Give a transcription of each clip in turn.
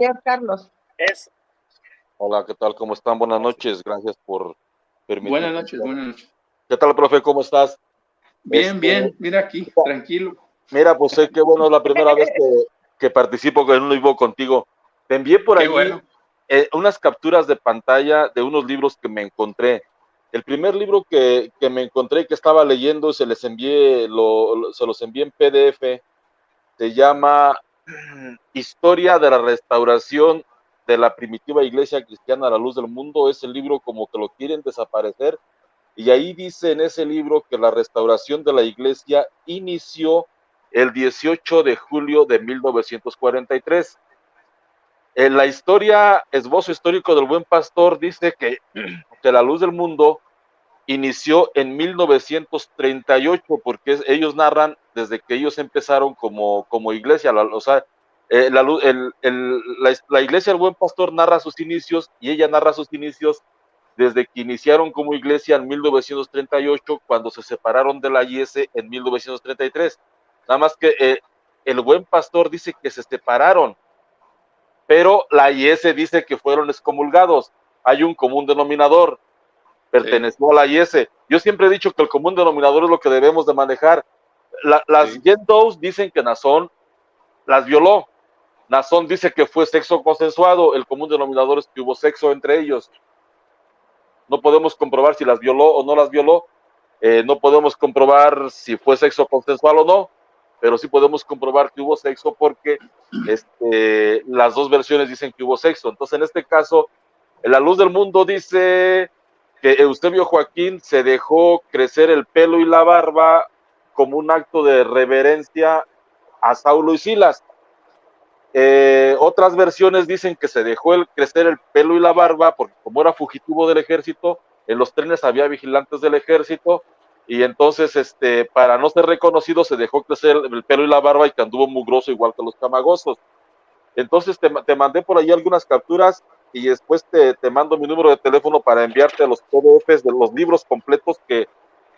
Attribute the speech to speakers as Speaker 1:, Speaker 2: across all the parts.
Speaker 1: Señor Carlos.
Speaker 2: Hola, ¿qué tal? ¿Cómo están? Buenas noches. Gracias por
Speaker 3: Buenas
Speaker 2: permitirme.
Speaker 3: noches, buenas noches.
Speaker 2: ¿Qué tal, profe? ¿Cómo estás?
Speaker 3: Bien, bien, mira aquí, tranquilo.
Speaker 2: Mira, pues sé que bueno, es la primera vez que participo en un vivo contigo. Te envié por
Speaker 3: Qué
Speaker 2: allí
Speaker 3: bueno.
Speaker 2: unas capturas de pantalla de unos libros que me encontré. El primer libro que me encontré que estaba leyendo, se les envié, se los envié en PDF, se llama Historia de la restauración de la primitiva iglesia cristiana a la luz del mundo. Es el libro como que lo quieren desaparecer, y ahí dice en ese libro que la restauración de la iglesia inició el 18 de julio de 1943. En la historia, esbozo histórico del buen pastor, dice que la luz del mundo inició en 1938, porque ellos narran desde que ellos empezaron como iglesia, o sea, la iglesia del buen pastor narra sus inicios, y ella narra sus inicios desde que iniciaron como iglesia en 1938, cuando se separaron de la IS en 1933. Nada más que el buen pastor dice que se separaron, pero la IS dice que fueron excomulgados. Hay un común denominador, perteneció a la IS. Yo siempre he dicho que el común denominador es lo que debemos de manejar. Las Yendos dicen que Nazón las violó. Nazón dice que fue sexo consensuado. El común denominador es que hubo sexo entre ellos. No podemos comprobar si las violó o no las violó. No podemos comprobar si fue sexo consensual o no, pero sí podemos comprobar que hubo sexo, porque las dos versiones dicen que hubo sexo. Entonces, en este caso, La Luz del Mundo dice que Eusebio Joaquín se dejó crecer el pelo y la barba como un acto de reverencia a Saulo y Silas. Otras versiones dicen que se dejó crecer el pelo y la barba porque, como era fugitivo del ejército, en los trenes había vigilantes del ejército, y entonces para no ser reconocido se dejó crecer el pelo y la barba, y que anduvo mugroso igual que los camagosos. Entonces te mandé por ahí algunas capturas, y después te mando mi número de teléfono para enviarte los PDFs de los libros completos, que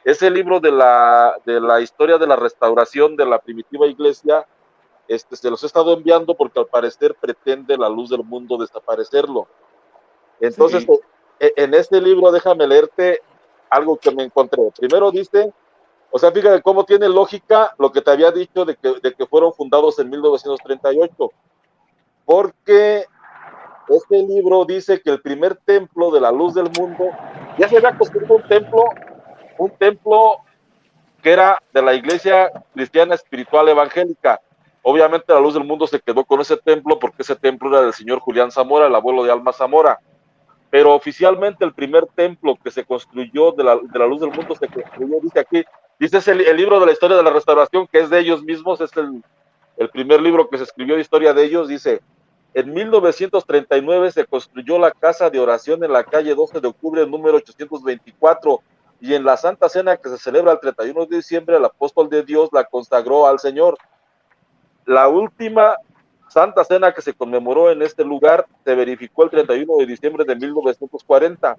Speaker 2: ese libro de la historia de la restauración de la primitiva iglesia. Se los he estado enviando porque al parecer pretende la luz del mundo desaparecerlo. Entonces,
Speaker 3: Sí.
Speaker 2: en este libro, déjame leerte algo que me encontré. Primero dice, o sea, fíjate cómo tiene lógica lo que te había dicho de que fueron fundados en 1938, porque este libro dice que el primer templo de la luz del mundo, ya se había construido un templo que era de la Iglesia Cristiana Espiritual Evangélica. Obviamente la luz del mundo se quedó con ese templo porque ese templo era del señor Julián Zamora, el abuelo de Alma Zamora. Pero oficialmente el primer templo que se construyó de la luz del mundo se construyó, dice aquí, dice el libro de la historia de la restauración, que es de ellos mismos, es el primer libro que se escribió de historia de ellos. Dice: en 1939 se construyó la casa de oración en la calle 12 de octubre, número 824, y en la Santa Cena que se celebra el 31 de diciembre, el apóstol de Dios la consagró al Señor. La última Santa Cena que se conmemoró en este lugar se verificó el 31 de diciembre de 1940.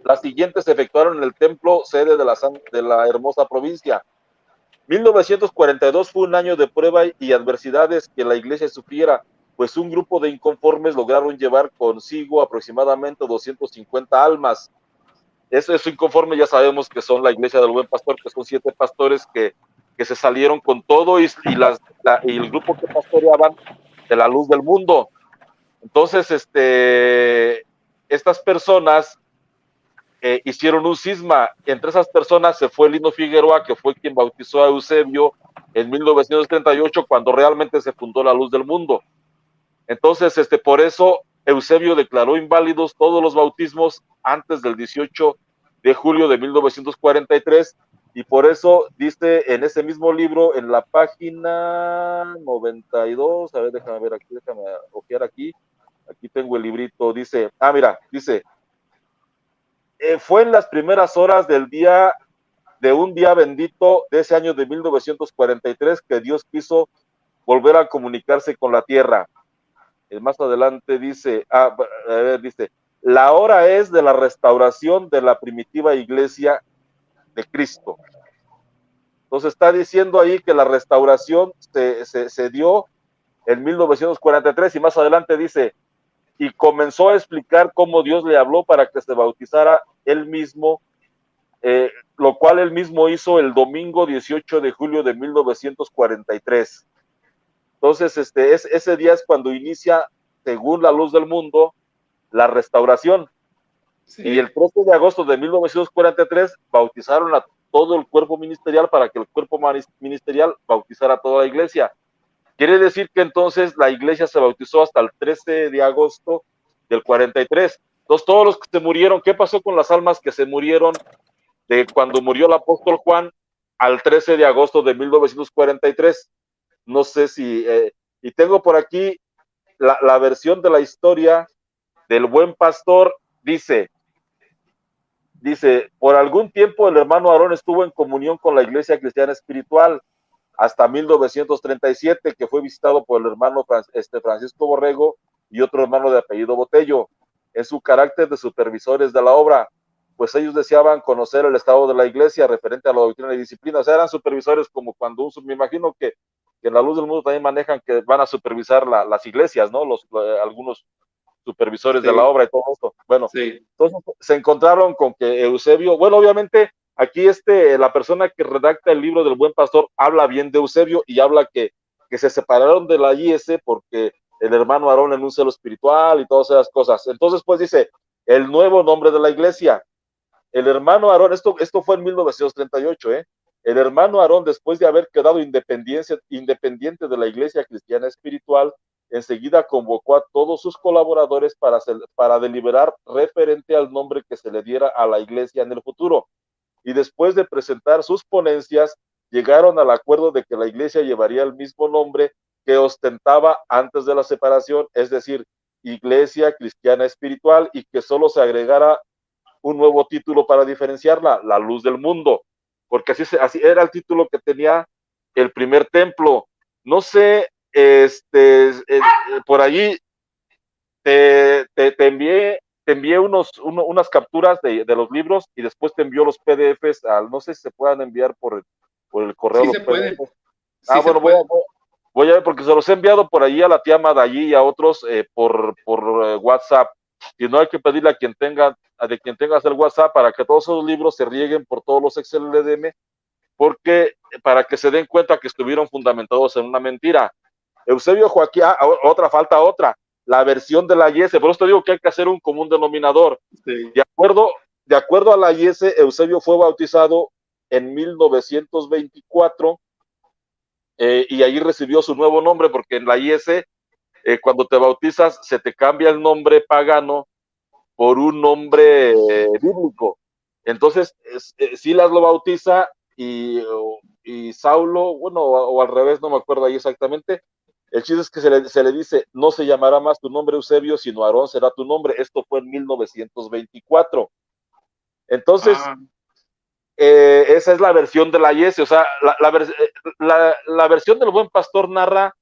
Speaker 2: Las siguientes se efectuaron en el templo sede de la hermosa provincia. 1942 fue un año de prueba y adversidades que la iglesia sufriera, pues un grupo de inconformes lograron llevar consigo aproximadamente 250 almas. Esos inconformes ya sabemos que son la iglesia del buen pastor, que son 7 pastores que se salieron con todo, y el grupo que pastoreaban de la luz del mundo. Entonces, estas personas hicieron un cisma. Entre esas personas se fue Lino Figueroa, que fue quien bautizó a Eusebio en 1938, cuando realmente se fundó la luz del mundo. Entonces, por eso Eusebio declaró inválidos todos los bautismos antes del 18 de julio de 1943, y por eso dice en ese mismo libro, en la página 92, a ver, déjame ver aquí, déjame ojear aquí tengo el librito, dice, mira, dice, fue en las primeras horas de un día bendito de ese año de 1943 que Dios quiso volver a comunicarse con la tierra. Más adelante dice, dice, la hora es de la restauración de la primitiva iglesia de Cristo. Entonces está diciendo ahí que la restauración se dio en 1943, y más adelante dice, y comenzó a explicar cómo Dios le habló para que se bautizara él mismo, lo cual él mismo hizo el domingo 18 de julio de 1943. Entonces, ese día es cuando inicia, según la luz del mundo, la restauración. Sí. Y el 13 de agosto de 1943 bautizaron a todo el cuerpo ministerial para que el cuerpo ministerial bautizara a toda la iglesia. Quiere decir que entonces la iglesia se bautizó hasta el 13 de agosto del 43. Entonces, todos los que se murieron, ¿qué pasó con las almas que se murieron de cuando murió el apóstol Juan al 13 de agosto de 1943? No sé si... y tengo por aquí la versión de la historia del buen pastor. Dice, por algún tiempo el hermano Aarón estuvo en comunión con la Iglesia Cristiana Espiritual hasta 1937, que fue visitado por el hermano Francisco Borrego y otro hermano de apellido Botello, en su carácter de supervisores de la obra, pues ellos deseaban conocer el estado de la iglesia referente a la doctrina y disciplina. O sea, eran supervisores como cuando me imagino que en la luz del mundo también manejan que van a supervisar las iglesias, ¿no? Algunos supervisores de la obra y todo esto. Bueno, entonces se encontraron con que Eusebio, bueno, obviamente aquí la persona que redacta el libro del buen pastor habla bien de Eusebio y habla que se separaron de la IS porque el hermano Aarón en un celo espiritual y todas esas cosas. Entonces, pues dice, el nuevo nombre de la iglesia. El hermano Aarón, esto fue en 1938, el hermano Aarón, después de haber quedado independiente de la iglesia cristiana espiritual, enseguida convocó a todos sus colaboradores para deliberar referente al nombre que se le diera a la iglesia en el futuro. Y después de presentar sus ponencias, llegaron al acuerdo de que la iglesia llevaría el mismo nombre que ostentaba antes de la separación, es decir, Iglesia Cristiana Espiritual, y que solo se agregara un nuevo título para diferenciarla, la luz del mundo, porque así era el título que tenía el primer templo. No sé, por allí te envié unas capturas de los libros y después te envió los PDFs, no sé si se puedan enviar por el correo.
Speaker 3: Sí, se puede.
Speaker 2: Sí, bueno, voy a ver, porque se los he enviado por allí a la tía Madallí y a otros por WhatsApp. Y no hay que pedirle a quien tenga el WhatsApp para que todos esos libros se rieguen por todos los Excel LDM, porque para que se den cuenta que estuvieron fundamentados en una mentira. Eusebio Joaquín, falta otra, la versión de la IS, por eso te digo que hay que hacer un común denominador. Sí. De acuerdo a la IS, Eusebio fue bautizado en 1924 y ahí recibió su nuevo nombre, porque en la IS, cuando te bautizas, se te cambia el nombre pagano por un nombre bíblico. Entonces, Silas lo bautiza y Saulo, bueno, o al revés, no me acuerdo ahí exactamente. El chiste es que se le dice, no se llamará más tu nombre Eusebio, sino Aarón será tu nombre. Esto fue en 1924. Entonces, esa es la versión de la IS. O sea, la versión del buen pastor narra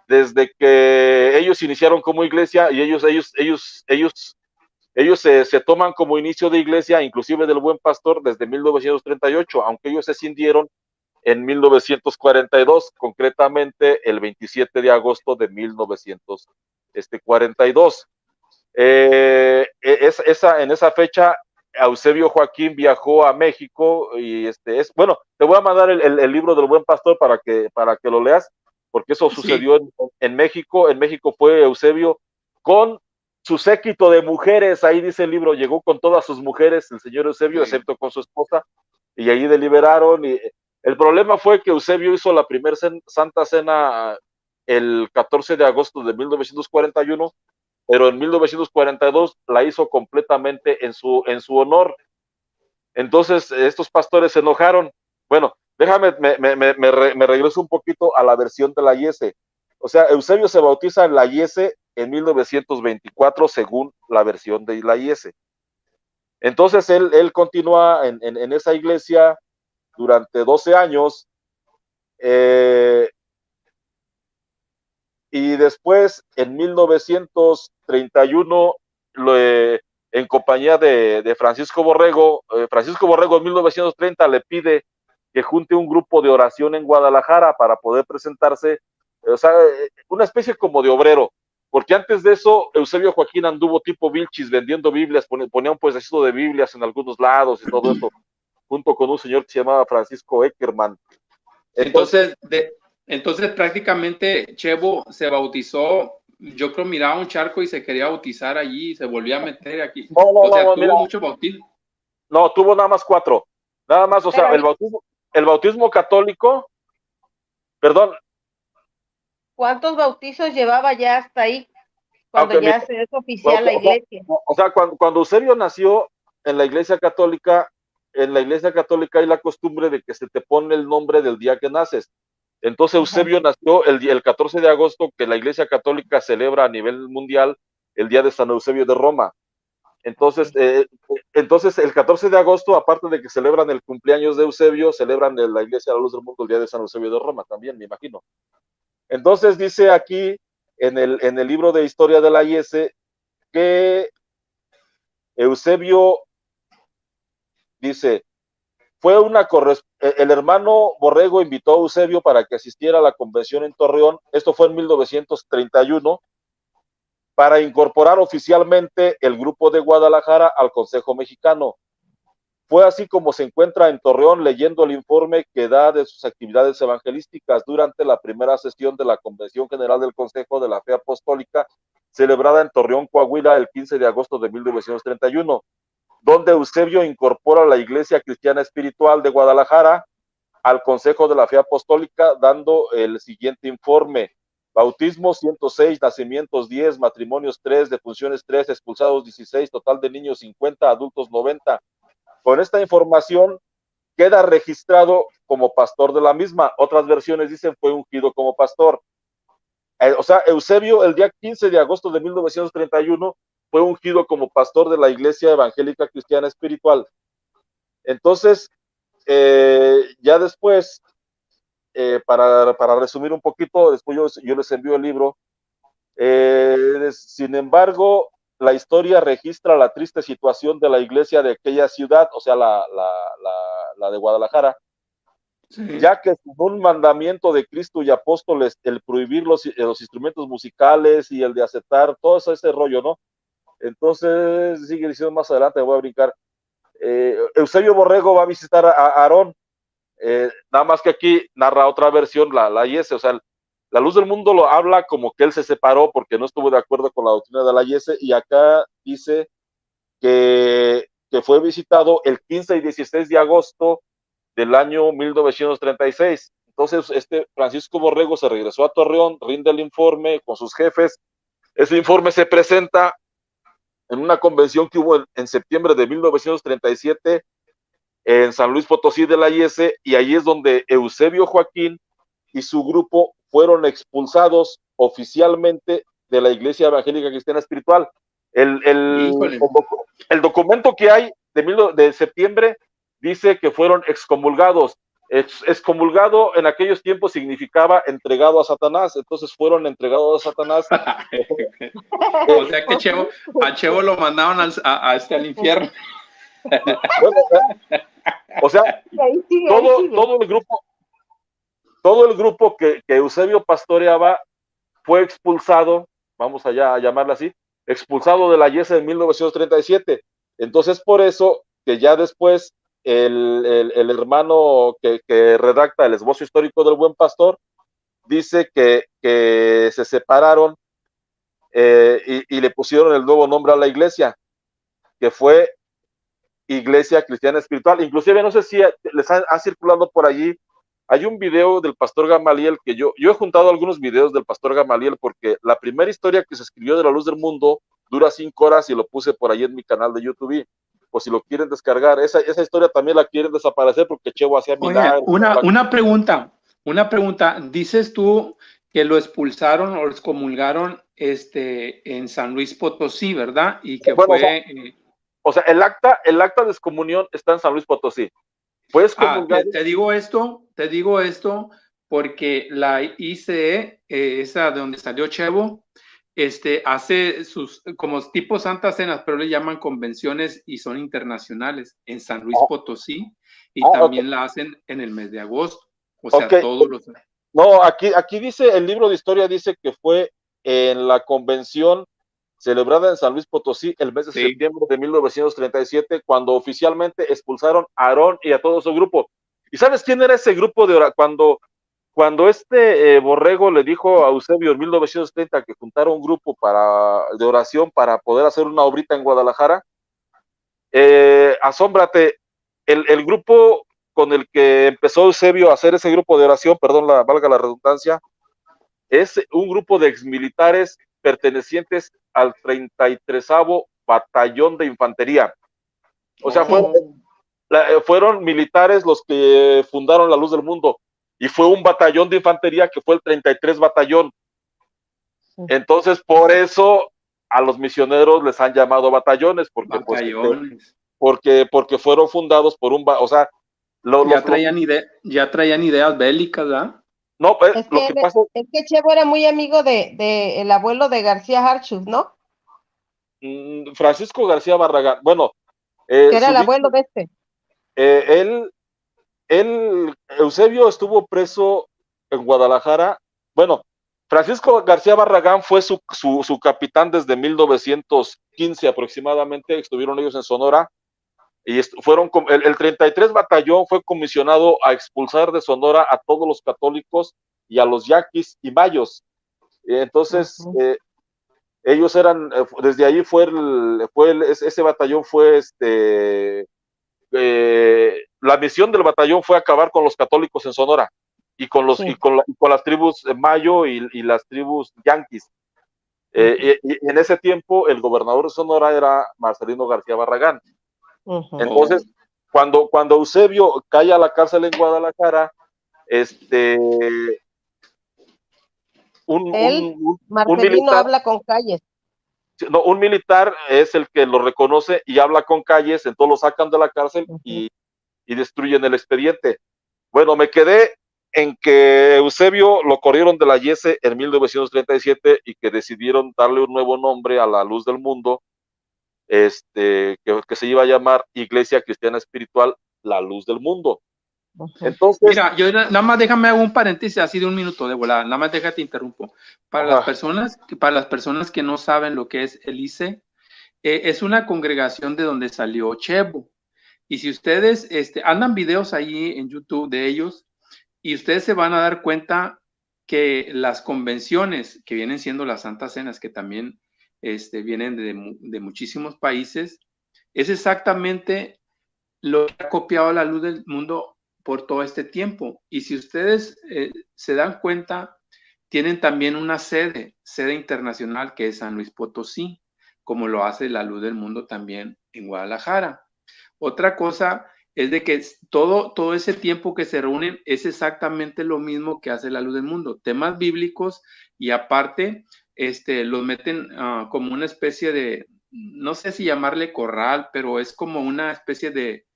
Speaker 2: desde que ellos iniciaron como iglesia y ellos se toman como inicio de iglesia, inclusive del buen pastor, desde 1938, aunque ellos se cindieron en 1942, concretamente el 27 de agosto de 1942. En esa fecha, Eusebio Joaquín viajó a México y bueno, te voy a mandar el libro del buen pastor para que lo leas, porque eso sucedió en México. En México fue Eusebio con su séquito de mujeres, ahí dice el libro, llegó con todas sus mujeres, el señor Eusebio, excepto con su esposa, y ahí deliberaron. Y el problema fue que Eusebio hizo la primera Santa Cena el 14 de agosto de 1941, pero en 1942 la hizo completamente en su honor. Entonces estos pastores se enojaron. Bueno, déjame, me regreso un poquito a la versión de la IS. O sea, Eusebio se bautiza en la IS en 1924, según la versión de la IS. Entonces él continúa en esa iglesia durante 12 años, y después en 1931 en compañía de Francisco Borrego en 1930 le pide que junte un grupo de oración en Guadalajara para poder presentarse o sea, una especie como de obrero, porque antes de eso Eusebio Joaquín anduvo tipo Vilchis vendiendo Biblias, ponía un puestecito de Biblias en algunos lados y todo eso, junto con un señor que se llamaba Francisco Eckerman.
Speaker 3: Entonces, entonces prácticamente Chevo se bautizó, yo creo miraba un charco y se quería bautizar allí y se volvía a meter aquí. Tuvo
Speaker 2: mira,
Speaker 3: mucho bautismo.
Speaker 2: No, tuvo nada más 4. Nada más, o sea, el bautismo católico, perdón.
Speaker 1: ¿Cuántos bautizos llevaba ya hasta ahí? Cuando ya se es oficial la iglesia.
Speaker 2: O sea, cuando Eusebio nació en la iglesia católica hay la costumbre de que se te pone el nombre del día que naces. Entonces Eusebio nació el 14 de agosto, que la iglesia católica celebra a nivel mundial el día de San Eusebio de Roma. Entonces el 14 de agosto, aparte de que celebran el cumpleaños de Eusebio, celebran en la Iglesia de la Luz del Mundo el Día de San Eusebio de Roma también, me imagino. Entonces dice aquí, en el libro de Historia de la IS, que Eusebio dice, el hermano Borrego invitó a Eusebio para que asistiera a la convención en Torreón, esto fue en 1931, para incorporar oficialmente el grupo de Guadalajara al Consejo Mexicano. Fue así como se encuentra en Torreón leyendo el informe que da de sus actividades evangelísticas durante la primera sesión de la Convención General del Consejo de la Fe Apostólica, celebrada en Torreón, Coahuila, el 15 de agosto de 1931, donde Eusebio incorpora la Iglesia Cristiana Espiritual de Guadalajara al Consejo de la Fe Apostólica, dando el siguiente informe: bautismos 106, nacimientos 10, matrimonios 3, defunciones 3, expulsados 16, total de niños 50, adultos 90. Con esta información queda registrado como pastor de la misma. Otras versiones dicen fue ungido como pastor. O sea, Eusebio el día 15 de agosto de 1931 fue ungido como pastor de la Iglesia Evangélica Cristiana Espiritual. Entonces, ya después, para resumir un poquito, después yo les envío el libro. Sin embargo, la historia registra la triste situación de la iglesia de aquella ciudad, o sea, la de Guadalajara, sí, ya que sin un mandamiento de Cristo y apóstoles, el prohibir los instrumentos musicales y el de aceptar todo ese rollo, ¿no? Entonces, sigue diciendo más adelante, voy a brincar. Eusebio Borrego va a visitar a Aarón, nada más que aquí narra otra versión, la IS, o sea, la Luz del Mundo lo habla como que él se separó porque no estuvo de acuerdo con la doctrina de la IS, y acá dice que fue visitado el 15 y 16 de agosto del año 1936. Entonces, Francisco Borrego se regresó a Torreón, rinde el informe con sus jefes. Ese informe se presenta en una convención que hubo en septiembre de 1937 en San Luis Potosí de la IS, y ahí es donde Eusebio Joaquín y su grupo fueron expulsados oficialmente de la Iglesia Evangélica Cristiana Espiritual. El documento que hay de septiembre dice que fueron excomulgados. Excomulgado en aquellos tiempos significaba entregado a Satanás, entonces fueron entregados a Satanás.
Speaker 3: O sea que a Chevo lo mandaron al infierno.
Speaker 2: Bueno, o sea, todo el grupo que Eusebio pastoreaba fue expulsado, vamos allá a llamarla así, expulsado de la IES en 1937. Entonces, por eso que ya después el hermano que redacta el esbozo histórico del Buen Pastor dice que se separaron y le pusieron el nuevo nombre a la iglesia, que fue Iglesia Cristiana Espiritual. Inclusive, no sé si les ha circulado por allí, hay un video del pastor Gamaliel, que yo he juntado algunos videos del pastor Gamaliel, porque la primera historia que se escribió de la Luz del Mundo dura 5 horas y lo puse por ahí en mi canal de YouTube, pues si lo quieren descargar. Esa historia también la quieren desaparecer porque Chevo hacía milagros.
Speaker 3: Una pregunta, dices tú que lo expulsaron o excomulgaron en San Luis Potosí, ¿verdad? Y que
Speaker 2: bueno,
Speaker 3: fue...
Speaker 2: o sea, el acta de excomunión está en San Luis Potosí. Pues
Speaker 3: te digo esto porque la ICE, esa de donde salió Chevo, hace sus como tipo Santa Cenas, pero le llaman convenciones y son internacionales en San Luis Potosí, y también la hacen en el mes de agosto. O sea, todos los...
Speaker 2: No, aquí dice, el libro de historia dice que fue en la convención celebrada en San Luis Potosí el mes de septiembre de 1937, cuando oficialmente expulsaron a Aarón y a todo su grupo. ¿Y sabes quién era ese grupo de oración? Cuando Borrego le dijo a Eusebio en 1930 que juntara un grupo de oración para poder hacer una obrita en Guadalajara, asómbrate, el grupo con el que empezó Eusebio a hacer ese grupo de oración, perdón, valga la redundancia, es un grupo de exmilitares pertenecientes al 33º Batallón de Infantería. O sea, fueron militares los que fundaron la Luz del Mundo, y fue un batallón de infantería que fue el 33 Batallón. Entonces, por eso a los misioneros les han llamado batallones, porque fueron fundados por o sea,
Speaker 3: ya traían ideas bélicas, ¿verdad?
Speaker 2: No, lo que pasa
Speaker 1: es que Chevo era muy amigo de el abuelo de García Harchus, ¿no?
Speaker 2: Francisco García Barragán, bueno,
Speaker 1: que era el abuelo de
Speaker 2: Eusebio estuvo preso en Guadalajara. Bueno, Francisco García Barragán fue su capitán desde 1915 aproximadamente. Estuvieron ellos en Sonora y el 33 Batallón fue comisionado a expulsar de Sonora a todos los católicos y a los yaquis y mayos. Entonces, ellos eran, desde ahí ese batallón fue la misión del batallón fue acabar con los católicos en Sonora y con las tribus mayo y las tribus yanquis. Y en ese tiempo el gobernador de Sonora era Marcelino García Barragán. Entonces, cuando Eusebio cae a la cárcel en Guadalajara,
Speaker 1: Marcelino militar, habla con Calles.
Speaker 2: No, un militar es el que lo reconoce y habla con Calles, entonces lo sacan de la cárcel y destruyen el expediente. Bueno, me quedé en que Eusebio lo corrieron de la IESE en 1937 y que decidieron darle un nuevo nombre a la Luz del Mundo, que se iba a llamar Iglesia Cristiana Espiritual, la Luz del Mundo. Entonces,
Speaker 3: mira, yo nada más déjame hacer un paréntesis así de un minuto de volada, nada más déjate interrumpo. Para las personas que no saben lo que es el ICE, es una congregación de donde salió Chevo. Y si ustedes andan videos ahí en YouTube de ellos, y ustedes se van a dar cuenta que las convenciones que vienen siendo las Santas Cenas, que también vienen de muchísimos países, es exactamente lo que ha copiado la Luz del Mundo por todo este tiempo. Y si ustedes se dan cuenta, tienen también una sede internacional que es San Luis Potosí, como lo hace la Luz del Mundo también en Guadalajara. Otra cosa es de que todo ese tiempo que se reúnen es exactamente lo mismo que hace la Luz del Mundo, temas bíblicos, y aparte los meten como una especie de, no sé si llamarle corral, pero es como una especie de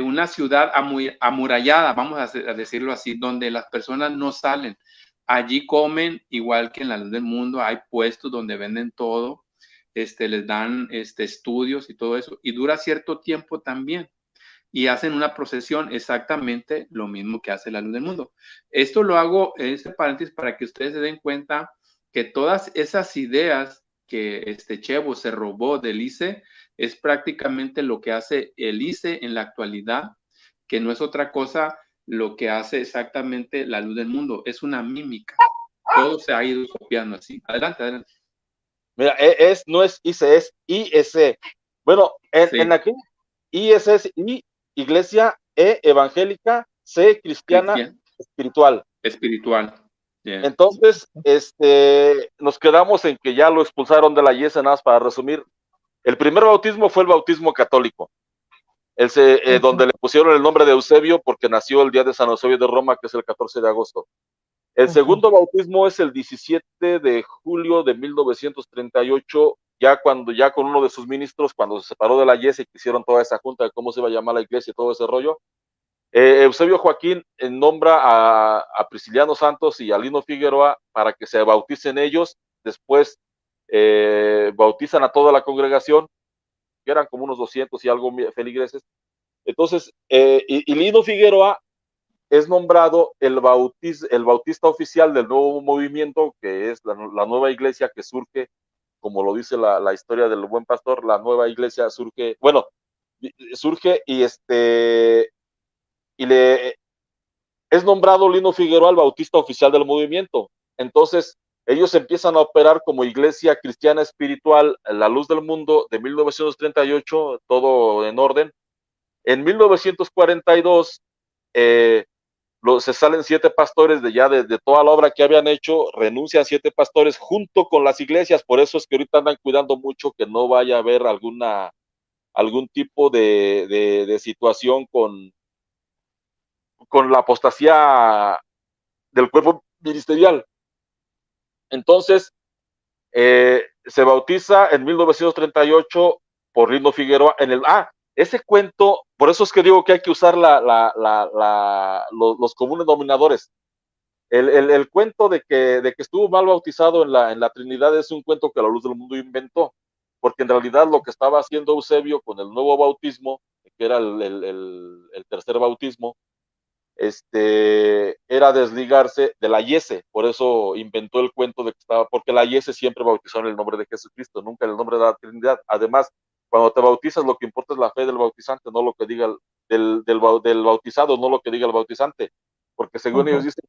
Speaker 3: una ciudad amurallada, vamos a decirlo así, donde las personas no salen. Allí comen igual que en la Luz del Mundo, hay puestos donde venden todo, les dan estudios y todo eso, y dura cierto tiempo también, y hacen una procesión exactamente lo mismo que hace la Luz del Mundo. Esto lo hago en este paréntesis para que ustedes se den cuenta que todas esas ideas que Chevo se robó del ICE es prácticamente lo que hace el ICE en la actualidad, que no es otra cosa lo que hace exactamente la Luz del Mundo, es una mímica. Todo se ha ido copiando así. Adelante.
Speaker 2: Mira, no es ICE, es IEC. Bueno, en aquí, IEC es Iglesia Evangélica, C Cristiana Espiritual.
Speaker 3: Yeah.
Speaker 2: Entonces, nos quedamos en que ya lo expulsaron de la IESE, nada más para resumir. El primer bautismo fue el bautismo católico, donde le pusieron el nombre de Eusebio porque nació el día de San Eusebio de Roma, que es el 14 de agosto. El segundo bautismo es el 17 de julio de 1938, ya con uno de sus ministros, cuando se separó de la IESE y que hicieron toda esa junta de cómo se iba a llamar la iglesia y todo ese rollo. Eusebio Joaquín nombra a Prisciliano Santos y a Lino Figueroa para que se bauticen ellos. Después bautizan a toda la congregación, que eran como unos 200 y algo feligreses. Entonces, y Lino Figueroa es nombrado el bautista oficial del nuevo movimiento, que es la nueva iglesia que surge, como lo dice la historia del buen pastor. La nueva iglesia surge y es nombrado Lino Figueroa el bautista oficial del movimiento. Entonces, ellos empiezan a operar como iglesia cristiana espiritual, la luz del mundo, de 1938, todo en orden. En 1942, se salen 7 pastores de toda la obra que habían hecho, renuncian 7 pastores junto con las iglesias. Por eso es que ahorita andan cuidando mucho que no vaya a haber algún tipo de situación con la apostasía del cuerpo ministerial. Entonces, se bautiza en 1938 por Lino Figueroa ese cuento. Por eso es que digo que hay que usar los comunes denominadores. El cuento de que estuvo mal bautizado en la Trinidad es un cuento que la luz del mundo inventó, porque en realidad lo que estaba haciendo Eusebio con el nuevo bautismo, que era el tercer bautismo, era desligarse de la yese. Por eso inventó el cuento de que porque la yese siempre bautizó en el nombre de Jesucristo, nunca en el nombre de la Trinidad. Además, cuando te bautizas, lo que importa es la fe del bautizante, no lo que diga del bautizado, no lo que diga el bautizante, porque según ellos dicen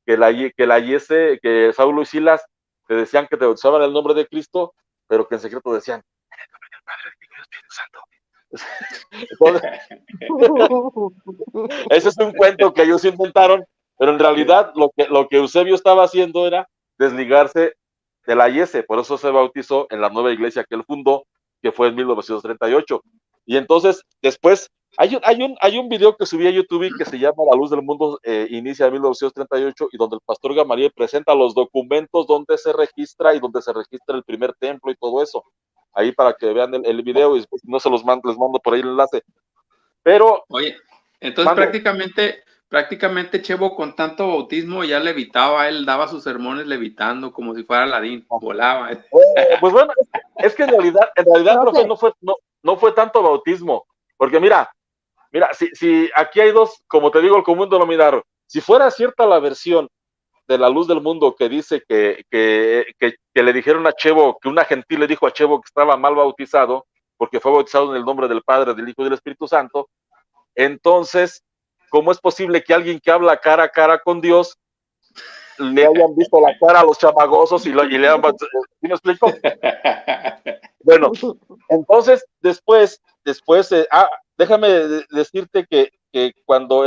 Speaker 2: que la yese, que Saulo y Silas te decían que te bautizaban en el nombre de Cristo, pero que en secreto decían en el nombre del Padre, del Hijo y del Espíritu Santo. Entonces, ese es un cuento que ellos inventaron, pero en realidad lo que Eusebio estaba haciendo era desligarse de la yese. Por eso se bautizó en la nueva iglesia que él fundó, que fue en 1938. Y entonces, después, hay un video que subí a YouTube que se llama La Luz del Mundo, inicia en 1938, y donde el pastor Gamaliel presenta los documentos donde se registra el primer templo y todo eso. Ahí para que vean el video, y después no se les mando por ahí el enlace. Pero,
Speaker 3: oye, entonces prácticamente Chevo, con tanto bautismo, ya levitaba, él daba sus sermones levitando como si fuera Aladín, volaba.
Speaker 2: Pues bueno, es que en realidad profe, no fue tanto bautismo, porque mira, si aquí hay dos, como te digo, el común denominador. Si fuera cierta la versión de la luz del mundo que dice que le dijeron a Chevo, que una gentil le dijo a Chevo que estaba mal bautizado, porque fue bautizado en el nombre del Padre, del Hijo y del Espíritu Santo, entonces, ¿cómo es posible que alguien que habla cara a cara con Dios le hayan visto la cara a los chamagosos y le hayan... ¿Sí me explico? Bueno, entonces, después déjame decirte que cuando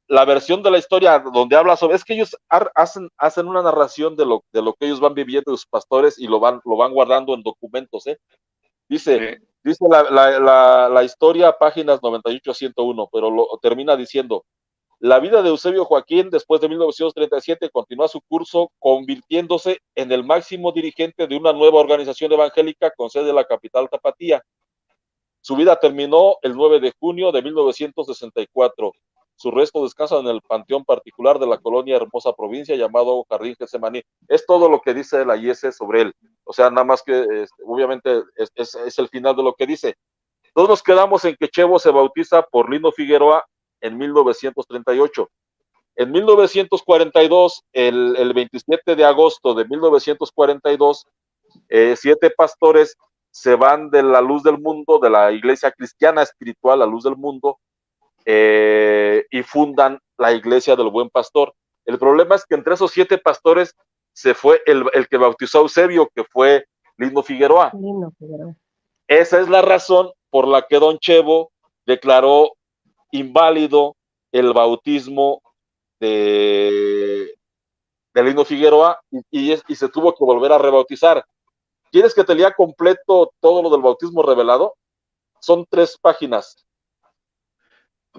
Speaker 2: la versión de la historia donde habla sobre, es que ellos hacen una narración de lo que ellos van viviendo, sus pastores, y lo van guardando en documentos, Dice la historia, páginas 98 a 101, pero termina diciendo: la vida de Eusebio Joaquín, después de 1937, continúa su curso, convirtiéndose en el máximo dirigente de una nueva organización evangélica con sede en la capital tapatía. Su vida terminó el 9 de junio de 1964. Su resto descansa en el panteón particular de la colonia Hermosa Provincia, llamado Jardín Getsemaní. Es todo lo que dice la IES sobre él. O sea, nada más que, obviamente, es el final de lo que dice. Todos nos quedamos en que Chevo se bautiza por Lino Figueroa en 1938. En 1942, el 27 de agosto de 1942, 7 pastores se van de la luz del mundo, de la iglesia cristiana espiritual, la luz del mundo, y fundan la iglesia del buen pastor. El problema es que entre esos 7 pastores se fue el que bautizó a Eusebio, que fue Lino Figueroa. Esa es la razón por la que don Chevo declaró inválido el bautismo de Lino Figueroa y se tuvo que volver a rebautizar. ¿Quieres que te lea completo todo lo del bautismo revelado? Son 3 páginas.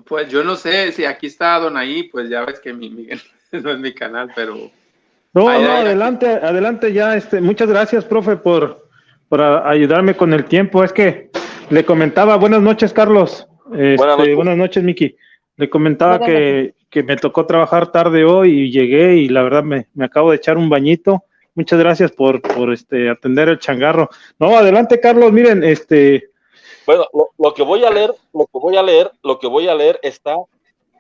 Speaker 3: Pues yo no sé si aquí está Donaí, pues ya ves que Miguel no es mi canal, pero...
Speaker 4: No, adelante ya, muchas gracias, profe, por ayudarme con el tiempo. Es que le comentaba, buenas noches, Carlos. Buenas noches, Miki. Le comentaba que me tocó trabajar tarde hoy y llegué y la verdad me acabo de echar un bañito. Muchas gracias por atender el changarro. No, adelante, Carlos, miren,
Speaker 2: Bueno, lo que voy a leer está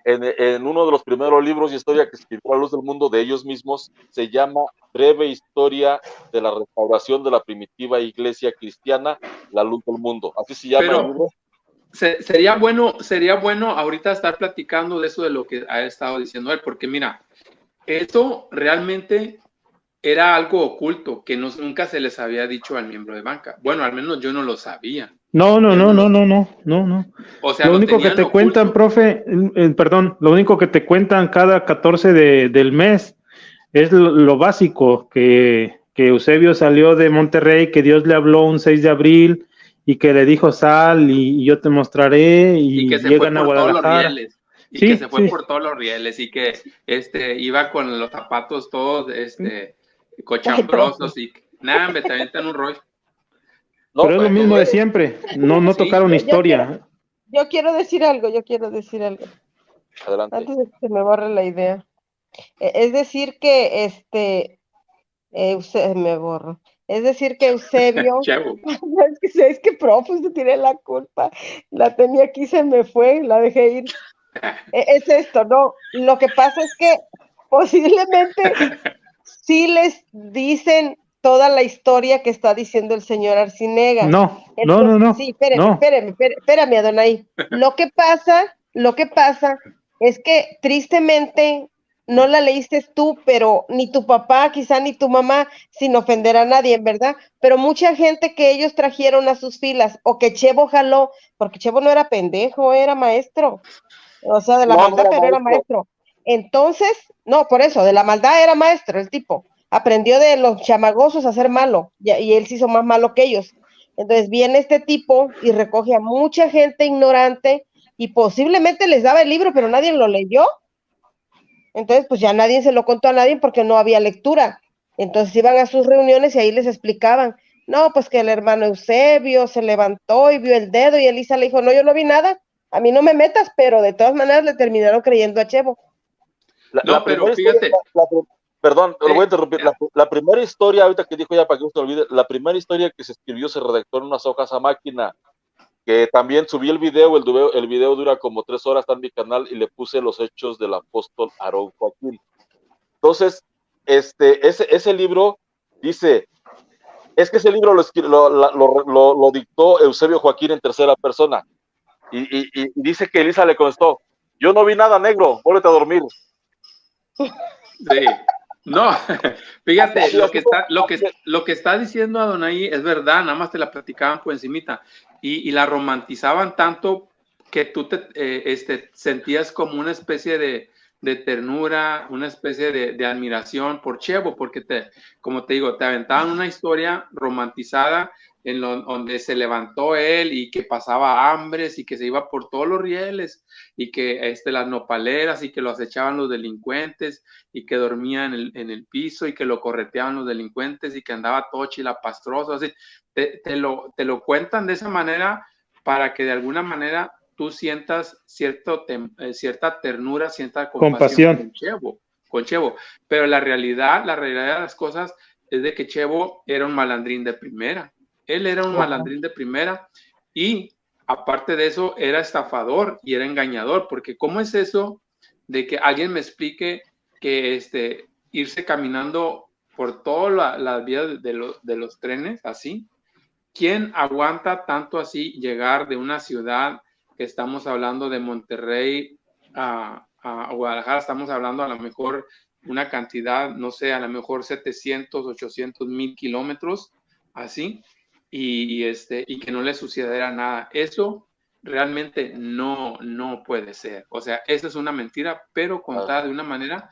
Speaker 2: en uno de los primeros libros de historia que escribió La Luz del Mundo de ellos mismos, se llama Breve Historia de la Restauración de la Primitiva Iglesia Cristiana, La Luz del Mundo. Así se llama el libro.
Speaker 3: Sería bueno ahorita estar platicando de eso, de lo que ha estado diciendo él, porque mira, esto realmente era algo oculto que nunca se les había dicho al miembro de banca. Bueno, al menos yo no lo sabía.
Speaker 4: No.
Speaker 3: O sea,
Speaker 4: lo único que te cuentan, profe, perdón, lo único que te cuentan cada 14 del mes es lo básico, que Eusebio salió de Monterrey, que Dios le habló un 6 de abril y que le dijo sal y yo te mostraré y
Speaker 3: que se
Speaker 4: llegan
Speaker 3: fue por
Speaker 4: a Guadalajara.
Speaker 3: Todos los rieles, que se fue por todos los rieles y que iba con los zapatos todos cochambrosos y nada, me te aventan un rollo.
Speaker 4: No, pero es lo mismo de siempre, no tocaron historia.
Speaker 1: Yo quiero decir algo.
Speaker 2: Adelante.
Speaker 1: Antes de que se me borre la idea. Es decir que me borro. Es decir que Eusebio, es que profe, usted tiene la culpa. La tenía aquí, se me fue, la dejé ir. Es esto, ¿no? Lo que pasa es que posiblemente sí les dicen toda la historia que está diciendo el señor Arcinega.
Speaker 4: No.
Speaker 1: Sí, espérame, Adonai. Lo que pasa es que tristemente no la leíste tú, pero ni tu papá, quizá ni tu mamá, sin ofender a nadie, ¿verdad? Pero mucha gente que ellos trajeron a sus filas, o que Chevo jaló, porque Chevo no era pendejo, era maestro. O sea, de la maldad, pero era maestro. Entonces, no, por eso, de la maldad era maestro el tipo. Aprendió de los chamagosos a ser malo, y él se hizo más malo que ellos. Entonces viene este tipo y recoge a mucha gente ignorante y posiblemente les daba el libro, pero nadie lo leyó. Entonces, pues ya nadie se lo contó a nadie porque no había lectura. Entonces iban a sus reuniones y ahí les explicaban, no, pues que el hermano Eusebio se levantó y vio el dedo y Elisa le dijo, no, yo no vi nada, a mí no me metas, pero de todas maneras le terminaron creyendo a Chevo.
Speaker 3: Pero fíjate.
Speaker 2: Perdón, lo voy a interrumpir. La primera historia, ahorita que dijo ya para que no se olvide, la primera historia que se escribió se redactó en unas hojas a máquina, que también subí el video dura como 3 horas, está en mi canal, y le puse los hechos del apóstol Aarón Joaquín. Entonces, ese libro dice, es que ese libro lo dictó Eusebio Joaquín en tercera persona, y dice que Elisa le contestó, yo no vi nada, negro, vuélvete a dormir.
Speaker 3: Sí. No, fíjate, lo que está diciendo Adonai es verdad, nada más te la platicaban por encimita y la romantizaban tanto que tú te sentías como una especie de ternura, una especie de admiración por Chevo, porque como te digo, te aventaban una historia romantizada donde se levantó él y que pasaba hambres y que se iba por todos los rieles y que las nopaleras y que lo acechaban los delincuentes y que dormía en el piso y que lo correteaban los delincuentes y que andaba todo chilapastroso, así. Te lo cuentan de esa manera para que de alguna manera tú sientas cierta ternura, cierta compasión con Chevo. Pero la realidad de las cosas es de que Chevo era un malandrín de primera. Él era un malandrín de primera y aparte de eso era estafador y era engañador, porque ¿cómo es eso de que alguien me explique que irse caminando por todas las vías de los trenes así? ¿Quién aguanta tanto así llegar de una ciudad que estamos hablando de Monterrey a Guadalajara? Estamos hablando a lo mejor una cantidad, no sé, a lo mejor 700, 800 mil kilómetros así. Y que no le sucediera nada. Eso realmente no puede ser. O sea, esa es una mentira, pero contada de una manera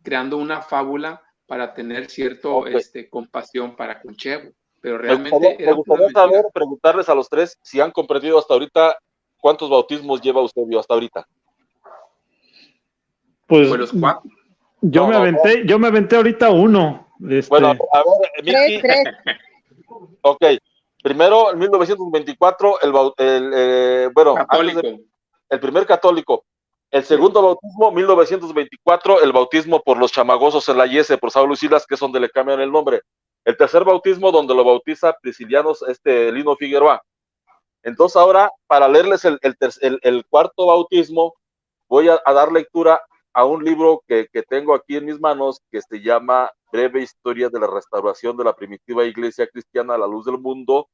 Speaker 3: creando una fábula para tener cierto compasión para con Chevo. Pero realmente
Speaker 2: me gustaría preguntarles a los tres si han comprendido hasta ahorita cuántos bautismos lleva Eusebio hasta ahorita.
Speaker 4: Pues los 4. Yo me aventé ahorita uno.
Speaker 2: Bueno, a ver, Miki. 3. Ok, primero en 1924 el primer católico. El segundo bautismo, 1924, el bautismo por los chamagosos en la IES, por Saulo y Silas, que es donde le cambian el nombre. El tercer bautismo, donde lo bautiza Priscilianos, Lino Figueroa. Entonces ahora, para leerles el cuarto bautismo, voy a dar lectura a un libro que tengo aquí en mis manos, que se llama Breve Historia de la Restauración de la Primitiva Iglesia Cristiana a la Luz del Mundo.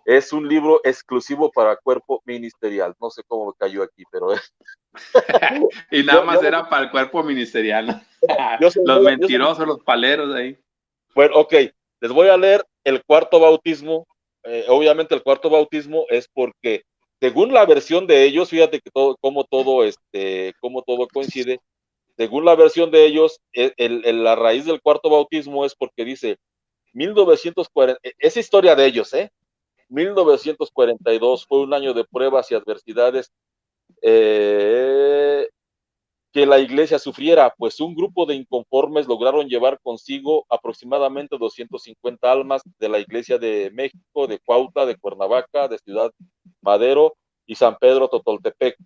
Speaker 2: Es un libro exclusivo para cuerpo ministerial. No sé cómo me cayó aquí, pero es.
Speaker 3: Y nada más era para el cuerpo ministerial, ¿no? Los mentirosos, los paleros ahí.
Speaker 2: Bueno, ok, les voy a leer el cuarto bautismo. Obviamente el cuarto bautismo es porque, según la versión de ellos, fíjate que cómo todo coincide. Según la versión de ellos, la raíz del cuarto bautismo es porque dice 1940, es historia de ellos, 1942 fue un año de pruebas y adversidades que la iglesia sufriera, pues un grupo de inconformes lograron llevar consigo aproximadamente 250 almas de la iglesia de México, de Cuautla, de Cuernavaca, de Ciudad Madero y San Pedro Totoltepec.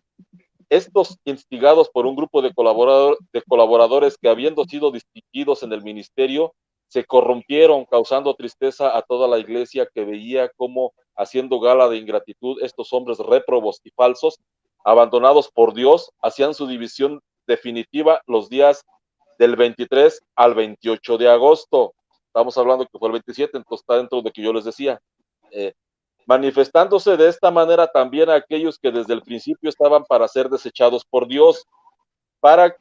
Speaker 2: Estos, instigados por un grupo de colaboradores que, habiendo sido distinguidos en el ministerio, se corrompieron, causando tristeza a toda la iglesia, que veía cómo, haciendo gala de ingratitud, estos hombres réprobos y falsos, abandonados por Dios, hacían su división definitiva los días del 23 al 28 de agosto. Estamos hablando que fue el 27, entonces está dentro de que yo les decía. Manifestándose de esta manera también a aquellos que desde el principio estaban para ser desechados por Dios, para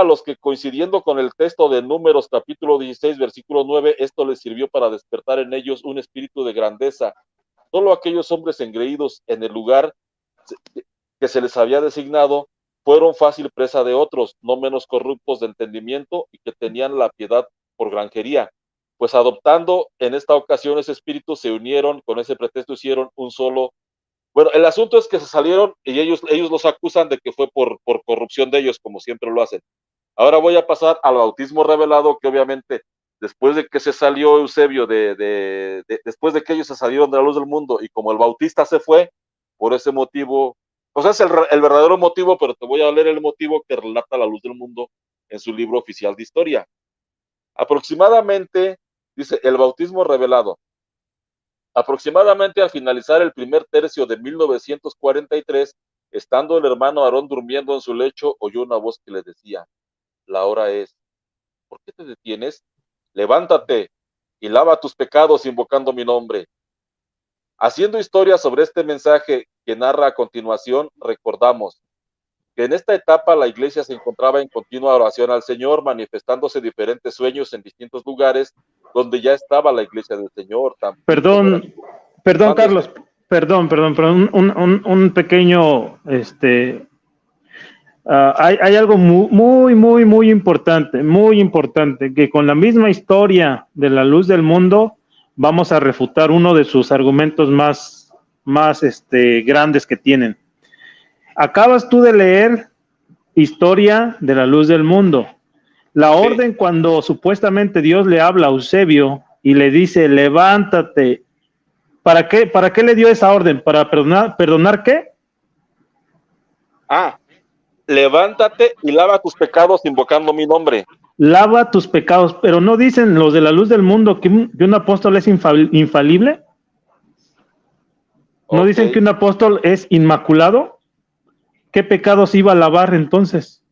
Speaker 2: los que, coincidiendo con el texto de Números capítulo 16 versículo 9, esto les sirvió para despertar en ellos un espíritu de grandeza. Solo aquellos hombres engreídos en el lugar que se les había designado fueron fácil presa de otros, no menos corruptos de entendimiento y que tenían la piedad por granjería. Pues adoptando en esta ocasión ese espíritu, se unieron, con ese pretexto hicieron un solo. Bueno, el asunto es que se salieron y ellos los acusan de que fue por corrupción de ellos, como siempre lo hacen. Ahora voy a pasar al bautismo revelado, que obviamente después de que se salió Eusebio, después de que ellos se salieron de la luz del mundo, y como el bautista se fue, por ese motivo, o sea, es el verdadero motivo, pero te voy a leer el motivo que relata la luz del mundo en su libro oficial de historia. Aproximadamente, dice, el bautismo revelado. Aproximadamente al finalizar el primer tercio de 1943, estando el hermano Aarón durmiendo en su lecho, oyó una voz que le decía: la hora es. ¿Por qué te detienes? Levántate y lava tus pecados invocando mi nombre. Haciendo historia sobre este mensaje que narra a continuación, recordamos que en esta etapa la iglesia se encontraba en continua oración al Señor, manifestándose diferentes sueños en distintos lugares donde ya estaba la iglesia del Señor.
Speaker 4: Perdón, Carlos, perdón, un pequeño, hay algo muy importante, que con la misma historia de la luz del mundo vamos a refutar uno de sus argumentos más grandes que tienen. Acabas tú de leer Historia de la Luz del Mundo. La orden, cuando supuestamente Dios le habla a Eusebio y le dice: levántate. ¿Para qué le dio esa orden? ¿Para perdonar qué?
Speaker 2: Levántate y lava tus pecados invocando mi nombre.
Speaker 4: Lava tus pecados, pero ¿no dicen los de la luz del mundo que un apóstol es infalible? ¿No dicen que un apóstol es inmaculado? ¿Qué pecados iba a lavar entonces?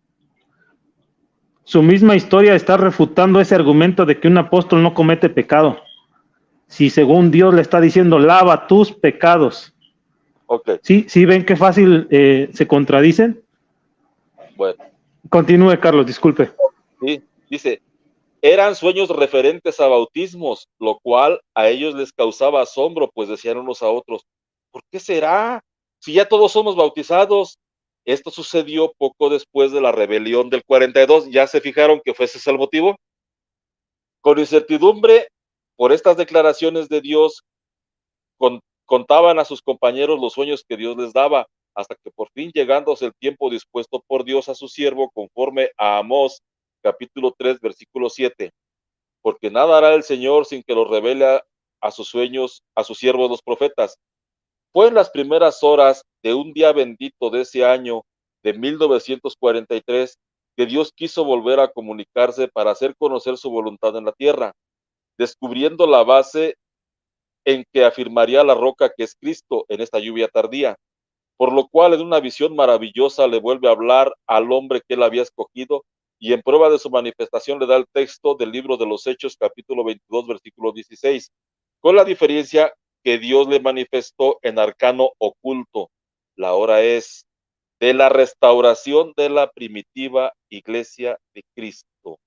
Speaker 4: Su misma historia está refutando ese argumento de que un apóstol no comete pecado. Si según Dios le está diciendo: lava tus pecados. ¿Sí ven qué fácil se contradicen?
Speaker 2: Bueno.
Speaker 4: Continúe, Carlos, disculpe.
Speaker 2: Sí, dice: eran sueños referentes a bautismos, lo cual a ellos les causaba asombro, pues decían unos a otros: ¿por qué será? Si ya todos somos bautizados. Esto sucedió poco después de la rebelión del 42. ¿Ya se fijaron que ese es el motivo? Con incertidumbre por estas declaraciones de Dios, contaban a sus compañeros los sueños que Dios les daba, hasta que por fin, llegándose el tiempo dispuesto por Dios a su siervo, conforme a Amós capítulo 3 versículo 7, porque nada hará el Señor sin que los revele a sus sueños a sus siervos los profetas. Fue en las primeras horas de un día bendito de ese año de 1943 que Dios quiso volver a comunicarse para hacer conocer su voluntad en la tierra, descubriendo la base en que afirmaría la roca que es Cristo en esta lluvia tardía. por lo cual en una visión maravillosa le vuelve a hablar al hombre que él había escogido, y en prueba de su manifestación le da el texto del libro de los Hechos, capítulo 22, versículo 16, con la diferencia que Dios le manifestó en arcano oculto. La hora es de la restauración de la primitiva iglesia de Cristo.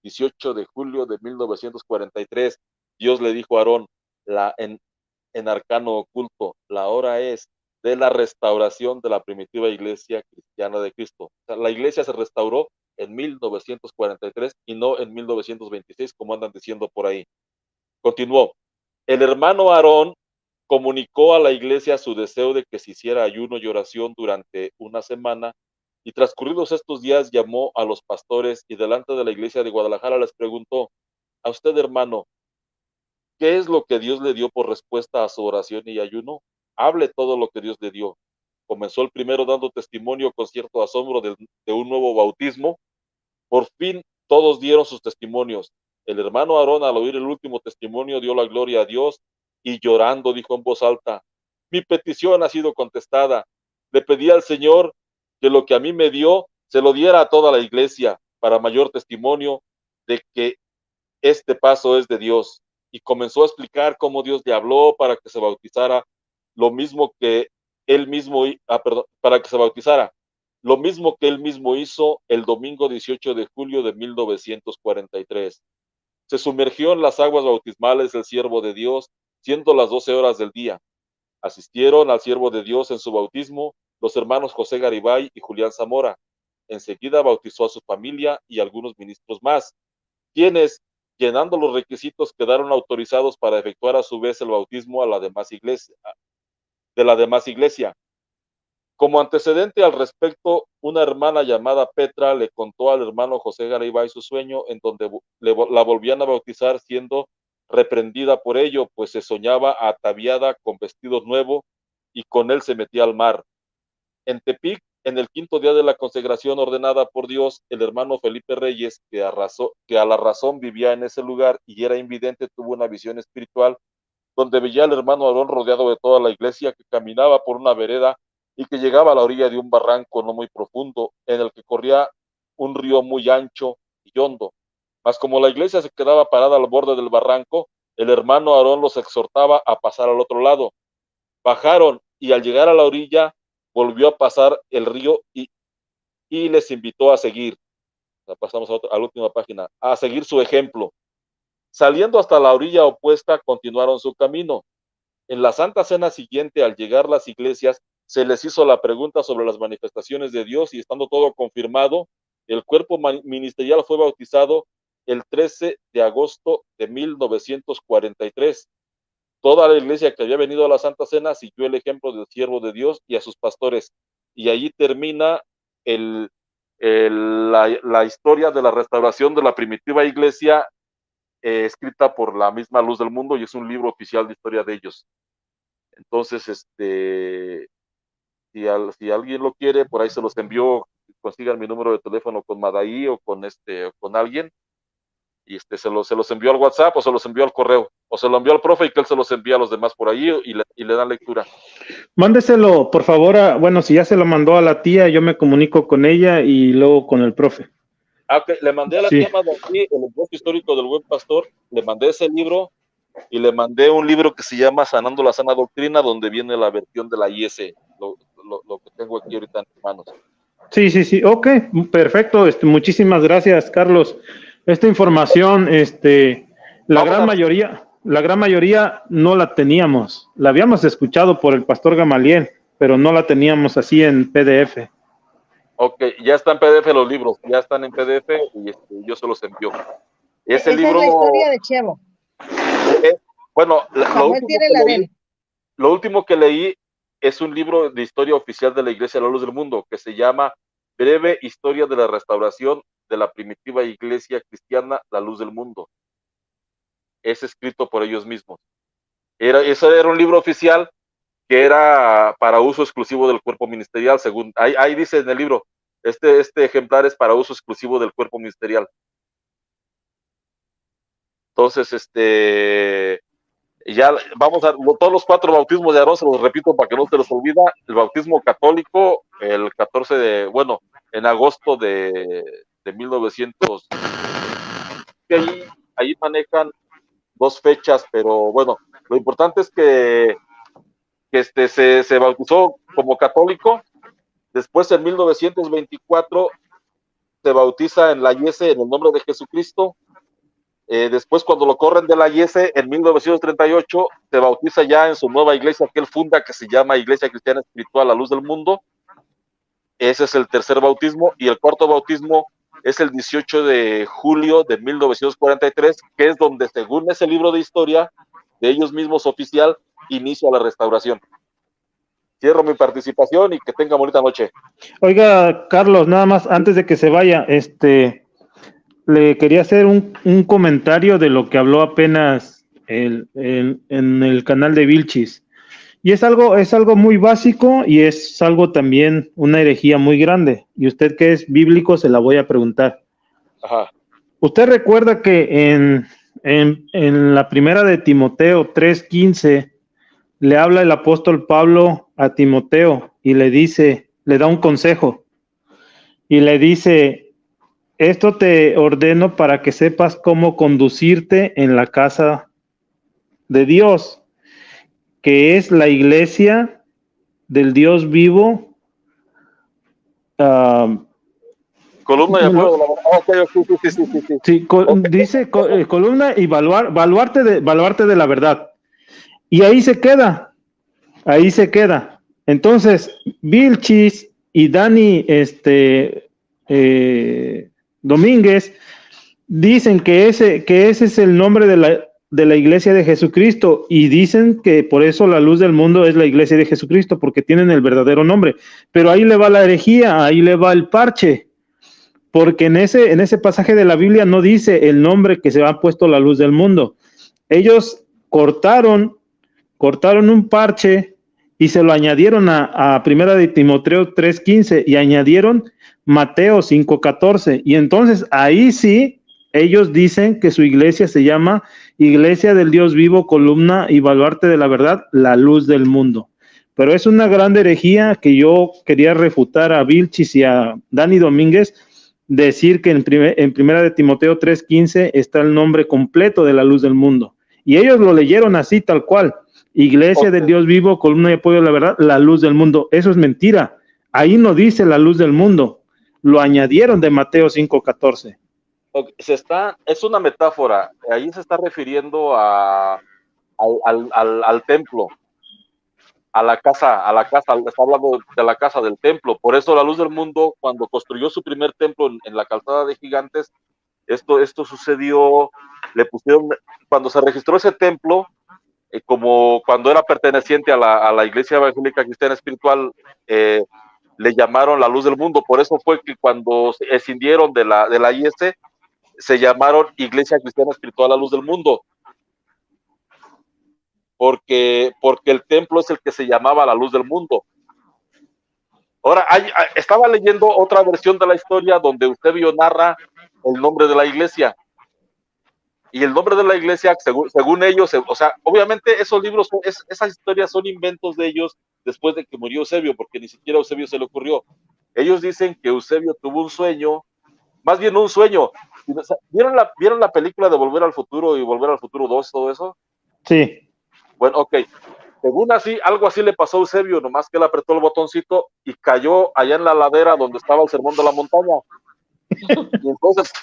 Speaker 2: 18 de julio de 1943, Dios le dijo a Aarón, en arcano oculto, la hora es de la restauración de la primitiva iglesia cristiana de Cristo. O sea, la iglesia se restauró en 1943 y no en 1926, como andan diciendo por ahí. Continuó. El hermano Aarón comunicó a la iglesia su deseo de que se hiciera ayuno y oración durante una semana, y transcurridos estos días llamó a los pastores y delante de la iglesia de Guadalajara les preguntó, a usted, hermano, ¿qué es lo que Dios le dio por respuesta a su oración y ayuno? Hable todo lo que Dios le dio. Comenzó el primero dando testimonio con cierto asombro de un nuevo bautismo. Por fin todos dieron sus testimonios. El hermano Aarón, al oír el último testimonio, dio la gloria a Dios y llorando dijo en voz alta, mi petición ha sido contestada. Le pedí al Señor que lo que a mí me dio se lo diera a toda la iglesia para mayor testimonio de que este paso es de Dios. Y comenzó a explicar cómo Dios le habló para que se bautizara, lo mismo que él mismo, para que se bautizara, lo mismo que él mismo hizo el domingo 18 de julio de 1943. Se sumergió en las aguas bautismales el siervo de Dios, siendo las 12 horas del día. Asistieron al siervo de Dios en su bautismo los hermanos José Garibay y Julián Zamora. Enseguida bautizó a su familia y algunos ministros más, quienes, llenando los requisitos, quedaron autorizados para efectuar a su vez el bautismo de la demás iglesia. Como antecedente al respecto, una hermana llamada Petra le contó al hermano José Garibay su sueño, en donde la volvían a bautizar, siendo reprendida por ello, pues se soñaba ataviada con vestido nuevo y con él se metía al mar. En Tepic, en el quinto día de la consagración ordenada por Dios, el hermano Felipe Reyes, que a la razón vivía en ese lugar y era invidente, tuvo una visión espiritual donde veía al hermano Aarón rodeado de toda la iglesia, que caminaba por una vereda y que llegaba a la orilla de un barranco no muy profundo, en el que corría un río muy ancho y hondo. Mas como la iglesia se quedaba parada al borde del barranco, el hermano Aarón los exhortaba a pasar al otro lado. Bajaron y al llegar a la orilla volvió a pasar el río y les invitó a seguir. Pasamos a la última página, a seguir su ejemplo. Saliendo hasta la orilla opuesta, continuaron su camino. En la Santa Cena siguiente, al llegar las iglesias, se les hizo la pregunta sobre las manifestaciones de Dios y estando todo confirmado, el cuerpo ministerial fue bautizado el 13 de agosto de 1943. Toda la iglesia que había venido a la Santa Cena siguió el ejemplo del siervo de Dios y a sus pastores. Y allí termina la historia de la restauración de la primitiva iglesia, escrita por la misma Luz del Mundo, y es un libro oficial de historia de ellos. Entonces, si alguien lo quiere, por ahí se los envió, consigan mi número de teléfono con Madaí o con alguien, y se los envió al WhatsApp o se los envió al correo, o se lo envió al profe y que él se los envía a los demás por ahí y le dan lectura.
Speaker 4: Mándeselo, por favor, bueno, si ya se lo mandó a la tía, yo me comunico con ella y luego con el profe.
Speaker 2: Okay. Le mandé a la tía Madaí el enfoque histórico del buen pastor, le mandé ese libro y le mandé un libro que se llama Sanando la Sana Doctrina, donde viene la versión de la IS, lo que tengo aquí ahorita en mis manos.
Speaker 4: Sí, ok, perfecto, muchísimas gracias, Carlos. Esta información, la gran mayoría no la teníamos, la habíamos escuchado por el pastor Gamaliel, pero no la teníamos así en PDF.
Speaker 2: Ok, ya está en PDF los libros, ya están en PDF y yo se los envío. Esa es la
Speaker 1: historia de Chevo.
Speaker 2: Bueno, lo último que leí es un libro de historia oficial de la Iglesia de la Luz del Mundo que se llama Breve Historia de la Restauración de la Primitiva Iglesia Cristiana, la Luz del Mundo. Es escrito por ellos mismos. Eso era un libro oficial que era para uso exclusivo del cuerpo ministerial, según ahí dice en el libro, este ejemplar es para uso exclusivo del cuerpo ministerial. Entonces, Ya vamos a todos los 4 bautismos de Aarón, se los repito para que no se los olvida. El bautismo católico, el 14 de, bueno, en agosto de 1900. Ahí manejan 2 fechas, pero bueno, lo importante es que se bautizó como católico. Después, en 1924, se bautiza en la IESE en el nombre de Jesucristo. Después, cuando lo corren de la IESE, en 1938, se bautiza ya en su nueva iglesia que él funda, que se llama Iglesia Cristiana Espiritual, La Luz del Mundo. Ese es el tercer bautismo. Y el cuarto bautismo es el 18 de julio de 1943, que es donde, según ese libro de historia de ellos mismos oficial, inicia la restauración. Cierro mi participación y que tenga bonita noche.
Speaker 4: Oiga, Carlos, nada más, antes de que se vaya, le quería hacer un comentario de lo que habló apenas en el canal de Vilchis. Y es algo muy básico y es algo también una herejía muy grande. Y usted que es bíblico se la voy a preguntar.
Speaker 2: Ajá.
Speaker 4: ¿Usted recuerda que en la primera de Timoteo 3:15 le habla el apóstol Pablo a Timoteo y le da un consejo y le dice: esto te ordeno para que sepas cómo conducirte en la casa de Dios, que es la iglesia del Dios vivo?
Speaker 2: Columna y apoyo.
Speaker 4: Sí, dice columna y baluarte de la verdad. Y ahí se queda. Entonces, Vilchis y Dani Domínguez dicen que ese es el nombre de la iglesia de Jesucristo, y dicen que por eso la luz del mundo es la iglesia de Jesucristo, porque tienen el verdadero nombre. Pero ahí le va la herejía, ahí le va el parche, porque en ese pasaje de la Biblia no dice el nombre que se ha puesto la luz del mundo. Ellos cortaron un parche y se lo añadieron a primera de Timoteo 3:15 y añadieron Mateo 5:14, y entonces ahí sí ellos dicen que su iglesia se llama Iglesia del Dios Vivo, Columna y Baluarte de la Verdad, la Luz del Mundo. Pero es una gran herejía que yo quería refutar a Vilchis y a Dani Domínguez, decir que en primera de Timoteo 3:15 está el nombre completo de la Luz del Mundo. Y ellos lo leyeron así, tal cual: Iglesia del Dios Vivo, Columna y Apoyo de la Verdad, la Luz del Mundo. Eso es mentira. Ahí no dice la Luz del Mundo. Lo añadieron de Mateo 5:14.
Speaker 2: Es una metáfora. Ahí se está refiriendo al templo, a la casa, está hablando de la casa del templo. Por eso la Luz del Mundo, cuando construyó su primer templo en la calzada de Gigantes, esto sucedió, le pusieron, cuando se registró ese templo, como cuando era perteneciente a la Iglesia Evangélica Cristiana Espiritual, le llamaron la Luz del Mundo. Por eso fue que cuando se escindieron de la IS, se llamaron Iglesia Cristiana Espiritual La Luz del Mundo, porque el templo es el que se llamaba la Luz del Mundo. Ahora, estaba leyendo otra versión de la historia donde Eusebio narra el nombre de la iglesia, y el nombre de la iglesia, según ellos, o sea, obviamente esos libros, esas historias son inventos de ellos después de que murió Eusebio, porque ni siquiera a Eusebio se le ocurrió. Ellos dicen que Eusebio tuvo un sueño, más bien un sueño. ¿Vieron la película de Volver al Futuro y Volver al Futuro 2, todo eso?
Speaker 4: Sí.
Speaker 2: Bueno, ok. Según algo así le pasó a Eusebio, nomás que él apretó el botoncito y cayó allá en la ladera donde estaba el Sermón de la Montaña. Y entonces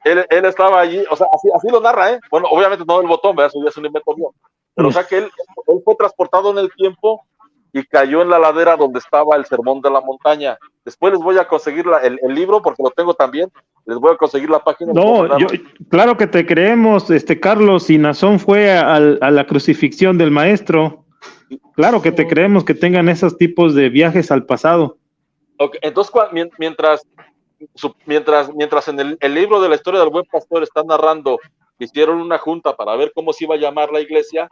Speaker 2: él estaba allí, o sea, así lo narra, ¿eh? Bueno, obviamente no el botón, ¿verdad? Eso ya es un invento mío. Pero o sea que él fue transportado en el tiempo y cayó en la ladera donde estaba el Sermón de la Montaña. Después les voy a conseguir el libro, porque lo tengo también. Les voy a conseguir la página.
Speaker 4: No, claro que te creemos, Carlos. Si Nazón fue a la crucifixión del maestro, claro que te creemos que tengan esos tipos de viajes al pasado.
Speaker 2: Okay, entonces, mientras en el libro de la historia del buen pastor está narrando que hicieron una junta para ver cómo se iba a llamar la iglesia,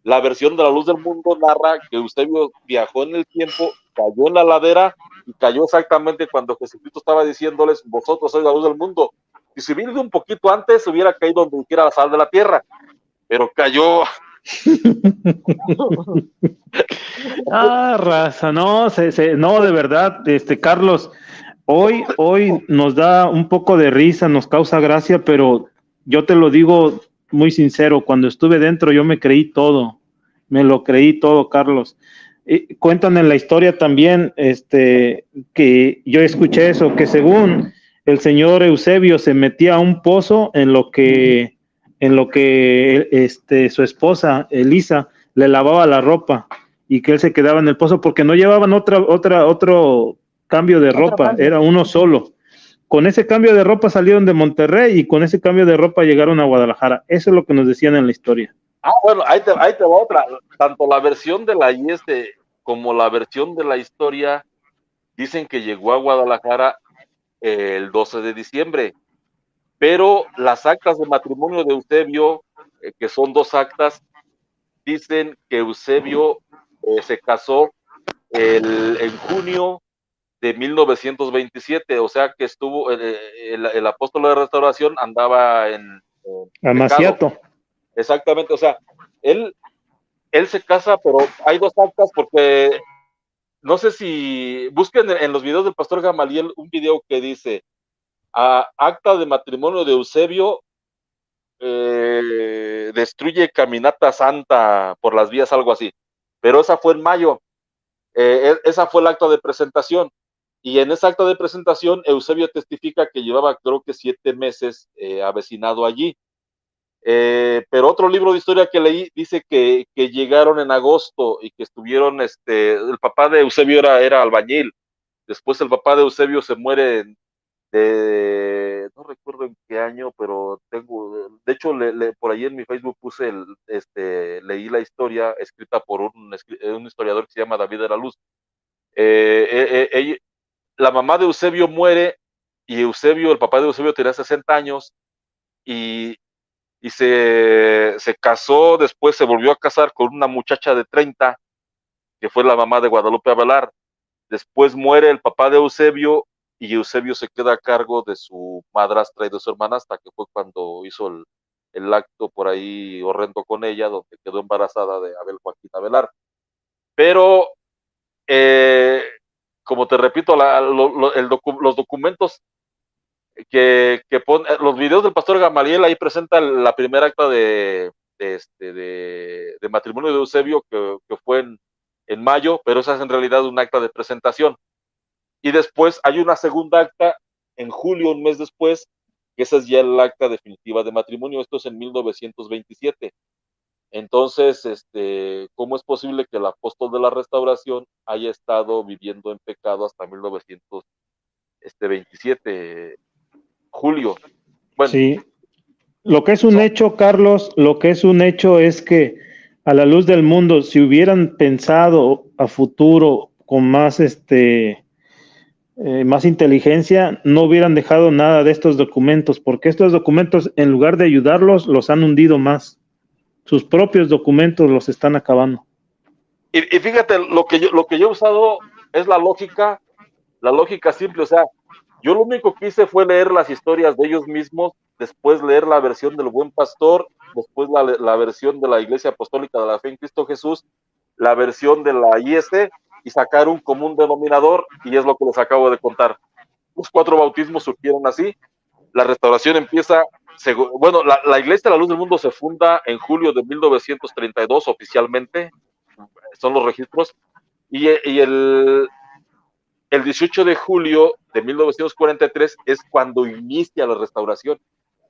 Speaker 2: la versión de la Luz del Mundo narra que Eusebio viajó en el tiempo, cayó en la ladera y cayó exactamente cuando Jesucristo estaba diciéndoles: vosotros sois la luz del mundo. Y si hubiera ido un poquito antes, hubiera caído donde quiera la sal de la tierra, pero cayó
Speaker 4: Raza, no, no, de verdad, Carlos, hoy nos da un poco de risa, nos causa gracia, pero yo te lo digo muy sincero, cuando estuve dentro yo me creí todo, me lo creí todo, Carlos. Cuentan en la historia también, que yo escuché eso, que según el señor Eusebio se metía a un pozo en lo que su esposa Elisa le lavaba la ropa y que él se quedaba en el pozo porque no llevaban otro cambio de ropa, era uno solo. Con ese cambio de ropa salieron de Monterrey y con ese cambio de ropa llegaron a Guadalajara. Eso es lo que nos decían en la historia.
Speaker 2: Bueno, ahí te va otra. Tanto la versión de la IES como la versión de la historia dicen que llegó a Guadalajara el 12 de diciembre, pero las actas de matrimonio de Eusebio, que son 2 actas, dicen que Eusebio se casó en junio de 1927, o sea que estuvo el apóstol de restauración andaba en
Speaker 4: Amaciato.
Speaker 2: Exactamente, o sea, él se casa, pero hay 2 actas porque no sé si busquen en los videos del pastor Gamaliel un video que dice acta de matrimonio de Eusebio destruye caminata santa por las vías, algo así, pero esa fue en mayo. Esa fue el acta de presentación. Y en esa acta de presentación, Eusebio testifica que llevaba, creo que 7 meses avecinado allí. Pero otro libro de historia que leí dice que llegaron en agosto y que estuvieron, el papá de Eusebio era albañil. Después el papá de Eusebio se muere no recuerdo en qué año, pero de hecho, por ahí en mi Facebook puse leí la historia escrita por un historiador que se llama David de la Luz. La mamá de Eusebio muere y el papá de Eusebio tenía 60 años y se casó, después se volvió a casar con una muchacha de 30, que fue la mamá de Guadalupe Avelar. Después muere el papá de Eusebio y Eusebio se queda a cargo de su madrastra y de su hermanastra, que fue cuando hizo el acto por ahí horrendo con ella, donde quedó embarazada de Abel Joaquín Avelar. Pero, como te repito, los documentos los videos del pastor Gamaliel, ahí presenta la primera acta de matrimonio de Eusebio, que fue en mayo, pero esa es en realidad un acta de presentación. Y después hay una segunda acta en julio, un mes después, que esa es ya el acta definitiva de matrimonio. Esto es en 1927. Entonces, ¿cómo es posible que el apóstol de la restauración haya estado viviendo en pecado hasta 1927, julio? Bueno,
Speaker 4: sí. Lo que es un hecho, Carlos, lo que es un hecho es que a la luz del mundo, si hubieran pensado a futuro con más más inteligencia, no hubieran dejado nada de estos documentos, porque estos documentos, en lugar de ayudarlos, los han hundido más. Sus propios documentos los están acabando.
Speaker 2: Y fíjate, lo que yo he usado es la lógica simple. O sea, yo lo único que hice fue leer las historias de ellos mismos, después leer la versión del Buen Pastor, después la versión de la Iglesia Apostólica de la Fe en Cristo Jesús, la versión de la IES, y sacar un común denominador, y es lo que les acabo de contar. Los 4 bautismos surgieron así. La restauración empieza, bueno, la Iglesia de la Luz del Mundo se funda en julio de 1932 oficialmente, son los registros, y el 18 de julio de 1943 es cuando inicia la restauración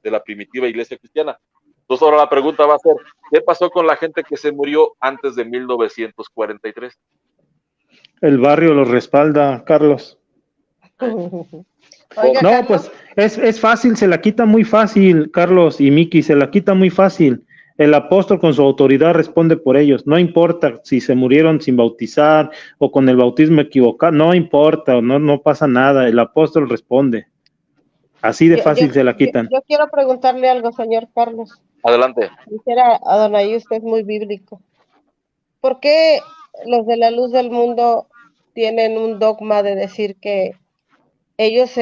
Speaker 2: de la primitiva iglesia cristiana. Entonces ahora la pregunta va a ser, ¿qué pasó con la gente que se murió antes de 1943?
Speaker 4: El barrio los respalda, Carlos.
Speaker 1: Oiga,
Speaker 4: no,
Speaker 1: Carlos.
Speaker 4: Pues es fácil, se la quita muy fácil, Carlos y Miki, se la quita muy fácil. El apóstol con su autoridad responde por ellos. No importa si se murieron sin bautizar o con el bautismo equivocado, no importa, no pasa nada. El apóstol responde. Así de fácil se la quitan.
Speaker 1: Yo quiero preguntarle algo, señor Carlos.
Speaker 2: Adelante.
Speaker 1: Dijera Adonai, usted es muy bíblico. ¿Por qué los de la luz del mundo tienen un dogma de decir que ellos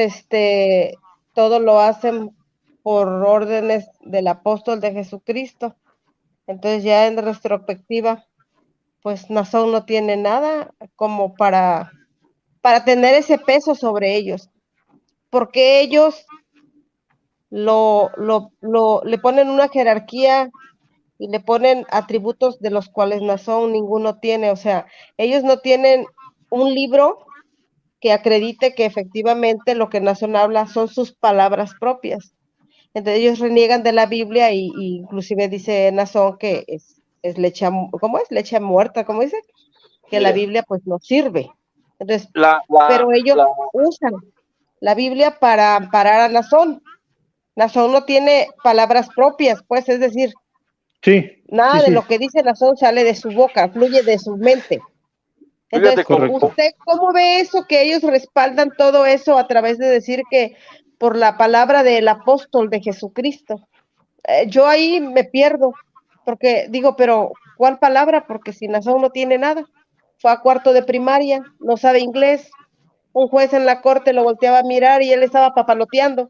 Speaker 1: todo lo hacen por órdenes del apóstol de Jesucristo? Entonces ya en retrospectiva, pues Nazón no tiene nada como para tener ese peso sobre ellos, porque ellos le ponen una jerarquía y le ponen atributos de los cuales Nazón ninguno tiene. O sea, ellos no tienen un libro que acredite que efectivamente lo que Nazón habla son sus palabras propias. Entonces ellos reniegan de la Biblia y inclusive dice Nazón que es leche, ¿cómo es? Leche muerta, ¿cómo dice? Que la Biblia pues no sirve. Entonces, pero ellos usan la Biblia para amparar a Nazón. Nazón no tiene palabras propias, pues, es decir,
Speaker 4: sí,
Speaker 1: nada de lo que dice Nazón sale de su boca, fluye de su mente. Entonces, ¿usted cómo ve eso, que ellos respaldan todo eso a través de decir que por la palabra del apóstol de Jesucristo? Yo ahí me pierdo, porque digo, pero ¿cuál palabra? Porque si Nazón no tiene nada, fue a cuarto de primaria, no sabe inglés, un juez en la corte lo volteaba a mirar y él estaba papaloteando.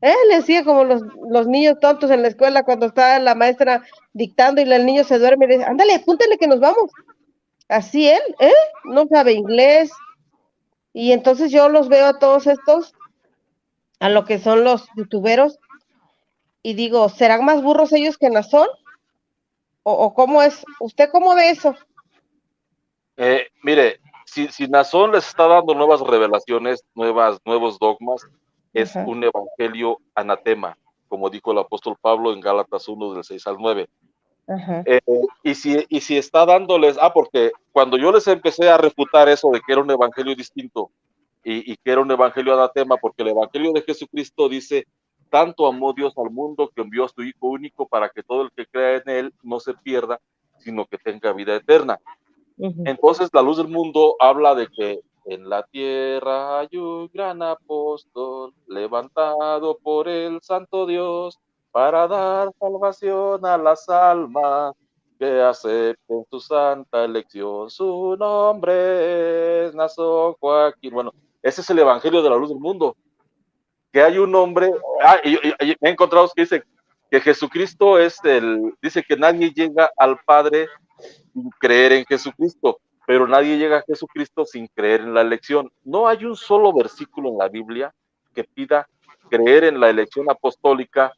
Speaker 1: Le hacía como los niños tontos en la escuela cuando está la maestra dictando y el niño se duerme y le dice, ándale, apúntale que nos vamos. Así él, no sabe inglés. Y entonces yo los veo a todos estos, a lo que son los youtuberos, y digo, ¿serán más burros ellos que Nazón? ¿O cómo es? ¿Usted cómo ve eso?
Speaker 2: Mire, si Nazón les está dando nuevas revelaciones, nuevos dogmas, es un evangelio anatema, como dijo el apóstol Pablo en Gálatas 1 del 6 al 9. Y si está dándoles, porque cuando yo les empecé a refutar eso de que era un evangelio distinto y que era un evangelio anatema, porque el evangelio de Jesucristo dice, tanto amó Dios al mundo que envió a su Hijo único para que todo el que crea en él no se pierda, sino que tenga vida eterna. Entonces la luz del mundo habla de que en la tierra hay un gran apóstol levantado por el santo Dios para dar salvación a las almas que acepten su santa elección. Su nombre es Nazón Joaquín. Bueno, ese es el evangelio de la luz del mundo. Que hay un hombre, y he encontrado que dice que Jesucristo dice que nadie llega al Padre sin creer en Jesucristo, pero nadie llega a Jesucristo sin creer en la elección. No hay un solo versículo en la Biblia que pida creer en la elección apostólica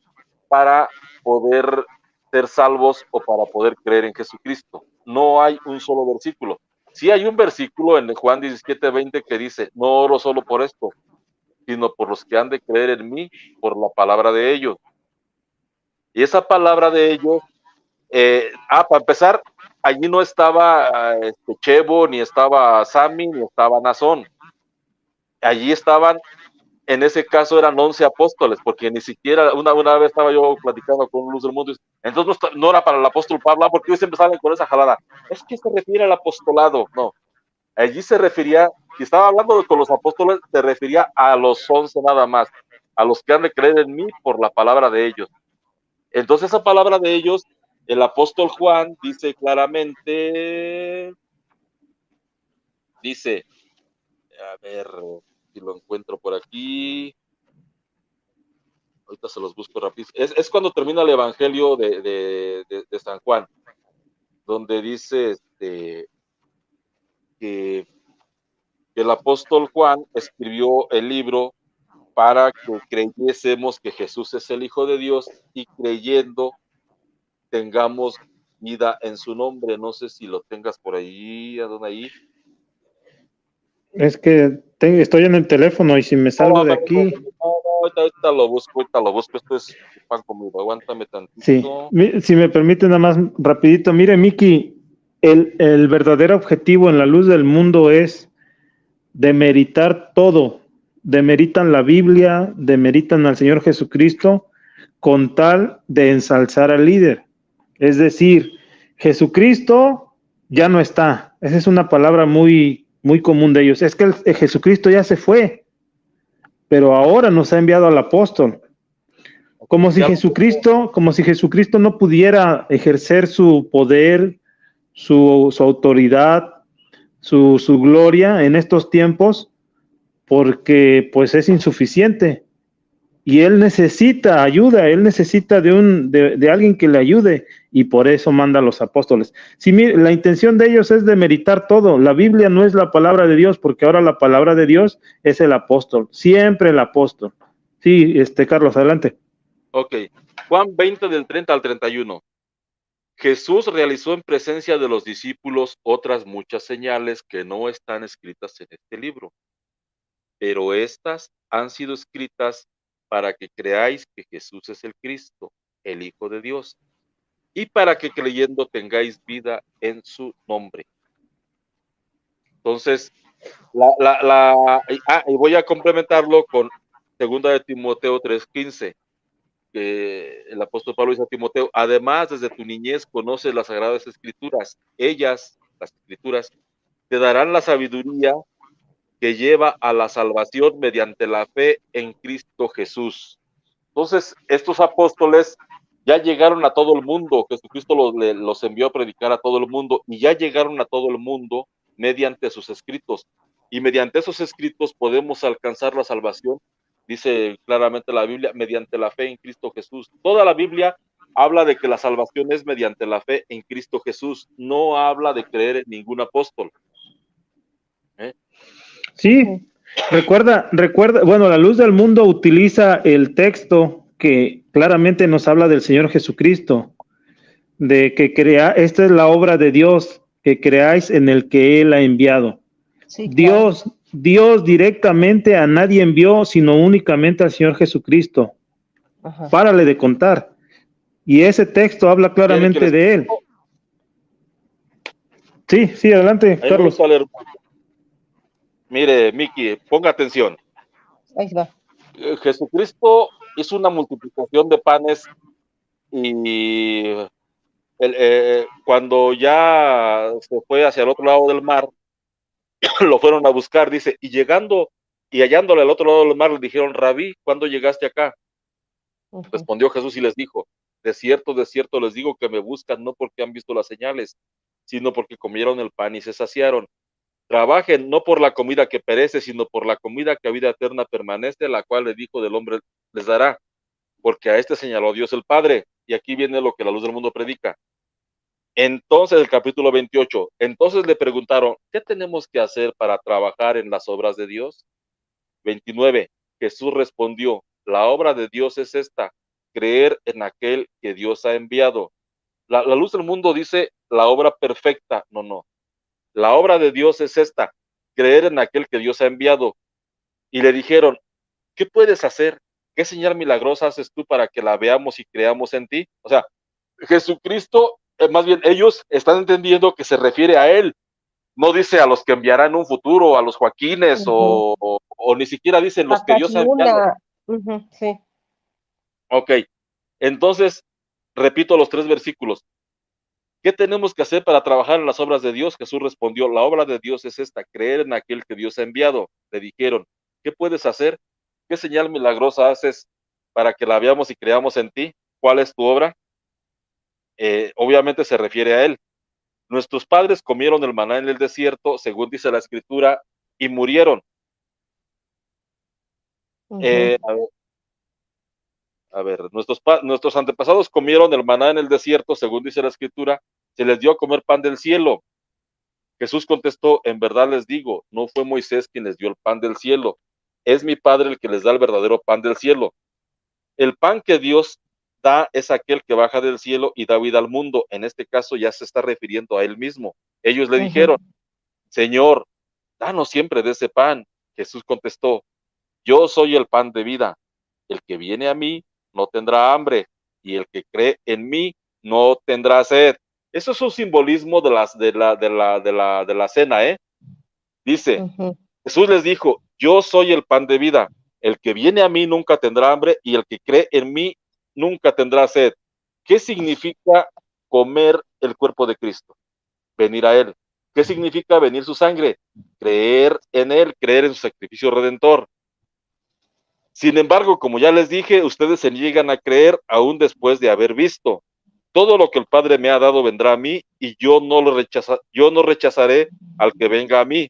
Speaker 2: para poder ser salvos o para poder creer en Jesucristo. No hay un solo versículo. Sí hay un versículo en Juan 17:20 que dice, no oro solo por esto, sino por los que han de creer en mí, por la palabra de ellos. Y esa palabra de ellos, para empezar, allí no estaba Chevo, ni estaba Sammy, ni estaba Nazón. Allí estaban, en ese caso eran 11 apóstoles, porque ni siquiera, una vez estaba yo platicando con Luz del Mundo, entonces no era para el apóstol Pablo, porque ellos siempre salen con esa jalada. Es que se refiere al apostolado. No, allí se refería, si estaba hablando con los apóstoles, se refería a los 11 nada más, a los que han de creer en mí por la palabra de ellos. Entonces esa palabra de ellos, el apóstol Juan dice claramente, dice, a ver si lo encuentro por aquí, ahorita se los busco rápido, es cuando termina el evangelio de San Juan, donde dice que el apóstol Juan escribió el libro para que creyésemos que Jesús es el Hijo de Dios y creyendo tengamos vida en su nombre. No sé si lo tengas por ahí, Adonai.
Speaker 4: Es que estoy en el teléfono y si me salgo de aquí...
Speaker 2: Ahorita lo busco, esto es pan conmigo, aguántame tantito.
Speaker 4: Sí, si me permite nada más rapidito, mire Miki, el verdadero objetivo en la luz del mundo es demeritar todo, demeritan la Biblia, demeritan al Señor Jesucristo con tal de ensalzar al líder. Es decir, Jesucristo ya no está. Esa es una palabra muy, muy común de ellos. Es que Jesucristo ya se fue, pero ahora nos ha enviado al apóstol. Como si Jesucristo no pudiera ejercer su poder, su autoridad, su gloria en estos tiempos, porque pues es insuficiente. y él necesita ayuda, él necesita de alguien que le ayude, y por eso manda a los apóstoles. Sí, mire, la intención de ellos es demeritar todo. La Biblia no es la palabra de Dios, porque ahora la palabra de Dios es el apóstol, siempre el apóstol. Sí, Carlos, adelante.
Speaker 2: Ok, Juan 20 del 30 al 31. Jesús realizó en presencia de los discípulos otras muchas señales que no están escritas en este libro, pero estas han sido escritas para que creáis que Jesús es el Cristo, el Hijo de Dios, y para que creyendo tengáis vida en su nombre. Entonces, y voy a complementarlo con 2 de Timoteo 3:15. El apóstol Pablo dice a Timoteo: además, desde tu niñez conoces las sagradas escrituras. Ellas, las escrituras, te darán la sabiduría que lleva a la salvación mediante la fe en Cristo Jesús. Entonces, estos apóstoles ya llegaron a todo el mundo. Jesucristo los envió a predicar a todo el mundo, y ya llegaron a todo el mundo mediante sus escritos. Y mediante esos escritos podemos alcanzar la salvación, dice claramente la Biblia, mediante la fe en Cristo Jesús. Toda la Biblia habla de que la salvación es mediante la fe en Cristo Jesús. No habla de creer en ningún apóstol.
Speaker 4: Sí, recuerda, bueno, la luz del mundo utiliza el texto que claramente nos habla del Señor Jesucristo, de que esta es la obra de Dios, que creáis en el que Él ha enviado. Sí, claro. Dios directamente a nadie envió, sino únicamente al Señor Jesucristo. Ajá. Párale de contar. Y ese texto habla claramente de Él. Sí, adelante, Carlos.
Speaker 2: Mire, Miki, ponga atención.
Speaker 1: Ahí va.
Speaker 2: Jesucristo hizo una multiplicación de panes, y cuando ya se fue hacia el otro lado del mar, lo fueron a buscar, dice, y llegando y hallándole al otro lado del mar, le dijeron: Rabí, ¿cuándo llegaste acá? Respondió Jesús y les dijo: de cierto les digo que me buscan no porque han visto las señales, sino porque comieron el pan y se saciaron. Trabajen no por la comida que perece, sino por la comida que a vida eterna permanece, la cual el Hijo del Hombre les dará, porque a este señaló Dios el Padre. Y aquí viene lo que la luz del mundo predica. Entonces, el capítulo 28, entonces le preguntaron: ¿qué tenemos que hacer para trabajar en las obras de Dios? 29, Jesús respondió: la obra de Dios es esta, creer en aquel que Dios ha enviado. La luz del mundo dice la obra perfecta. No. La obra de Dios es esta, creer en aquel que Dios ha enviado. Y le dijeron: ¿qué puedes hacer? ¿Qué señal milagrosa haces tú para que la veamos y creamos en ti? O sea, Jesucristo, más bien ellos están entendiendo que se refiere a Él. No dice a los que enviará en un futuro, a los Joaquines, o ni siquiera dicen los que Dios ha enviado.
Speaker 1: Sí.
Speaker 2: Ok, entonces, repito los 3 versículos. ¿Qué tenemos que hacer para trabajar en las obras de Dios? Jesús respondió: la obra de Dios es esta, creer en aquel que Dios ha enviado. Le dijeron: ¿qué puedes hacer? ¿Qué señal milagrosa haces para que la veamos y creamos en ti? ¿Cuál es tu obra? Obviamente se refiere a Él. Nuestros padres comieron el maná en el desierto, según dice la Escritura, y murieron. A ver, nuestros antepasados comieron el maná en el desierto, según dice la Escritura, se les dio a comer pan del cielo. Jesús contestó: en verdad les digo, no fue Moisés quien les dio el pan del cielo, es mi Padre el que les da el verdadero pan del cielo. El pan que Dios da es aquel que baja del cielo y da vida al mundo. En este caso ya se está refiriendo a Él mismo. Ellos le dijeron: Señor, danos siempre de ese pan. Jesús contestó: yo soy el pan de vida. El que viene a mí no tendrá hambre, y el que cree en mí no tendrá sed. Eso es un simbolismo de la cena, ¿eh? Dice, Jesús les dijo: yo soy el pan de vida. El que viene a mí nunca tendrá hambre, y el que cree en mí nunca tendrá sed. ¿Qué significa comer el cuerpo de Cristo? Venir a Él. ¿Qué significa venir su sangre? Creer en Él, creer en su sacrificio redentor. Sin embargo, como ya les dije, ustedes se niegan a creer aún después de haber visto. Todo lo que el Padre me ha dado vendrá a mí, y yo no rechazaré al que venga a mí.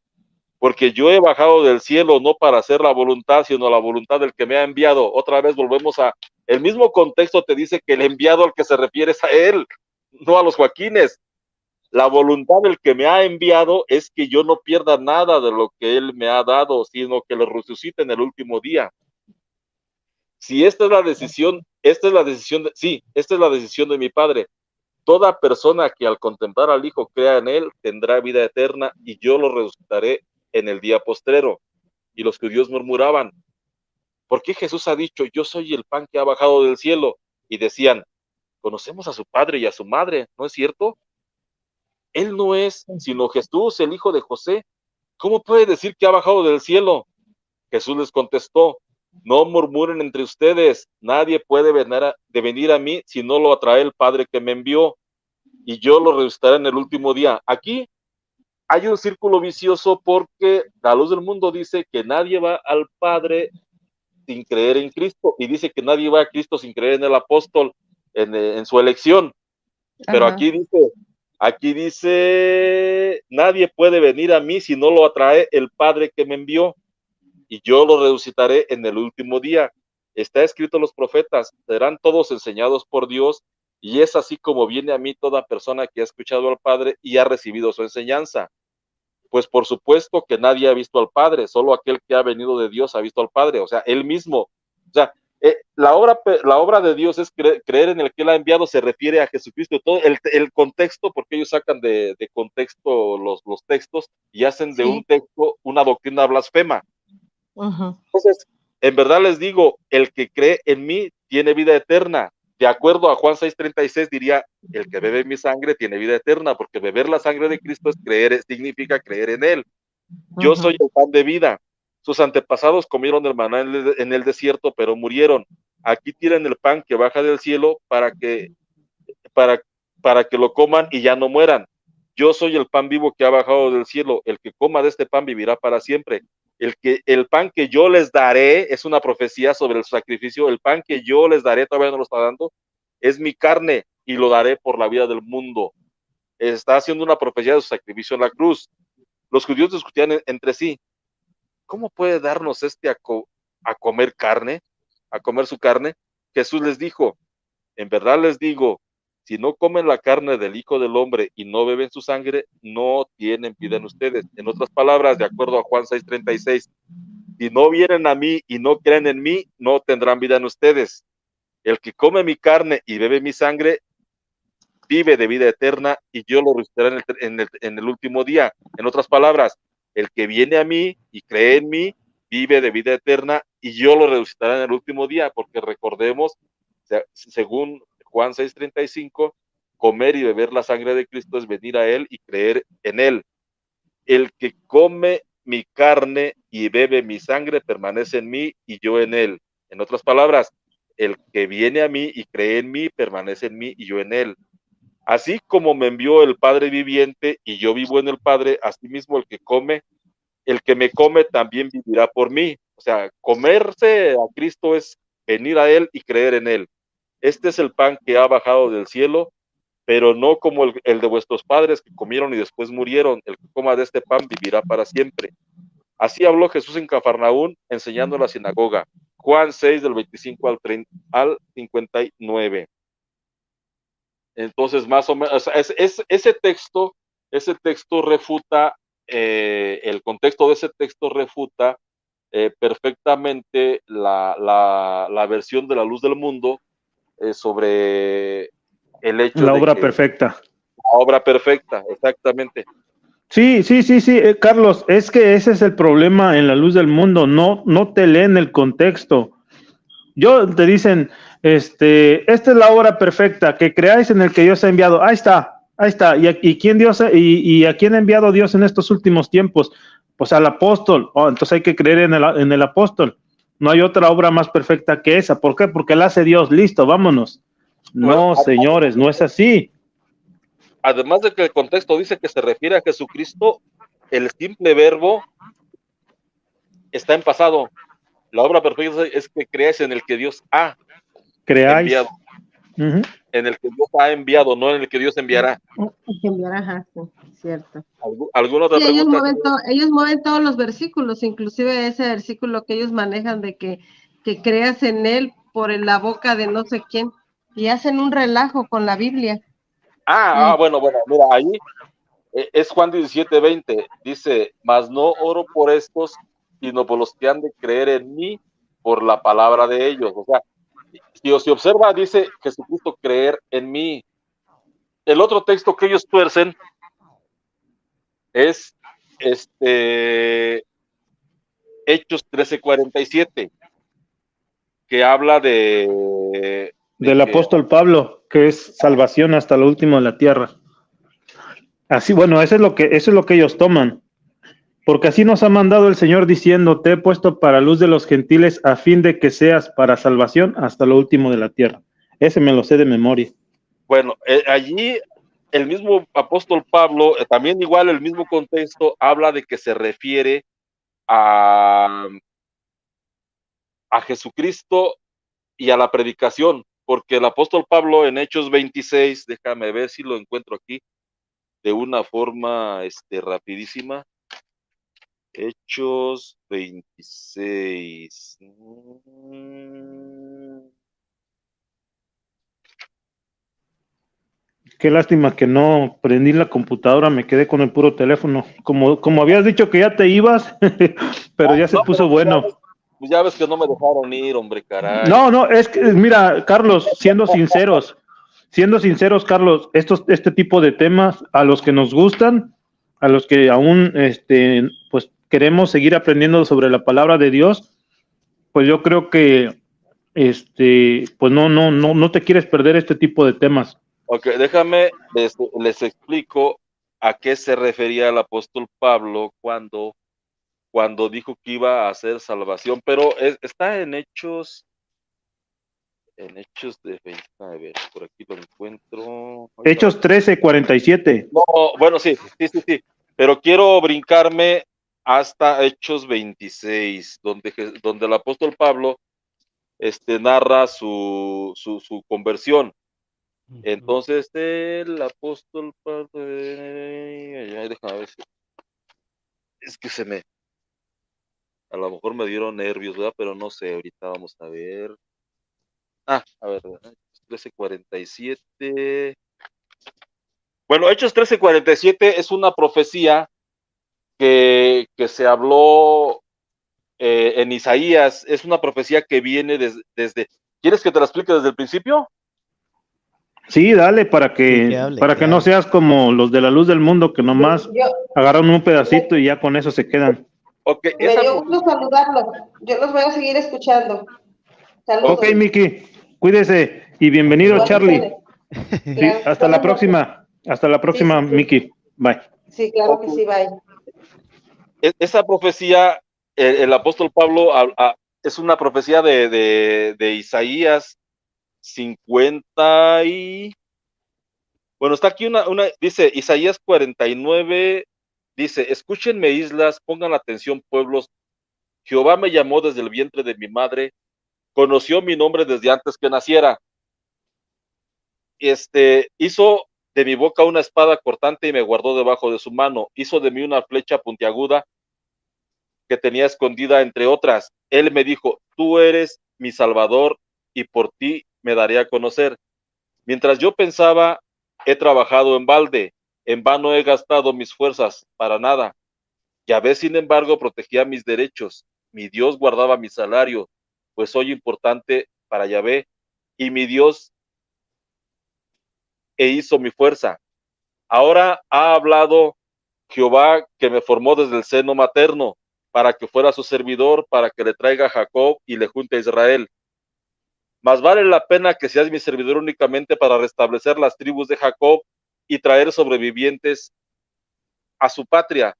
Speaker 2: porque yo he bajado del cielo no para hacer la voluntad, sino la voluntad del que me ha enviado. Otra vez volvemos a, el mismo contexto te dice que el enviado al que se refiere es a él, no a los Joaquines. La voluntad del que me ha enviado es que yo no pierda nada de lo que él me ha dado, sino que lo resucite en el último día. Si esta es la decisión, esta es la decisión de mi Padre. Toda persona que al contemplar al Hijo crea en él tendrá vida eterna y yo lo resucitaré en el día postrero. Y los judíos murmuraban, ¿por qué Jesús ha dicho, yo soy el pan que ha bajado del cielo? Y decían, conocemos a su padre y a su madre, ¿no es cierto? Él no es sino Jesús, el hijo de José. ¿Cómo puede decir que ha bajado del cielo? Jesús les contestó, no murmuren entre ustedes, nadie puede venir a mí si no lo atrae el Padre que me envió, y yo lo resucitaré en el último día. Aquí hay un círculo vicioso porque la luz del mundo dice que nadie va al Padre sin creer en Cristo, y dice que nadie va a Cristo sin creer en el apóstol, en su elección. Pero aquí dice, nadie puede venir a mí si no lo atrae el Padre que me envió, y yo lo resucitaré en el último día. Está escrito en los profetas, serán todos enseñados por Dios, y es así como viene a mí toda persona que ha escuchado al Padre y ha recibido su enseñanza. Pues por supuesto que nadie ha visto al Padre, solo aquel que ha venido de Dios ha visto al Padre, o sea, él mismo. O sea, la obra de Dios es creer en el que él ha enviado, se refiere a Jesucristo. Todo el contexto, porque ellos sacan de contexto los textos y hacen de un texto una doctrina blasfema. Entonces, en verdad les digo, el que cree en mí tiene vida eterna. De acuerdo a Juan 6:36 diría, el que bebe mi sangre tiene vida eterna, porque beber la sangre de Cristo significa creer en él. Yo soy el pan de vida. Sus antepasados comieron el maná en el desierto, pero murieron. Aquí tienen el pan que baja del cielo para que lo coman y ya no mueran. Yo soy el pan vivo que ha bajado del cielo. El que coma de este pan vivirá para siempre. El pan que yo les daré, es una profecía sobre el sacrificio, el pan que yo les daré, todavía no lo está dando, es mi carne y lo daré por la vida del mundo. Está haciendo una profecía de su sacrificio en la cruz. Los judíos discutían entre sí, ¿cómo puede darnos a comer carne, a comer su carne? Jesús les dijo, en verdad les digo, si no comen la carne del Hijo del Hombre y no beben su sangre, no tienen vida en ustedes. En otras palabras, de acuerdo a Juan 6:36, si no vienen a mí y no creen en mí, no tendrán vida en ustedes. El que come mi carne y bebe mi sangre, vive de vida eterna y yo lo resucitaré en el último día. En otras palabras, el que viene a mí y cree en mí, vive de vida eterna y yo lo resucitaré en el último día, porque recordemos, según Juan 6:35, comer y beber la sangre de Cristo es venir a él y creer en él. El que come mi carne y bebe mi sangre permanece en mí y yo en él. En otras palabras, el que viene a mí y cree en mí permanece en mí y yo en él. Así como me envió el Padre viviente y yo vivo en el Padre, asimismo el que me come también vivirá por mí. O sea, comerse a Cristo es venir a él y creer en él. Este es el pan que ha bajado del cielo, pero no como el de vuestros padres que comieron y después murieron. El que coma de este pan vivirá para siempre. Así habló Jesús en Cafarnaún, enseñando en la sinagoga. Juan 6, del 25 al 59. Entonces, más o menos, ese texto refuta, el contexto de ese texto refuta perfectamente la versión de la luz del mundo sobre el hecho
Speaker 4: la
Speaker 2: de
Speaker 4: obra
Speaker 2: que,
Speaker 4: perfecta.
Speaker 2: La obra perfecta, exactamente.
Speaker 4: Sí, Carlos, es que ese es el problema en la luz del mundo, no te leen el contexto. Te dicen, esta es la obra perfecta, que creáis en el que Dios ha enviado. Ahí está. ¿Y quién a quién ha enviado Dios en estos últimos tiempos? Pues al apóstol. Entonces hay que creer en el apóstol. No hay otra obra más perfecta que esa. ¿Por qué? Porque la hace Dios. Listo, vámonos. No, señores, no es así.
Speaker 2: Además de que el contexto dice que se refiere a Jesucristo, el simple verbo está en pasado. La obra perfecta es que creáis en el que Dios ha enviado. en el que Dios ha enviado, no en el que Dios enviará.
Speaker 1: El que enviará, ajá, sí, cierto.
Speaker 2: ¿Alguna otra pregunta?
Speaker 1: Ellos mueven todos los versículos, inclusive ese versículo que ellos manejan de que creas en él por la boca de no sé quién, y hacen un relajo con la Biblia.
Speaker 2: Bueno, mira, ahí es Juan 17:20, dice, mas no oro por estos, sino por los que han de creer en mí por la palabra de ellos. O sea, si observa, dice Jesucristo, creer en mí. El otro texto que ellos tuercen es Hechos 13:47, que habla
Speaker 4: del apóstol Pablo, que es salvación hasta lo último de la tierra. Así, bueno, eso es lo que ellos toman. Porque así nos ha mandado el Señor diciendo, te he puesto para luz de los gentiles a fin de que seas para salvación hasta lo último de la tierra. Ese me lo sé de memoria.
Speaker 2: Bueno, allí el mismo apóstol Pablo, también igual el mismo contexto, habla de que se refiere a Jesucristo y a la predicación, porque el apóstol Pablo en Hechos 26, déjame ver si lo encuentro aquí de una forma rapidísima. Hechos 26.
Speaker 4: Qué lástima que no prendí la computadora, me quedé con el puro teléfono. Como habías dicho que ya te ibas, pero ya se puso bueno.
Speaker 2: Ya ves que no me dejaron ir, hombre, caray.
Speaker 4: No, es que, mira, Carlos, siendo sinceros, Carlos, este tipo de temas, a los que nos gustan, a los que aún, pues queremos seguir aprendiendo sobre la palabra de Dios, pues yo creo que, pues no te quieres perder este tipo de temas.
Speaker 2: Ok, déjame, les explico a qué se refería el apóstol Pablo cuando dijo que iba a hacer salvación, pero está en Hechos de, a ver, por aquí lo encuentro.
Speaker 4: Hechos 13:47.
Speaker 2: No, bueno, sí, pero quiero brincarme hasta Hechos 26, donde el apóstol Pablo narra su conversión. Entonces, el apóstol Pablo, déjame ver si es que a lo mejor me dieron nervios, ¿verdad? Pero no sé, ahorita vamos a ver. A ver, 13:47. Bueno, Hechos 13:47 es una profecía que se habló en Isaías. Es una profecía que viene desde. ¿Quieres que te la explique desde el principio?
Speaker 4: Sí, dale, para que no seas como los de la luz del mundo que nomás agarran un pedacito y ya con eso se quedan.
Speaker 2: Okay,
Speaker 1: me dio gusto saludarlos. Yo los voy a seguir escuchando. Saludos.
Speaker 4: Ok, Miki, cuídese y bienvenido, Charlie. Sí, hasta la próxima. Hasta la próxima, sí. Miki. Bye.
Speaker 1: Sí, claro que sí, bye.
Speaker 2: Esa profecía, el apóstol Pablo, es una profecía de Isaías 50 y... Bueno, está aquí dice Isaías 49, dice, escúchenme islas, pongan atención pueblos, Jehová me llamó desde el vientre de mi madre, conoció mi nombre desde antes que naciera. Hizo de mi boca una espada cortante y me guardó debajo de su mano, hizo de mí una flecha puntiaguda que tenía escondida entre otras. Él me dijo, tú eres mi salvador y por ti me daré a conocer. Mientras yo pensaba, he trabajado en balde, en vano he gastado mis fuerzas, para nada. Yahvé, sin embargo, protegía mis derechos. Mi Dios guardaba mi salario, pues soy importante para Yahvé, y mi Dios hizo mi fuerza. Ahora ha hablado Jehová, que me formó desde el seno materno, para que fuera su servidor, para que le traiga a Jacob y le junte a Israel. Mas vale la pena que seas mi servidor únicamente para restablecer las tribus de Jacob y traer sobrevivientes a su patria.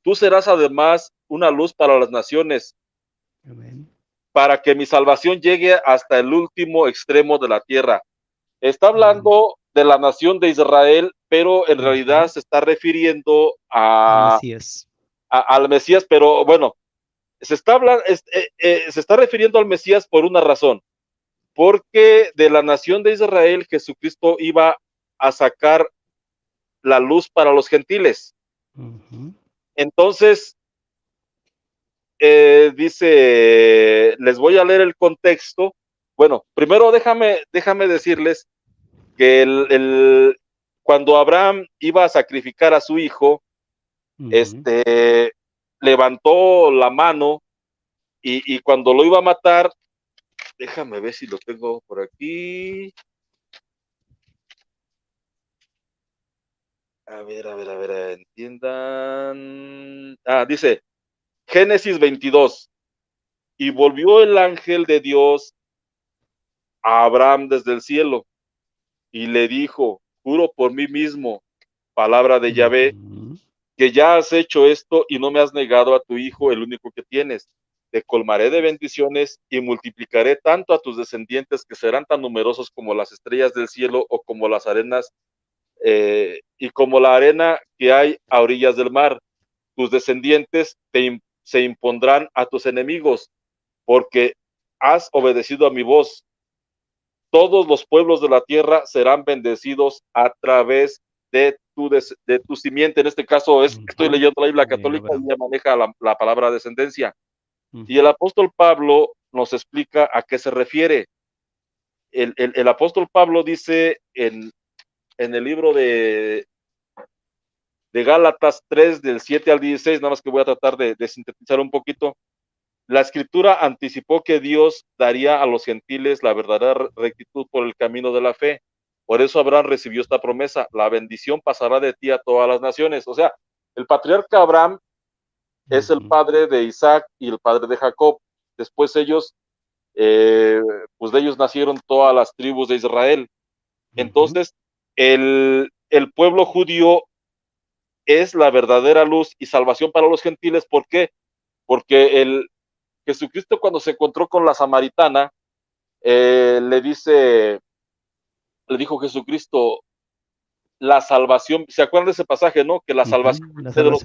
Speaker 2: Tú serás además una luz para las naciones, amén, para que mi salvación llegue hasta el último extremo de la tierra. Está hablando de la nación de Israel, pero en realidad se está refiriendo al Mesías, pero bueno, se está refiriendo al Mesías por una razón. porque de la nación de Israel Jesucristo iba a sacar la luz para los gentiles. Entonces, dice, les voy a leer el contexto. Bueno, primero déjame decirles que cuando Abraham iba a sacrificar a su hijo, levantó la mano y cuando lo iba a matar, déjame ver si lo tengo por aquí. A ver, entiendan. Dice, Génesis 22. Y volvió el ángel de Dios a Abraham desde el cielo y le dijo, juro por mí mismo, palabra de Yahvé, que ya has hecho esto y no me has negado a tu hijo, el único que tienes. Te colmaré de bendiciones y multiplicaré tanto a tus descendientes que serán tan numerosos como las estrellas del cielo o como las arenas y como la arena que hay a orillas del mar. Tus descendientes se impondrán a tus enemigos, porque has obedecido a mi voz. Todos los pueblos de la tierra serán bendecidos a través de tu simiente. En este caso estoy leyendo la Biblia católica y ya maneja la palabra descendencia. Y el apóstol Pablo nos explica a qué se refiere. El apóstol Pablo dice en el libro de Gálatas 3, del 7 al 16, nada más que voy a tratar de sintetizar un poquito. La escritura anticipó que Dios daría a los gentiles la verdadera rectitud por el camino de la fe. Por eso Abraham recibió esta promesa: la bendición pasará de ti a todas las naciones. O sea, el patriarca Abraham es el padre de Isaac y el padre de Jacob. Después ellos, pues de ellos nacieron todas las tribus de Israel. Entonces, el pueblo judío es la verdadera luz y salvación para los gentiles. ¿Por qué? Porque Jesucristo, cuando se encontró con la samaritana, le dijo Jesucristo, la salvación, ¿se acuerdan de ese pasaje, no? Que la salvación,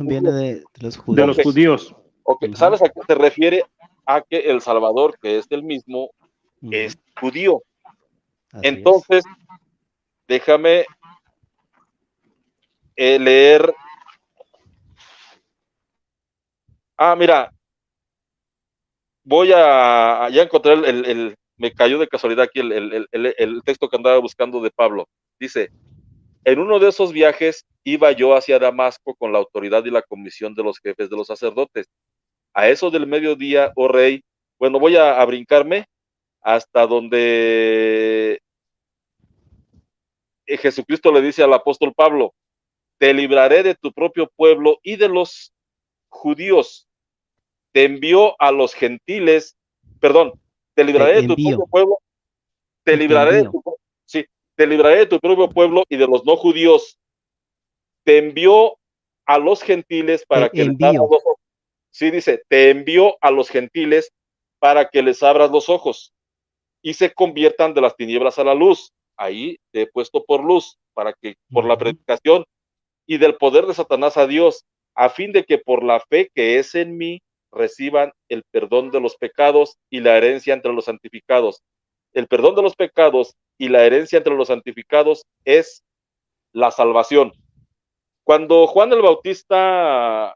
Speaker 5: viene de los judíos.
Speaker 4: De los judíos.
Speaker 2: Okay. ¿Sabes a qué se refiere? A que el Salvador, que es el mismo, es judío. Entonces, déjame leer. Mira, ya encontré me cayó de casualidad aquí el texto que andaba buscando de Pablo. Dice, en uno de esos viajes iba yo hacia Damasco con la autoridad y la comisión de los jefes de los sacerdotes. A eso del mediodía, oh rey, bueno, voy a brincarme hasta donde Jesucristo le dice al apóstol Pablo, te libraré de tu propio pueblo y de los judíos. Te envió a los gentiles, perdón, te libraré de tu propio pueblo, te libraré de tu propio pueblo y de los no judíos. Te envió a los gentiles para que les abras los ojos. Sí, dice, te envió a los gentiles para que les abras los ojos y se conviertan de las tinieblas a la luz. Ahí te he puesto por luz, para que por la predicación y del poder de Satanás a Dios, a fin de que por la fe que es en mí reciban el perdón de los pecados y la herencia entre los santificados. El perdón de los pecados y la herencia entre los santificados es la salvación. Cuando Juan el Bautista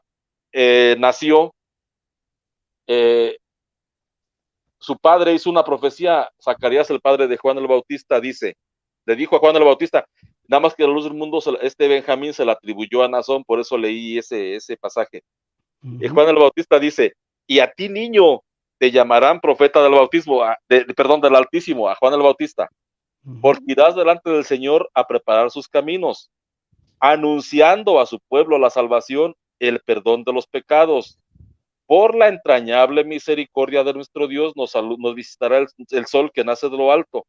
Speaker 2: nació, su padre hizo una profecía. Zacarías, el padre de Juan el Bautista, le dijo a Juan el Bautista, nada más que la luz del mundo, Benjamín se la atribuyó a Nazón, por eso leí ese pasaje. Juan el Bautista dice, y a ti, niño, te llamarán profeta del bautismo, del Altísimo, a Juan el Bautista, porque irás delante del Señor a preparar sus caminos, anunciando a su pueblo la salvación, el perdón de los pecados. Por la entrañable misericordia de nuestro Dios nos visitará el sol que nace de lo alto,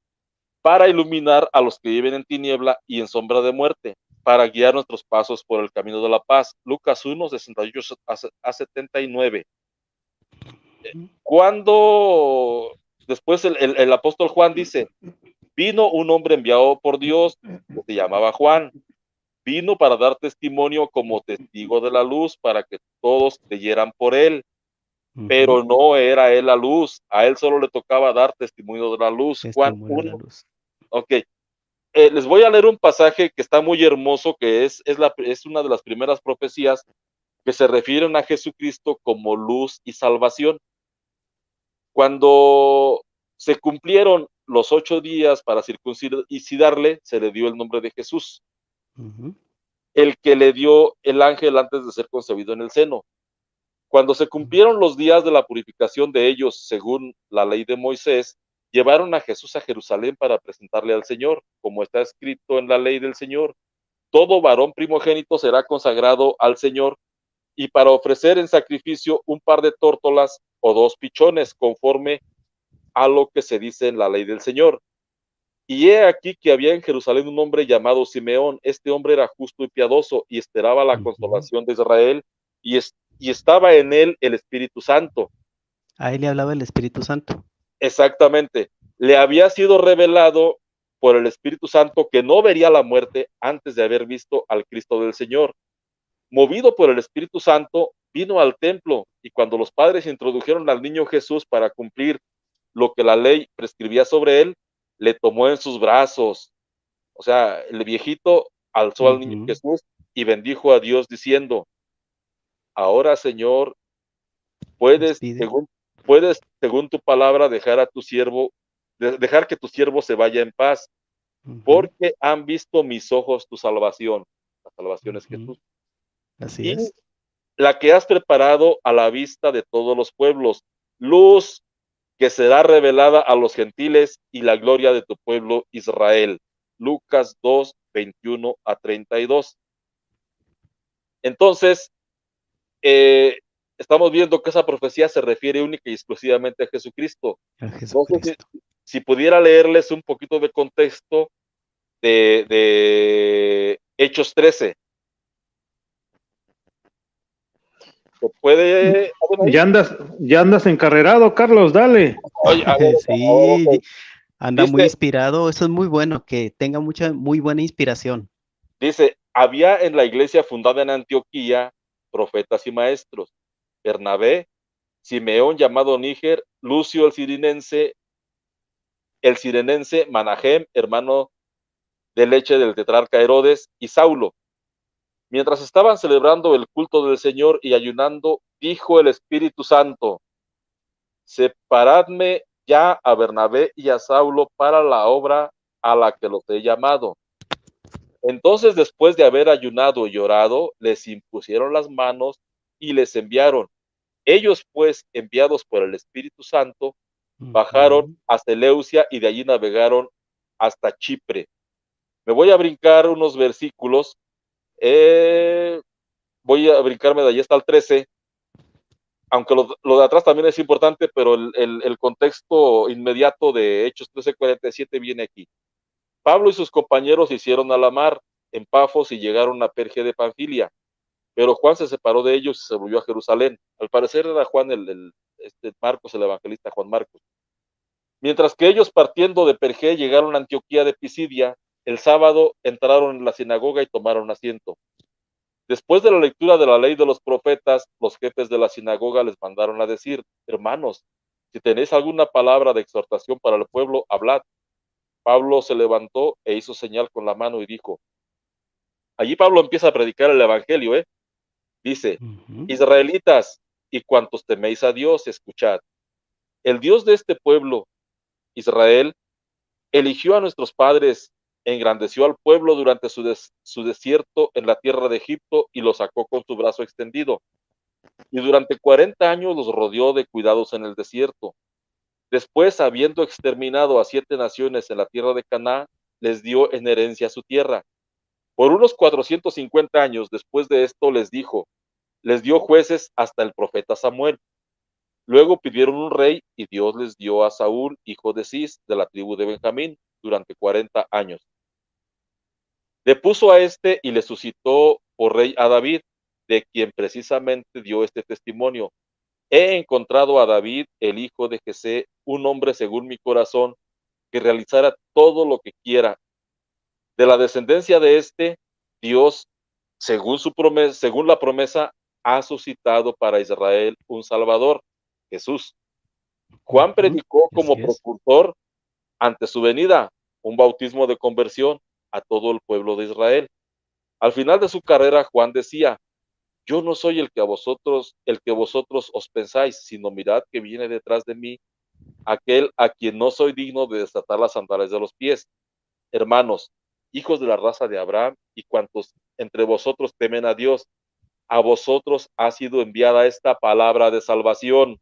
Speaker 2: para iluminar a los que viven en tiniebla y en sombra de muerte, para guiar nuestros pasos por el camino de la paz. Lucas 1, 68 a 79. Cuando después el apóstol Juan dice, vino un hombre enviado por Dios, que se llamaba Juan, vino para dar testimonio como testigo de la luz, para que todos creyeran por él. pero no era él la luz, a él solo le tocaba dar testimonio de la luz. Juan 1. Ok, les voy a leer un pasaje que está muy hermoso, que es una de las primeras profecías que se refieren a Jesucristo como luz y salvación. Cuando se cumplieron los 8 días para circuncidarle, se le dio el nombre de Jesús, el que le dio el ángel antes de ser concebido en el seno. Cuando se cumplieron los días de la purificación de ellos, según la ley de Moisés, llevaron a Jesús a Jerusalén para presentarle al Señor, como está escrito en la ley del Señor. Todo varón primogénito será consagrado al Señor, y para ofrecer en sacrificio un par de tórtolas o 2 pichones, conforme a lo que se dice en la ley del Señor. Y he aquí que había en Jerusalén un hombre llamado Simeón. Este hombre era justo y piadoso, y esperaba la consolación de Israel, y estaba en él el Espíritu Santo.
Speaker 5: A él le hablaba el Espíritu Santo.
Speaker 2: Exactamente. Le había sido revelado por el Espíritu Santo que no vería la muerte antes de haber visto al Cristo del Señor. Movido por el Espíritu Santo, vino al templo, y cuando los padres introdujeron al niño Jesús para cumplir lo que la ley prescribía sobre él, le tomó en sus brazos. O sea, el viejito alzó al niño Jesús y bendijo a Dios diciendo: ahora, Señor, puedes, según tu palabra, dejar que tu siervo se vaya en paz, porque han visto mis ojos tu salvación. La salvación es Jesús.
Speaker 5: Así es.
Speaker 2: La que has preparado a la vista de todos los pueblos, luz que será revelada a los gentiles y la gloria de tu pueblo Israel. Lucas 2, 21 a 32. Entonces, estamos viendo que esa profecía se refiere única y exclusivamente a Jesucristo. Entonces, si pudiera leerles un poquito de contexto de Hechos 13. ¿Se puede?
Speaker 4: Ya andas encarrerado, Carlos, dale.
Speaker 2: Oye,
Speaker 5: sí, anda muy inspirado. Eso es muy bueno, que tenga muy buena inspiración.
Speaker 2: Dice: había en la iglesia fundada en Antioquía profetas y maestros: Bernabé, Simeón llamado Níger, Lucio el cirenense, Manahem, hermano de leche del tetrarca Herodes, y Saulo. Mientras estaban celebrando el culto del Señor y ayunando, dijo el Espíritu Santo: separadme ya a Bernabé y a Saulo para la obra a la que los he llamado. Entonces, después de haber ayunado y orado, les impusieron las manos y les enviaron. Ellos, pues, enviados por el Espíritu Santo, bajaron a Seleucia y de allí navegaron hasta Chipre. Me voy a brincar unos versículos. Voy a brincarme de allí hasta el 13, aunque lo de atrás también es importante, pero el contexto inmediato de Hechos 13:47 viene aquí. Pablo y sus compañeros hicieron a la mar en Pafos y llegaron a Perge de Panfilia, pero Juan se separó de ellos y se volvió a Jerusalén. Al parecer era Juan Marcos, el evangelista Juan Marcos. Mientras que ellos, partiendo de Perge, llegaron a Antioquía de Pisidia, el sábado entraron en la sinagoga y tomaron asiento. Después de la lectura de la ley de los profetas, los jefes de la sinagoga les mandaron a decir: hermanos, si tenéis alguna palabra de exhortación para el pueblo, hablad. Pablo se levantó e hizo señal con la mano y dijo. Allí Pablo empieza a predicar el evangelio, Dice: israelitas y cuantos teméis a Dios, escuchad. El Dios de este pueblo, Israel, eligió a nuestros padres, engrandeció al pueblo durante su desierto en la tierra de Egipto y lo sacó con su brazo extendido. Y durante 40 años los rodeó de cuidados en el desierto. Después, habiendo exterminado a 7 naciones en la tierra de Canaán, les dio en herencia su tierra. Por unos 450 años después de esto les dio jueces hasta el profeta Samuel. Luego pidieron un rey y Dios les dio a Saúl, hijo de Cis, de la tribu de Benjamín, durante 40 años. Depuso a este y le suscitó por rey a David, de quien precisamente dio este testimonio. He encontrado a David, el hijo de Jesé, un hombre según mi corazón, que realizara todo lo que quiera. De la descendencia de este, Dios, según la promesa, ha suscitado para Israel un Salvador, Jesús. Juan predicó como precursor ante su venida un bautismo de conversión a todo el pueblo de Israel. Al final de su carrera, Juan decía: yo no soy el que vosotros os pensáis, sino mirad que viene detrás de mí aquel a quien no soy digno de desatar las sandalias de los pies. Hermanos, hijos de la raza de Abraham y cuantos entre vosotros temen a Dios, a vosotros ha sido enviada esta palabra de salvación.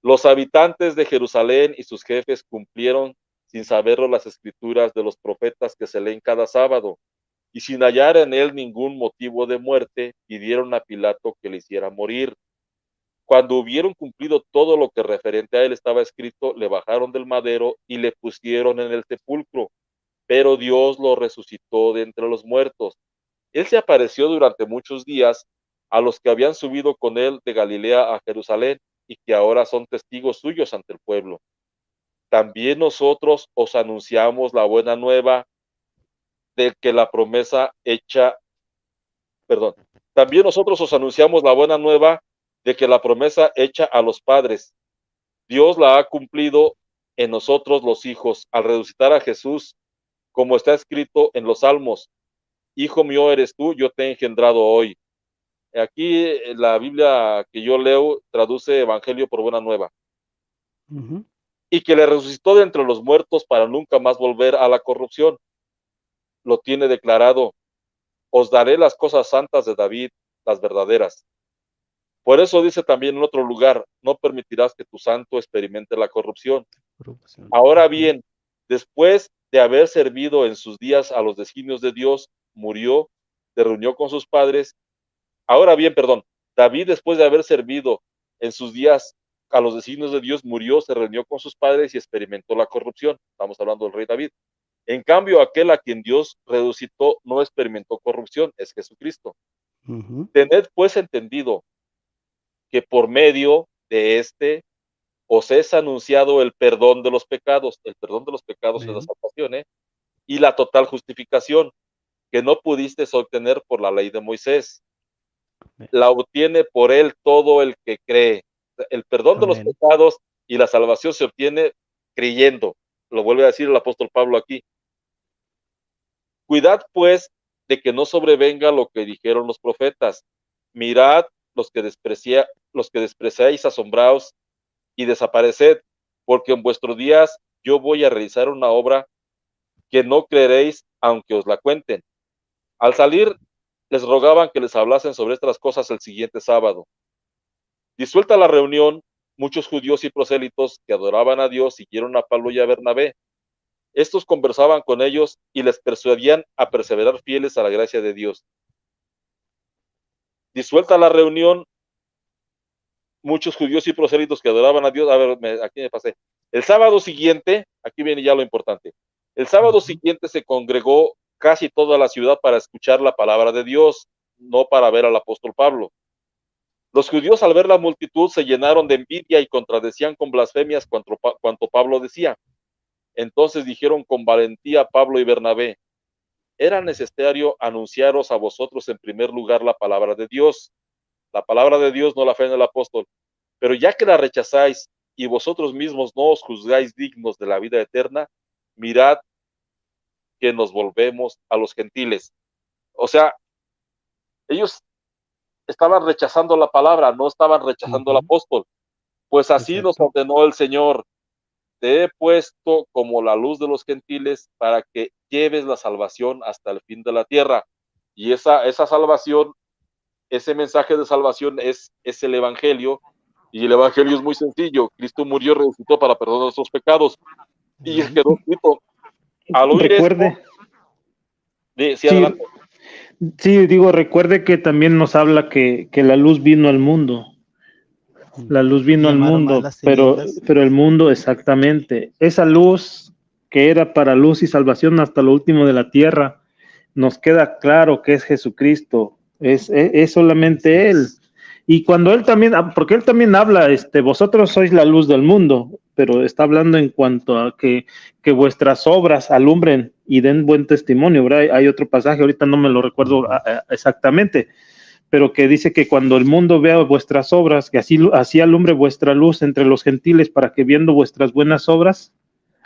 Speaker 2: Los habitantes de Jerusalén y sus jefes cumplieron sin saberlo las escrituras de los profetas que se leen cada sábado, y sin hallar en él ningún motivo de muerte, pidieron a Pilato que le hiciera morir. Cuando hubieron cumplido todo lo que referente a él estaba escrito, le bajaron del madero y le pusieron en el sepulcro, pero Dios lo resucitó de entre los muertos. Él se apareció durante muchos días a los que habían subido con él de Galilea a Jerusalén y que ahora son testigos suyos ante el pueblo. También nosotros os anunciamos la buena nueva de que la promesa hecha, también nosotros os anunciamos la buena nueva de que la promesa hecha a los padres, Dios la ha cumplido en nosotros los hijos, al resucitar a Jesús, como está escrito en los Salmos: hijo mío eres tú, yo te he engendrado hoy. Aquí la Biblia que yo leo traduce evangelio por buena nueva. Y que le resucitó de entre los muertos para nunca más volver a la corrupción. Lo tiene declarado: os daré las cosas santas de David, las verdaderas. Por eso dice también en otro lugar: no permitirás que tu santo experimente la corrupción. Ahora bien, después de haber servido en sus días a los designios de Dios, murió, se reunió con sus padres. David, después de haber servido en sus días a los designios de Dios, murió, se reunió con sus padres y experimentó la corrupción. Estamos hablando del rey David. En cambio, aquel a quien Dios resucitó no experimentó corrupción, es Jesucristo. Tened pues entendido que por medio de este os es anunciado el perdón de los pecados. El perdón de los pecados es la salvación, y la total justificación, que no pudisteis obtener por la ley de Moisés. La obtiene por él todo el que cree. El perdón de los pecados y la salvación se obtiene creyendo. Lo vuelve a decir el apóstol Pablo aquí. Cuidad pues de que no sobrevenga lo que dijeron los profetas. Mirad los que despreciáis, asombraos y desapareced, porque en vuestros días yo voy a realizar una obra que no creeréis aunque os la cuenten. Al salir, les rogaban que les hablasen sobre estas cosas el siguiente sábado. Disuelta la reunión, muchos judíos y prosélitos que adoraban a Dios siguieron a Pablo y a Bernabé. Estos conversaban con ellos y les persuadían a perseverar fieles a la gracia de Dios. Disuelta la reunión, muchos judíos y prosélitos que adoraban a Dios. Aquí me pasé. El sábado siguiente, aquí viene ya lo importante. El sábado siguiente se congregó casi toda la ciudad para escuchar la palabra de Dios, no para ver al apóstol Pablo. Los judíos, al ver la multitud, se llenaron de envidia y contradecían con blasfemias cuanto Pablo decía. Entonces dijeron con valentía Pablo y Bernabé: era necesario anunciaros a vosotros en primer lugar la palabra de Dios. La palabra de Dios, no la fe en el apóstol. Pero ya que la rechazáis y vosotros mismos no os juzgáis dignos de la vida eterna, mirad que nos volvemos a los gentiles. O sea, ellos estaban rechazando la palabra, no estaban rechazando al apóstol. Pues así nos ordenó el Señor: te he puesto como la luz de los gentiles para que lleves la salvación hasta el fin de la tierra. Y esa salvación, ese mensaje de salvación es el evangelio, y el evangelio es muy sencillo. Cristo murió, resucitó para perdonar nuestros pecados, y quedó escrito. Al oír
Speaker 4: recuerde
Speaker 2: esto,
Speaker 4: recuerde que también nos habla que la luz vino al mundo. La luz vino al mundo, pero el mundo, exactamente, esa luz que era para luz y salvación hasta lo último de la tierra, nos queda claro que es Jesucristo, es solamente Él. Y cuando Él también, porque Él también habla, vosotros sois la luz del mundo, pero está hablando en cuanto a que vuestras obras alumbren y den buen testimonio, ¿verdad? Hay otro pasaje, ahorita no me lo recuerdo exactamente, pero que dice que cuando el mundo vea vuestras obras, que así alumbre vuestra luz entre los gentiles, para que viendo vuestras buenas obras,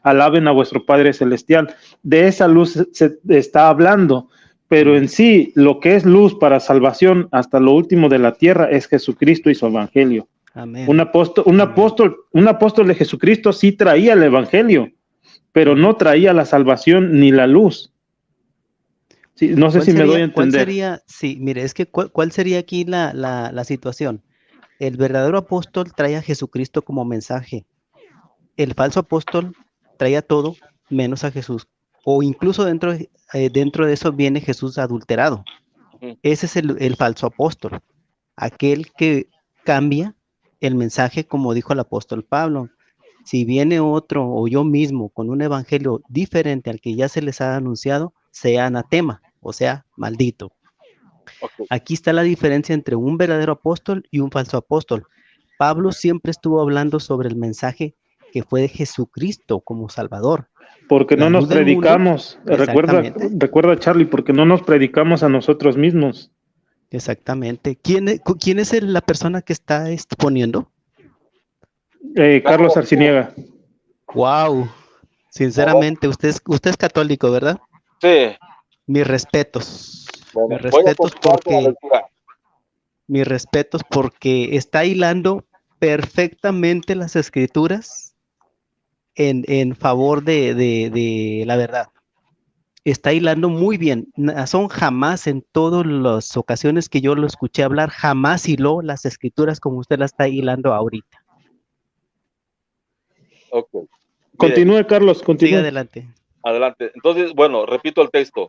Speaker 4: alaben a vuestro Padre Celestial. De esa luz se está hablando, pero en sí, lo que es luz para salvación hasta lo último de la tierra es Jesucristo y su evangelio.
Speaker 5: Amén.
Speaker 4: Un apóstol de Jesucristo sí traía el evangelio, pero no traía la salvación ni la luz. Sí, no sé si me doy a entender.
Speaker 5: ¿Cuál sería, sí, mire, es que cuál sería aquí la situación? El verdadero apóstol trae a Jesucristo como mensaje. El falso apóstol traía todo menos a Jesús. O incluso dentro de eso viene Jesús adulterado. Ese es el falso apóstol. Aquel que cambia el mensaje, como dijo el apóstol Pablo. Si viene otro o yo mismo con un evangelio diferente al que ya se les ha anunciado, sea anatema, o sea, maldito. Okay. Aquí está la diferencia entre un verdadero apóstol y un falso apóstol. Pablo siempre estuvo hablando sobre el mensaje que fue de Jesucristo como Salvador.
Speaker 4: Porque no nos predicamos, recuerda Charlie, porque no nos predicamos a nosotros mismos.
Speaker 5: Exactamente. ¿Quién es la persona que está exponiendo?
Speaker 4: Carlos Arciniega.
Speaker 5: Wow. Sinceramente, usted es católico, ¿verdad?
Speaker 2: Sí.
Speaker 5: Mis respetos.
Speaker 2: Bueno,
Speaker 5: mis respetos porque está hilando perfectamente las escrituras en favor de la verdad. Está hilando muy bien. Son jamás en todas las ocasiones que yo lo escuché hablar, jamás hiló las escrituras como usted las está hilando ahorita.
Speaker 2: Ok.
Speaker 4: Continúe, Carlos, continúe.
Speaker 5: Siga adelante.
Speaker 2: Adelante. Entonces, bueno, repito el texto.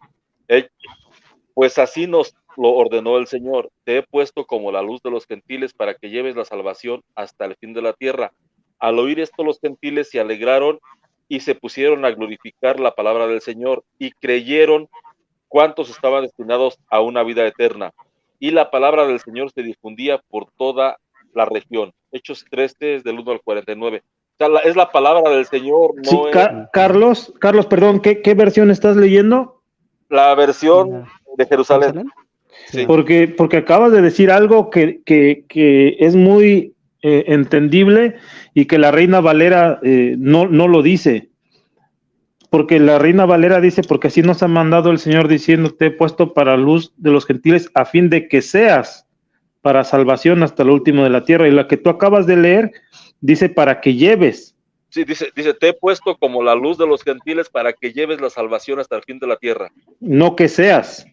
Speaker 2: Pues así nos lo ordenó el Señor. Te he puesto como la luz de los gentiles para que lleves la salvación hasta el fin de la tierra. Al oír esto, los gentiles se alegraron y se pusieron a glorificar la palabra del Señor y creyeron cuántos estaban destinados a una vida eterna. Y la palabra del Señor se difundía por toda la región. Hechos 13, del 1 al 49. O sea, es la palabra del Señor. No
Speaker 4: sí,
Speaker 2: es...
Speaker 4: Carlos, perdón, ¿qué versión estás leyendo?
Speaker 2: La versión de Jerusalén.
Speaker 4: Sí. Porque acabas de decir algo que es muy entendible y que la Reina Valera no lo dice. Porque la Reina Valera dice, porque así nos ha mandado el Señor diciendo, te he puesto para luz de los gentiles a fin de que seas para salvación hasta lo último de la tierra. Y la que tú acabas de leer dice para que lleves.
Speaker 2: Sí, dice, te he puesto como la luz de los gentiles para que lleves la salvación hasta el fin de la tierra.
Speaker 4: No que seas.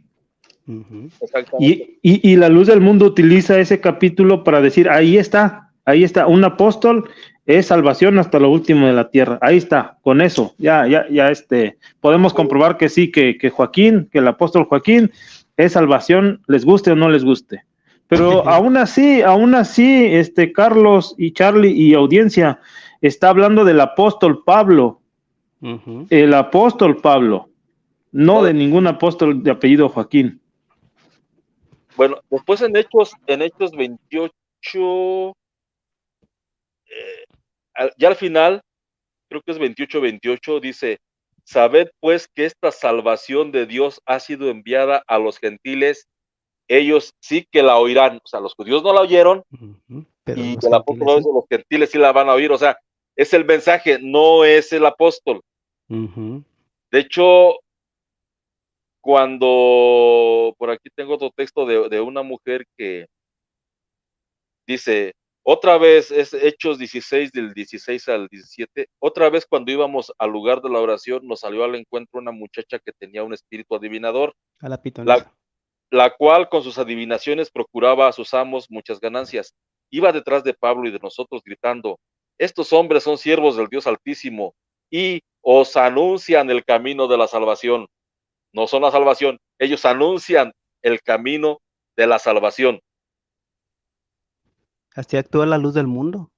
Speaker 2: Exactamente.
Speaker 4: Y la luz del mundo utiliza ese capítulo para decir, ahí está, un apóstol es salvación hasta lo último de la tierra. Ahí está, con eso, ya podemos comprobar que sí, que Joaquín, que el apóstol Joaquín es salvación, les guste o no les guste. Pero aún así, Carlos y Charlie y audiencia, está hablando del apóstol Pablo, el apóstol Pablo, no de ningún apóstol de apellido Joaquín.
Speaker 2: Bueno, después en Hechos 28, ya al final, creo que es 28, dice, sabed pues que esta salvación de Dios ha sido enviada a los gentiles, ellos sí que la oirán, o sea, los judíos no la oyeron,
Speaker 5: pero
Speaker 2: y el apóstol de los gentiles sí la van a oír, o sea, es el mensaje, no es el apóstol. De hecho, cuando, por aquí tengo otro texto de una mujer que dice, otra vez, es Hechos 16, del 16 al 17, otra vez cuando íbamos al lugar de la oración, nos salió al encuentro una muchacha que tenía un espíritu adivinador,
Speaker 5: a la pitonisa,
Speaker 2: la cual con sus adivinaciones procuraba a sus amos muchas ganancias. Iba detrás de Pablo y de nosotros gritando, estos hombres son siervos del Dios Altísimo y os anuncian el camino de la salvación. No son la salvación, ellos anuncian el camino de la salvación.
Speaker 5: Así actúa la luz del mundo,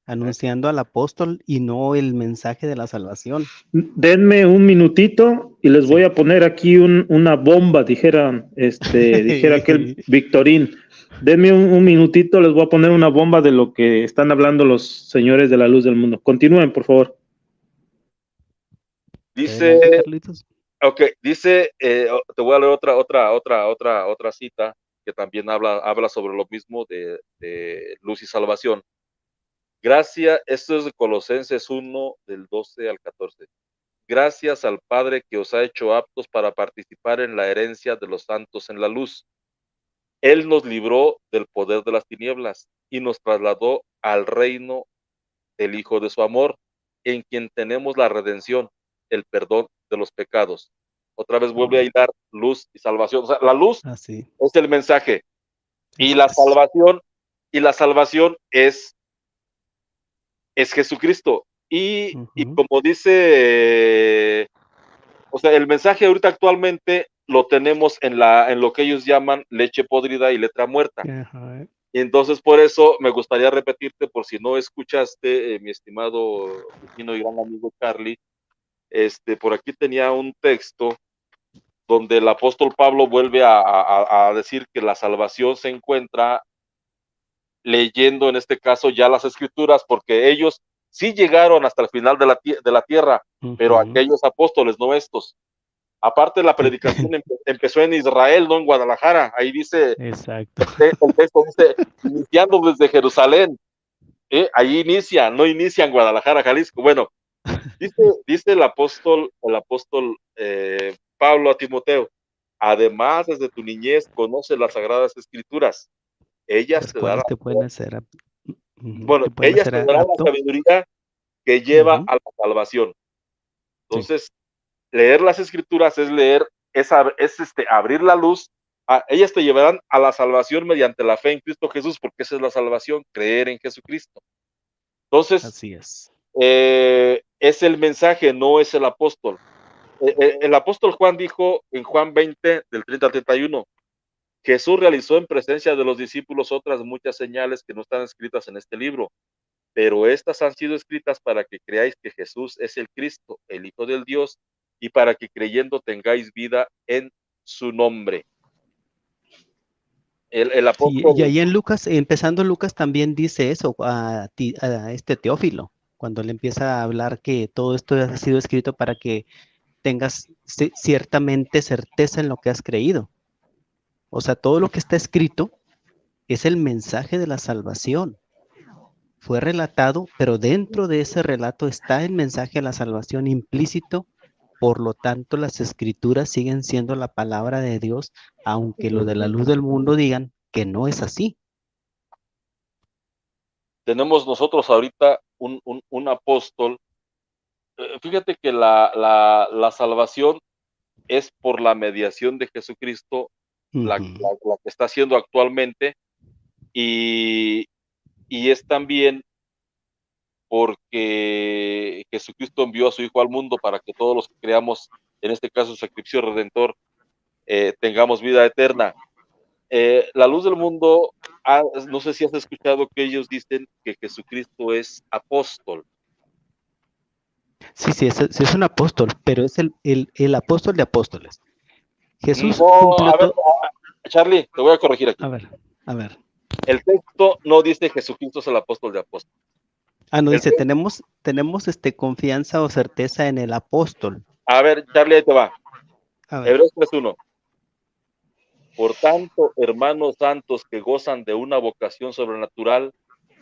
Speaker 5: anunciando al apóstol y no el mensaje de la salvación.
Speaker 4: Denme un minutito y les voy a poner aquí una bomba, dijera aquel Victorín. Denme un minutito, les voy a poner una bomba de lo que están hablando los señores de la luz del mundo. Continúen, por favor.
Speaker 2: Dice, te voy a leer otra cita. que también habla sobre lo mismo de luz y salvación. Gracias, esto es de Colosenses 1, del 12 al 14. Gracias al Padre que os ha hecho aptos para participar en la herencia de los santos en la luz. Él nos libró del poder de las tinieblas y nos trasladó al reino del Hijo de su amor, en quien tenemos la redención, el perdón de los pecados. Otra vez vuelve a hilar luz y salvación. O sea, la luz es el mensaje y la salvación es Jesucristo. Y como dice, o sea, el mensaje ahorita actualmente lo tenemos en lo que ellos llaman leche podrida y letra muerta. Y entonces por eso me gustaría repetirte, por si no escuchaste, mi estimado vecino y gran amigo Charlie, por aquí tenía un texto donde el apóstol Pablo vuelve a decir que la salvación se encuentra leyendo en este caso ya las escrituras, porque ellos sí llegaron hasta el final de la tierra, pero aquellos apóstoles, no estos. Aparte, la predicación empezó en Israel, no en Guadalajara. Ahí dice,
Speaker 5: exacto.
Speaker 2: El texto dice, iniciando desde Jerusalén. Ahí inicia, no inicia en Guadalajara, Jalisco. Bueno, dice el apóstol Pablo a Timoteo, además desde tu niñez conoce las sagradas escrituras. Ellas te darán, ellas te darán la sabiduría que lleva a la salvación. Entonces, leer las escrituras es leer, es abrir la luz. Ellas te llevarán a la salvación mediante la fe en Cristo Jesús, porque esa es la salvación, creer en Jesucristo. Entonces,
Speaker 5: así es.
Speaker 2: Es el mensaje, no es el apóstol. El apóstol Juan dijo en Juan 20, del 30 al 31, Jesús realizó en presencia de los discípulos otras muchas señales que no están escritas en este libro, pero estas han sido escritas para que creáis que Jesús es el Cristo, el Hijo del Dios, y para que creyendo tengáis vida en su nombre. El apóstol...
Speaker 5: Y ahí en Lucas, empezando Lucas también dice eso a Teófilo, cuando le empieza a hablar que todo esto ha sido escrito para que tengas ciertamente certeza en lo que has creído. O sea, todo lo que está escrito es el mensaje de la salvación. Fue relatado, pero dentro de ese relato está el mensaje de la salvación implícito. Por lo tanto, las escrituras siguen siendo la palabra de Dios, aunque los de la luz del mundo digan que no es así.
Speaker 2: Tenemos nosotros ahorita un apóstol. Fíjate que la salvación es por la mediación de Jesucristo, la que está haciendo actualmente, y es también porque Jesucristo envió a su Hijo al mundo para que todos los que creamos, en este caso su sacrificio redentor, tengamos vida eterna. La luz del mundo, no sé si has escuchado que ellos dicen que Jesucristo es apóstol.
Speaker 5: Sí, es un apóstol, pero es el apóstol de apóstoles. Jesús
Speaker 2: Charlie, te voy a corregir aquí.
Speaker 5: A ver.
Speaker 2: El texto no dice Jesucristo es el apóstol de apóstoles.
Speaker 5: No dice, tenemos confianza o certeza en el apóstol.
Speaker 2: A ver, Charlie, ahí te va. Hebreos 3:1. Por tanto, hermanos santos que gozan de una vocación sobrenatural,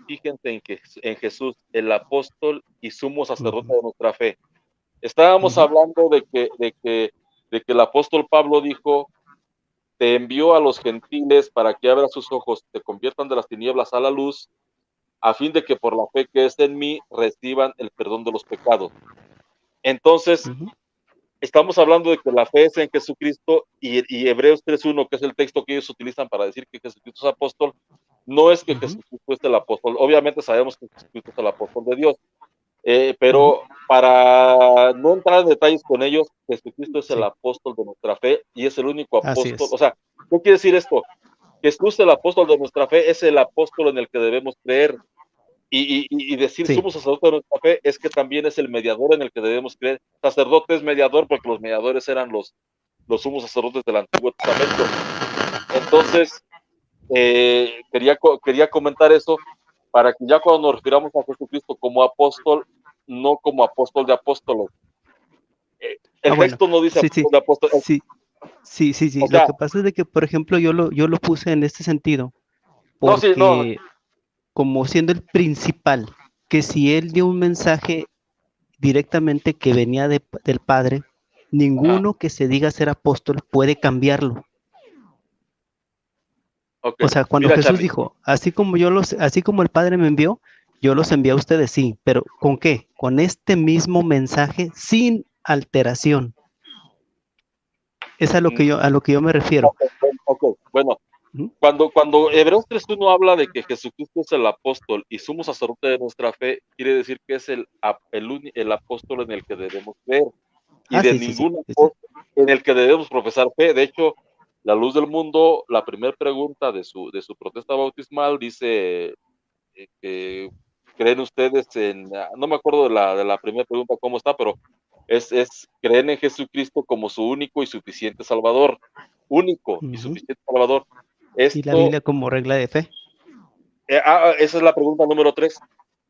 Speaker 2: fíjense en Jesús, el apóstol y sumo sacerdote de nuestra fe. Estábamos hablando de que el apóstol Pablo dijo, te envió a los gentiles para que abran sus ojos, te conviertan de las tinieblas a la luz, a fin de que por la fe que es en mí reciban el perdón de los pecados. Entonces, estamos hablando de que la fe es en Jesucristo, y Hebreos 3:1, que es el texto que ellos utilizan para decir que Jesucristo es apóstol, no es que Jesucristo es el apóstol. Obviamente sabemos que Jesucristo es el apóstol de Dios, pero para no entrar en detalles con ellos, Jesucristo es el apóstol de nuestra fe y es el único apóstol. O sea, ¿qué quiere decir esto? Jesús, el apóstol de nuestra fe, es el apóstol en el que debemos creer. Y decir somos sacerdotes de nuestra fe es que también es el mediador en el que debemos creer. Sacerdote es mediador porque los mediadores eran los sumos sacerdotes del Antiguo Testamento. Entonces, quería comentar eso para que ya cuando nos refiramos a Jesucristo como apóstol, no como apóstol de apóstoles. El texto no dice apóstol de apóstoles.
Speaker 5: Sí.
Speaker 2: O
Speaker 5: Lo
Speaker 2: sea,
Speaker 5: que pasa es de que, por ejemplo, yo lo puse en este sentido,
Speaker 2: no, sí, no,
Speaker 5: porque como siendo el principal, que si él dio un mensaje directamente que venía del Padre,
Speaker 2: ajá,
Speaker 5: ninguno que se diga ser apóstol puede cambiarlo.
Speaker 2: ok.
Speaker 5: O sea, cuando
Speaker 2: Mira,
Speaker 5: Jesús
Speaker 2: Charlie,
Speaker 5: dijo, así como el Padre me envió, yo los envié a ustedes, sí, pero ¿con qué? Con este mismo mensaje sin alteración. Es
Speaker 2: mm,
Speaker 5: a lo que yo me refiero.
Speaker 2: ok, bueno,
Speaker 5: Ujú.
Speaker 2: cuando Hebreos 3.1 habla de que Jesucristo es el apóstol y sumo sacerdote de nuestra fe, quiere decir que es el apóstol en el que debemos creer y
Speaker 5: Ah,
Speaker 2: de
Speaker 5: sí.
Speaker 2: ningún apóstol en el que debemos profesar fe. De hecho, la luz del mundo, la primera pregunta de su protesta bautismal dice que creen ustedes no me acuerdo de la primera pregunta cómo está, pero creen en Jesucristo como su único y suficiente Salvador, único y
Speaker 5: Ujú.
Speaker 2: suficiente Salvador.
Speaker 5: Y la
Speaker 2: Esto,
Speaker 5: Biblia como regla de fe.
Speaker 2: esa es la pregunta número 3.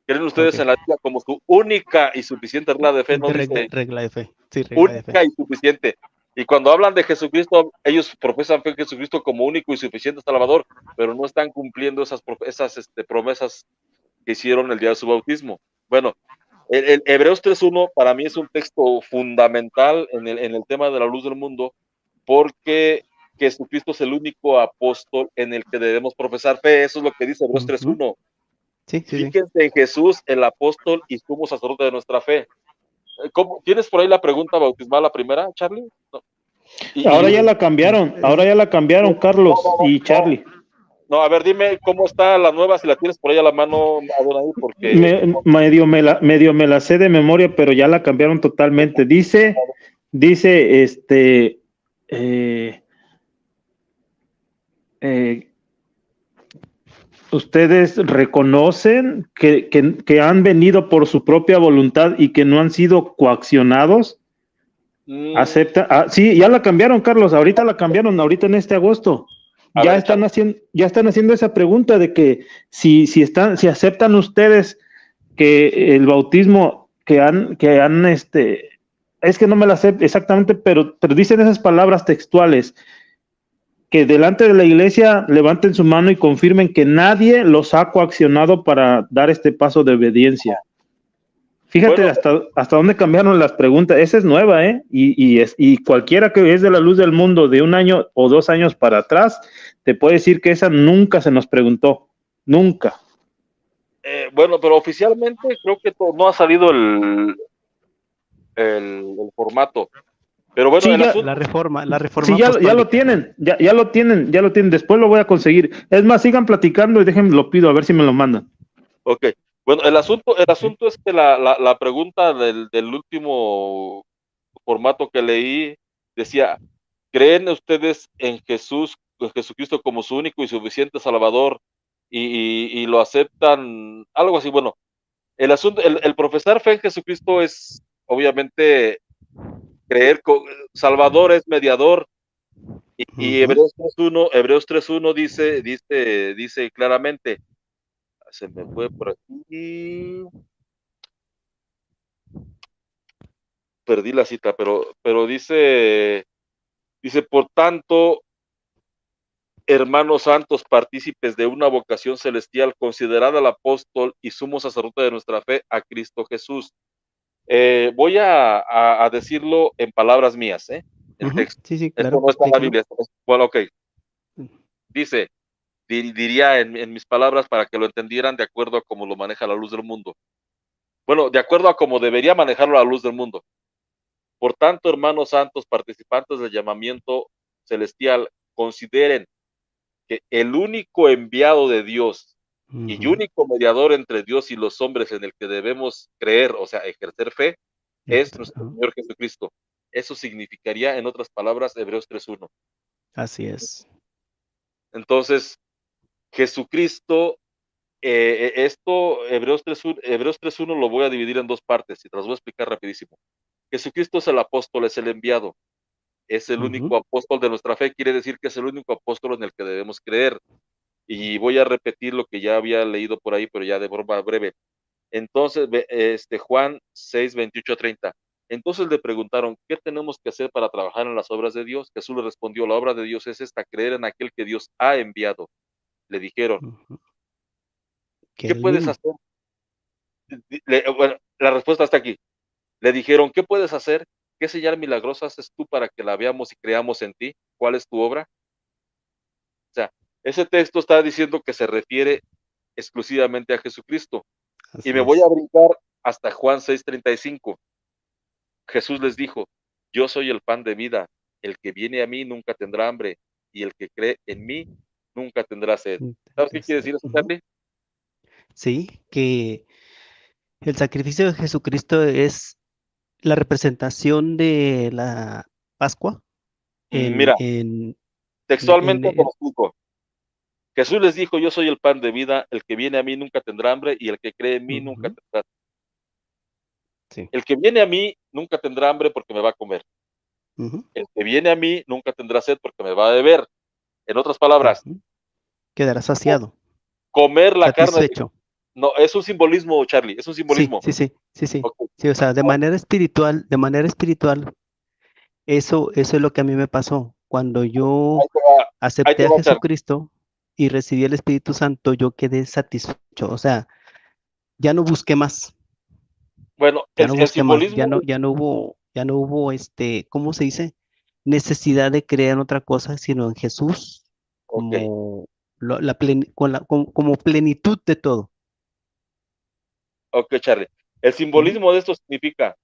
Speaker 2: ¿Creen
Speaker 5: Ok.
Speaker 2: ustedes en la Biblia como su única y suficiente regla de fe? No
Speaker 5: De
Speaker 2: dice
Speaker 5: regla de fe. Sí, regla de fe.
Speaker 2: única y suficiente. Y cuando hablan de Jesucristo, ellos profesan fe en Jesucristo como único y suficiente Salvador, pero no están cumpliendo esas promesas que hicieron el día de su bautismo. Bueno, el Hebreos 3.1 para mí es un texto fundamental en el tema de la luz del mundo, porque Jesucristo es el único apóstol en el que debemos profesar fe. Eso es lo que dice Hebreos
Speaker 5: Ujú.
Speaker 2: 3.1.
Speaker 5: Sí.
Speaker 2: Fíjense en Jesús, el apóstol y sumo sacerdote de nuestra fe. ¿Tienes por ahí la pregunta bautismal, la primera, Charlie? No.
Speaker 4: Ahora
Speaker 2: Y
Speaker 4: ya la cambiaron, Carlos
Speaker 2: no,
Speaker 4: y Charlie.
Speaker 2: no, a ver, dime cómo está la nueva, si la tienes por ahí a la mano, Adonai, porque
Speaker 4: Medio me la sé de memoria, pero ya la cambiaron totalmente. Dice, eh, eh, ustedes reconocen que han venido por su propia voluntad y que no han sido coaccionados. Acepta, sí, ya la cambiaron, Carlos, ahorita la cambiaron, ahorita en este agosto. Ya están haciendo esa pregunta de que si aceptan ustedes que el bautismo es que no me la sé exactamente, pero dicen esas palabras textuales, que delante de la iglesia levanten su mano y confirmen que nadie los ha coaccionado para dar este paso de obediencia. Fíjate
Speaker 2: bueno,
Speaker 4: hasta dónde cambiaron las preguntas. Esa es nueva, ¿eh? Y cualquiera que es de la luz del mundo de 1 año o 2 años para atrás, te puede decir que esa nunca se nos preguntó. Nunca.
Speaker 2: bueno, pero oficialmente creo que no ha salido el formato. Pero bueno,
Speaker 4: Sí,
Speaker 2: el
Speaker 4: ya,
Speaker 2: asunto.
Speaker 5: La reforma
Speaker 4: sí, ya lo
Speaker 5: apostólica.
Speaker 4: tienen, ya lo tienen. Después lo voy a conseguir. Es más, sigan platicando y déjenme lo pido, a ver si me lo mandan.
Speaker 2: Ok. Bueno, el asunto es que la pregunta del último formato que leí decía: ¿creen ustedes en Jesucristo como su único y suficiente Salvador y lo aceptan? Algo así. Bueno, el asunto, el profesar fe en Jesucristo es obviamente creer con Salvador, es mediador, y
Speaker 5: Ujú.
Speaker 2: Hebreos 3.1 dice claramente, se me fue por aquí, perdí la cita, pero dice, por tanto, hermanos santos, partícipes de una vocación celestial, considerad al apóstol y sumo sacerdote de nuestra fe, a Cristo Jesús. Voy a decirlo en palabras mías, el
Speaker 5: Ujú.
Speaker 2: texto.
Speaker 5: Sí,
Speaker 2: Esto
Speaker 5: claro,
Speaker 2: no está en la
Speaker 5: explíquelo.
Speaker 2: Biblia. Bueno, ok. Dice, diría en mis palabras para que lo entendieran de acuerdo a cómo lo maneja la luz del mundo. Bueno, de acuerdo a cómo debería manejarlo la luz del mundo. Por tanto, hermanos santos, participantes del llamamiento celestial, consideren que el único enviado de Dios y
Speaker 5: Ujú.
Speaker 2: único mediador entre Dios y los hombres en el que debemos creer, o sea, ejercer fe, es nuestro
Speaker 5: Ajá.
Speaker 2: Señor Jesucristo. Eso significaría, en otras palabras, Hebreos 3.1.
Speaker 5: Así es.
Speaker 2: Entonces, Jesucristo, Hebreos 3.1 lo voy a dividir en dos partes y te las voy a explicar rapidísimo. Jesucristo es el apóstol, es el enviado, es el
Speaker 5: Ujú.
Speaker 2: único apóstol de nuestra fe, quiere decir que es el único apóstol en el que debemos creer. Y voy a repetir lo que ya había leído por ahí, pero ya de forma breve. Entonces, Juan 6, 28 a 30. Entonces le preguntaron, ¿qué tenemos que hacer para trabajar en las obras de Dios? Jesús le respondió, la obra de Dios es esta, creer en aquel que Dios ha enviado. Le dijeron, ¿qué puedes hacer? Bueno, la respuesta está aquí. Le dijeron, ¿qué puedes hacer? ¿Qué señal milagrosa haces tú para que la veamos y creamos en ti? ¿Cuál es tu obra? O sea, ese texto está diciendo que se refiere exclusivamente a Jesucristo. Y me voy a brincar hasta Juan 6:35. Jesús les dijo, yo soy el pan de vida, el que viene a mí nunca tendrá hambre, y el que cree en mí nunca tendrá sed. ¿Sabes qué quiere decir eso, Charlie?
Speaker 5: Sí, que el sacrificio de Jesucristo es la representación de la Pascua.
Speaker 2: Mira, textualmente te lo explico. Jesús les dijo, yo soy el pan de vida, el que viene a mí nunca tendrá hambre, y el que cree en mí nunca tendrá sed. Sí. El que viene a mí nunca tendrá hambre porque me va a comer. El que viene a mí nunca tendrá sed porque me va a beber. En otras palabras,
Speaker 5: quedará saciado.
Speaker 2: Comer la carne. No, es un simbolismo, Charlie, es un simbolismo.
Speaker 5: Sí. Okay. Sí, o sea, de manera espiritual, eso es lo que a mí me pasó. Cuando yo acepté a Jesucristo y recibí el Espíritu Santo, yo quedé satisfecho. O sea, ya no busqué más.
Speaker 2: Bueno, el simbolismo.
Speaker 5: Ya no hubo, ¿cómo se dice? Necesidad de creer en otra cosa, sino en Jesús como, como plenitud de todo.
Speaker 2: Ok, Charlie. El simbolismo de esto significa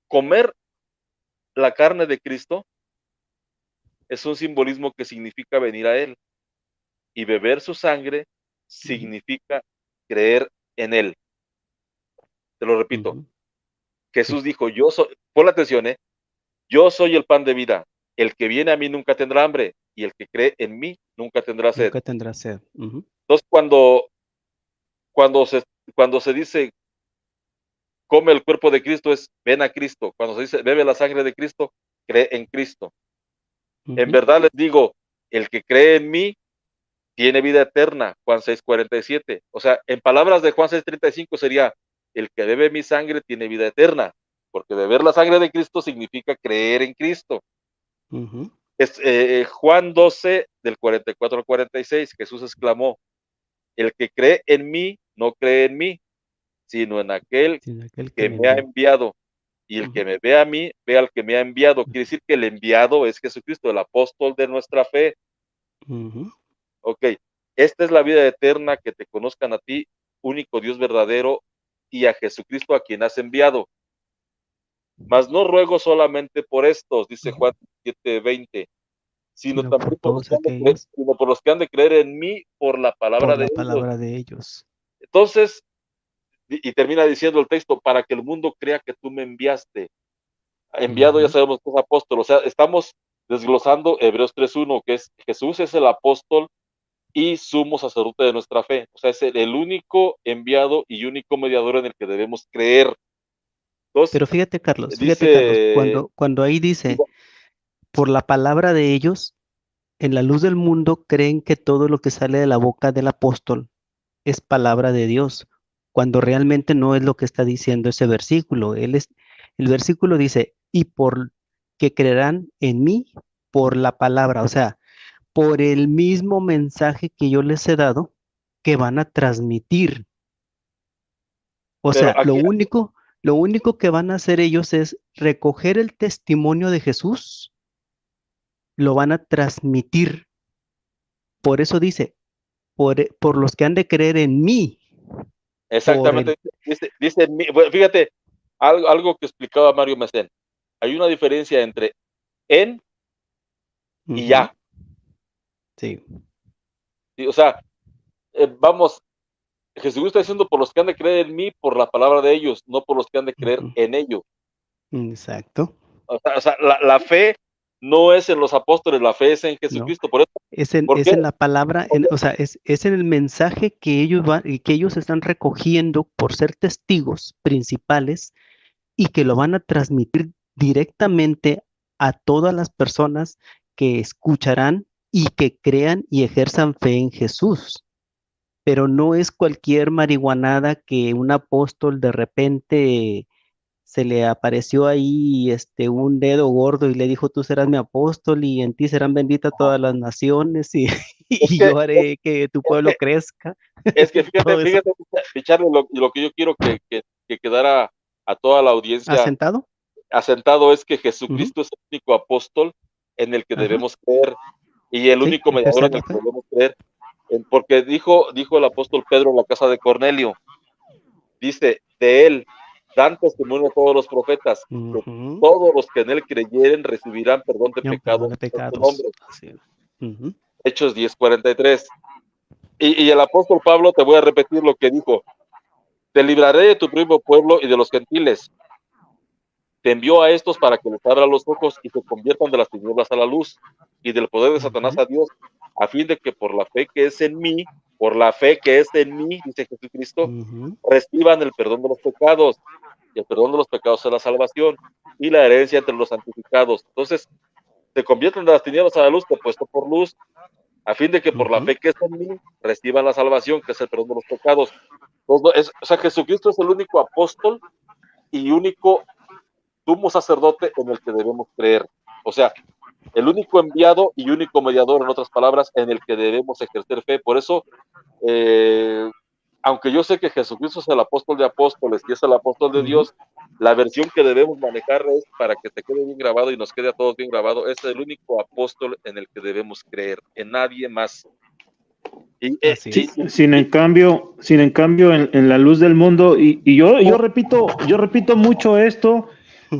Speaker 2: comer la carne de Cristo es un simbolismo que significa venir a Él. Y beber su sangre significa creer en Él. Te lo repito. Jesús dijo, pon atención, yo soy el pan de vida. El que viene a mí nunca tendrá hambre, y el que cree en mí nunca tendrá sed.
Speaker 5: Nunca tendrá sed.
Speaker 2: Entonces, cuando se dice come el cuerpo de Cristo, es ven a Cristo. Cuando se dice bebe la sangre de Cristo, cree en Cristo. En verdad les digo, el que cree en mí tiene vida eterna. Juan 6:47. O sea, en palabras de Juan 6:35 sería, el que bebe mi sangre tiene vida eterna, porque beber la sangre de Cristo significa creer en Cristo. Juan 12, del 44 al 46, Jesús exclamó, el que cree en mí, no cree en mí, sino en aquel que me ha enviado. Y el que me ve a mí, ve al que me ha enviado. Quiere decir que el enviado es Jesucristo, el apóstol de nuestra fe. Ok, esta es la vida eterna, que te conozcan a ti, único Dios verdadero, y a Jesucristo a quien has enviado. Mas no ruego solamente por estos, dice Juan 7:20, sino también por los que han de creer en mí por la palabra
Speaker 5: de ellos.
Speaker 2: Entonces, y termina diciendo el texto, para que el mundo crea que tú me enviaste. Enviado ya sabemos que es apóstol. O sea, estamos desglosando Hebreos 3:1, que es Jesús es el apóstol y sumo sacerdote de nuestra fe. O sea, es el único enviado y único mediador en el que debemos creer. Entonces,
Speaker 5: pero fíjate, Carlos, cuando ahí dice, por la palabra de ellos, en la luz del mundo creen que todo lo que sale de la boca del apóstol es palabra de Dios, cuando realmente no es lo que está diciendo ese versículo. El versículo dice, y por que creerán en mí por la palabra, o sea, por el mismo mensaje que yo les he dado, que van a transmitir. O sea, lo único que van a hacer ellos es recoger el testimonio de Jesús, lo van a transmitir. Por eso dice, por los que han de creer en mí.
Speaker 2: Exactamente. Dice bueno, fíjate, algo que explicaba Mario Messén. Hay una diferencia entre en y ya.
Speaker 5: Sí.
Speaker 2: O sea, vamos, Jesús está diciendo por los que han de creer en mí, por la palabra de ellos, no por los que han de creer en ellos.
Speaker 5: Exacto.
Speaker 2: O sea, la fe no es en los apóstoles, la fe es en Jesucristo. No. Por eso,
Speaker 5: es en la palabra, o sea, es en el mensaje que ellos están recogiendo por ser testigos principales y que lo van a transmitir directamente a todas las personas que escucharán y que crean y ejerzan fe en Jesús. Pero no es cualquier marihuanada que un apóstol de repente se le apareció ahí un dedo gordo y le dijo, tú serás mi apóstol y en ti serán benditas todas las naciones y yo haré que tu pueblo crezca.
Speaker 2: Es que fíjate, Charlie, lo que yo quiero que quedara a toda la audiencia asentado es que Jesucristo es el único apóstol en el que debemos creer y el único mediador en el que debemos creer, porque dijo el apóstol Pedro en la casa de Cornelio, dice, de él dan testimonio a todos los profetas, que todos los que en él creyeren recibirán perdón de pecados. Hechos 10:43. Y el apóstol Pablo, te voy a repetir lo que dijo, te libraré de tu propio pueblo y de los gentiles. Te envió a estos para que les abra los ojos y se conviertan de las tinieblas a la luz y del poder de Satanás a Dios, a fin de que por la fe que es en mí, dice Jesucristo, reciban el perdón de los pecados. Y el perdón de los pecados es la salvación y la herencia entre los santificados. Entonces, se convierten de las tinieblas a la luz, te he puesto por luz, a fin de que por la fe que es en mí, reciban la salvación, que es el perdón de los pecados. Entonces, o sea, Jesucristo es el único apóstol y único sumo sacerdote en el que debemos creer. O sea, el único enviado y único mediador, en otras palabras, en el que debemos ejercer fe. Por eso, aunque yo sé que Jesucristo es el apóstol de apóstoles y es el apóstol de Dios, la versión que debemos manejar es, para que te quede bien grabado y nos quede a todos bien grabado, es el único apóstol en el que debemos creer, en nadie más.
Speaker 4: Sin en cambio en la luz del mundo, y yo repito mucho esto,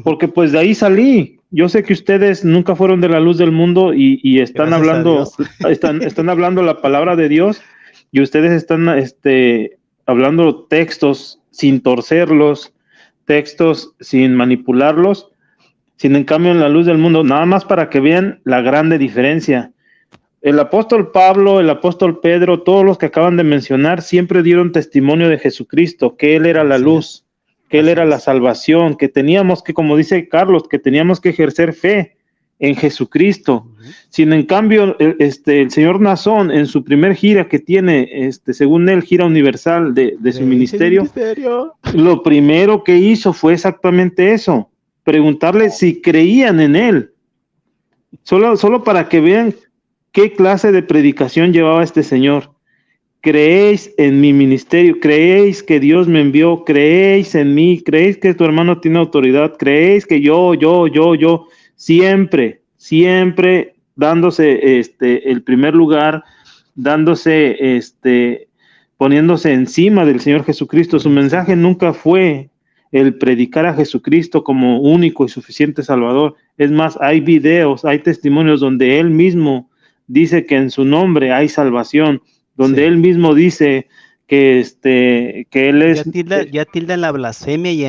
Speaker 4: porque pues de ahí salí. Yo sé que ustedes nunca fueron de la luz del mundo y están hablando la palabra de Dios, y ustedes están hablando textos sin torcerlos, textos sin manipularlos, sin en cambio en la luz del mundo, nada más para que vean la grande diferencia. El apóstol Pablo, el apóstol Pedro, todos los que acaban de mencionar, siempre dieron testimonio de Jesucristo, que Él era la luz, que Él era la salvación, que teníamos que, como dice Carlos, que teníamos que ejercer fe en Jesucristo. Sin en cambio, el señor Nazón, en su primer gira que tiene, según él, gira universal de su ministerio, lo primero que hizo fue exactamente eso, preguntarle si creían en él, solo para que vean qué clase de predicación llevaba este señor. ¿Creéis en mi ministerio? ¿Creéis que Dios me envió? ¿Creéis en mí? ¿Creéis que tu hermano tiene autoridad? ¿Creéis que yo? Siempre dándose el primer lugar, poniéndose encima del Señor Jesucristo. Su mensaje nunca fue el predicar a Jesucristo como único y suficiente Salvador. Es más, hay videos, hay testimonios donde Él mismo dice que en su nombre hay salvación, donde Él mismo dice que Él es...
Speaker 5: Ya tilda en la blasfemia y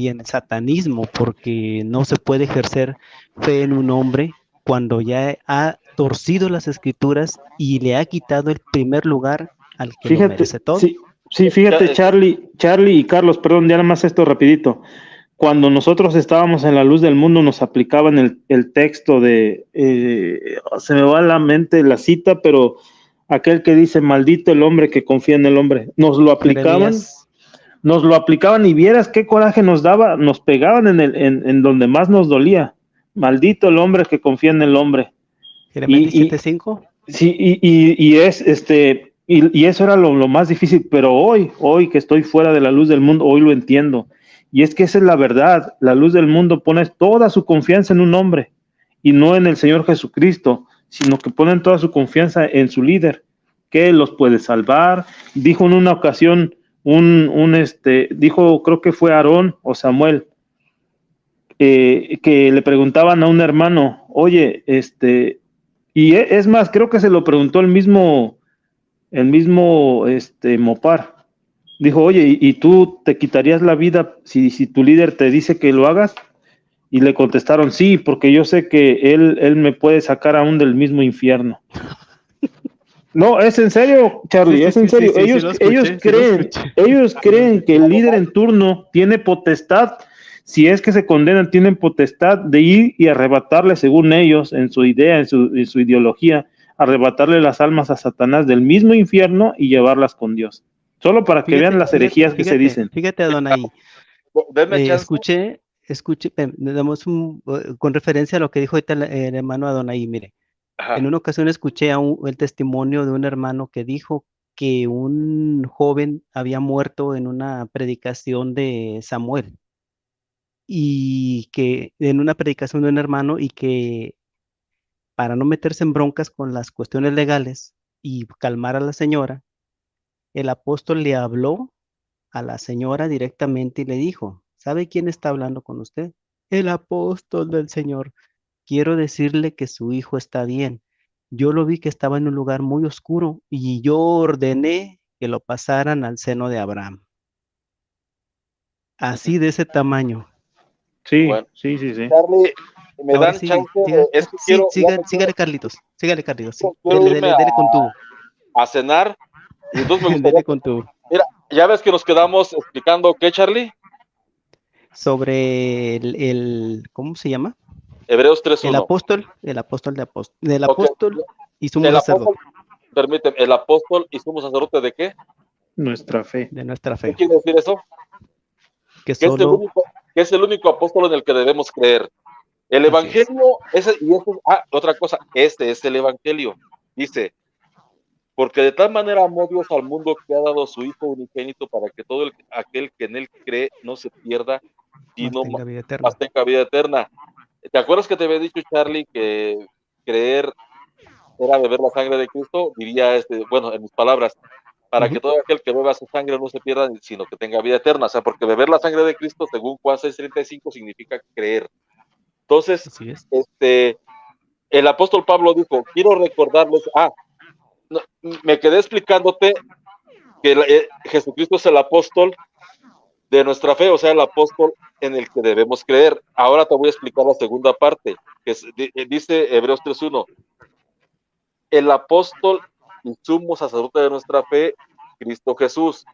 Speaker 5: en el satanismo, porque no se puede ejercer fe en un hombre cuando ya ha torcido las escrituras y le ha quitado el primer lugar al que lo merece todo.
Speaker 4: Sí, fíjate, Charlie y Carlos, perdón, ya nada más esto rapidito. Cuando nosotros estábamos en la luz del mundo, nos aplicaban el texto de, se me va a la mente la cita, pero aquel que dice, maldito el hombre que confía en el hombre. Nos lo aplicaban y vieras qué coraje nos daba, nos pegaban en donde más nos dolía. Maldito el hombre que confía en el hombre.
Speaker 5: Jeremías 7:5.
Speaker 4: Sí, y eso era lo más difícil, pero hoy que estoy fuera de la luz del mundo, hoy lo entiendo. Y es que esa es la verdad. La luz del mundo pone toda su confianza en un hombre y no en el Señor Jesucristo, sino que ponen toda su confianza en su líder, que los puede salvar. Dijo en una ocasión, dijo, creo que fue Aarón o Samuel, que le preguntaban a un hermano, oye, y es más, creo que se lo preguntó el mismo Mopar. Dijo, oye, ¿y tú te quitarías la vida si tu líder te dice que lo hagas? Y le contestaron, sí, porque yo sé que él me puede sacar aún del mismo infierno. No, es en serio, Charlie, es en serio. Ellos creen que el líder en turno tiene potestad, si es que se condenan, tienen potestad de ir y arrebatarle, según ellos, en su idea, en su ideología, arrebatarle las almas a Satanás del mismo infierno y llevarlas con Dios. Solo para que vean las herejías que se dicen.
Speaker 5: Fíjate, Adonai. escuche, con referencia a lo que dijo ahorita el hermano Adonai, mire, en una ocasión escuché el testimonio de un hermano que dijo que un joven había muerto en una predicación de Samuel, y que en una predicación de un hermano, y que para no meterse en broncas con las cuestiones legales y calmar a la señora, el apóstol le habló a la señora directamente y le dijo: ¿sabe quién está hablando con usted? El apóstol del Señor. Quiero decirle que su hijo está bien. Yo lo vi que estaba en un lugar muy oscuro y yo ordené que lo pasaran al seno de Abraham. Así de ese tamaño.
Speaker 4: Sí,
Speaker 2: bueno,
Speaker 4: sí.
Speaker 2: Charlie, me
Speaker 5: Ahora
Speaker 2: dan
Speaker 5: sí,
Speaker 2: chance, es que
Speaker 5: sígale, Carlitos. Sígale, Carlitos. Sí.
Speaker 2: quiero irme
Speaker 5: Dele con tubo.
Speaker 2: a cenar, y entonces me gustaría,
Speaker 5: Dele con tubo.
Speaker 2: mira, ya ves que nos quedamos explicando, ¿qué, Charlie?
Speaker 5: Sobre ¿cómo se llama?
Speaker 2: Hebreos 3:1.
Speaker 5: El apóstol
Speaker 2: Okay.
Speaker 5: y sumo
Speaker 2: El
Speaker 5: sacerdote.
Speaker 2: apóstol, permíteme, el apóstol y sumo sacerdote ¿de qué?
Speaker 4: Nuestra fe.
Speaker 5: De nuestra
Speaker 2: ¿Qué
Speaker 5: fe.
Speaker 2: quiere decir eso?
Speaker 5: Que
Speaker 2: Que es el único apóstol en el que debemos creer. El evangelio, otra cosa, este es el evangelio. Dice, porque de tal manera amó Dios al mundo que ha dado a su Hijo unigénito para que todo aquel que en él cree no se pierda, sino
Speaker 5: tenga vida eterna.
Speaker 2: más tenga vida eterna. ¿Te acuerdas que te había dicho, Charlie, que creer era beber la sangre de Cristo? Diría, en mis palabras, para que todo aquel que beba su sangre no se pierda, sino que tenga vida eterna. O sea, porque beber la sangre de Cristo, según Juan 6:35, significa creer. Entonces, el apóstol Pablo dijo, quiero recordarles, me quedé explicándote que Jesucristo es el apóstol de nuestra fe, o sea, el apóstol en el que debemos creer. Ahora te voy a explicar la segunda parte, que dice Hebreos 3:1, el apóstol y sumo sacerdote de nuestra fe, Cristo Jesús.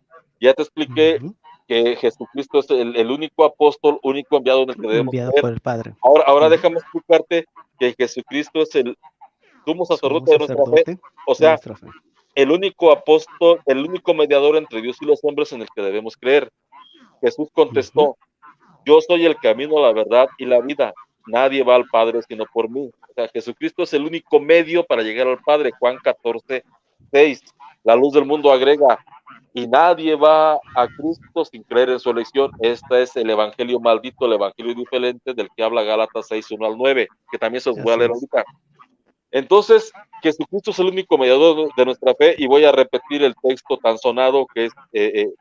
Speaker 2: Ya te expliqué que Jesucristo es el único apóstol, único enviado en el que debemos
Speaker 5: creer.
Speaker 2: Por
Speaker 5: el Padre.
Speaker 2: Ahora déjame explicarte que Jesucristo es el sumo sacerdote de nuestra fe, o sea, el único apóstol, el único mediador entre Dios y los hombres en el que debemos creer. Jesús contestó, yo soy el camino, la verdad y la vida. Nadie va al Padre sino por mí. O sea, Jesucristo es el único medio para llegar al Padre. Juan 14:6. La luz del mundo agrega, y nadie va a Cristo sin creer en su elección. Este es el evangelio maldito, el evangelio diferente del que habla Gálatas 6:1-9, que también se os voy a leer ahorita. Entonces, Jesucristo es el único mediador de nuestra fe, y voy a repetir el texto tan sonado que es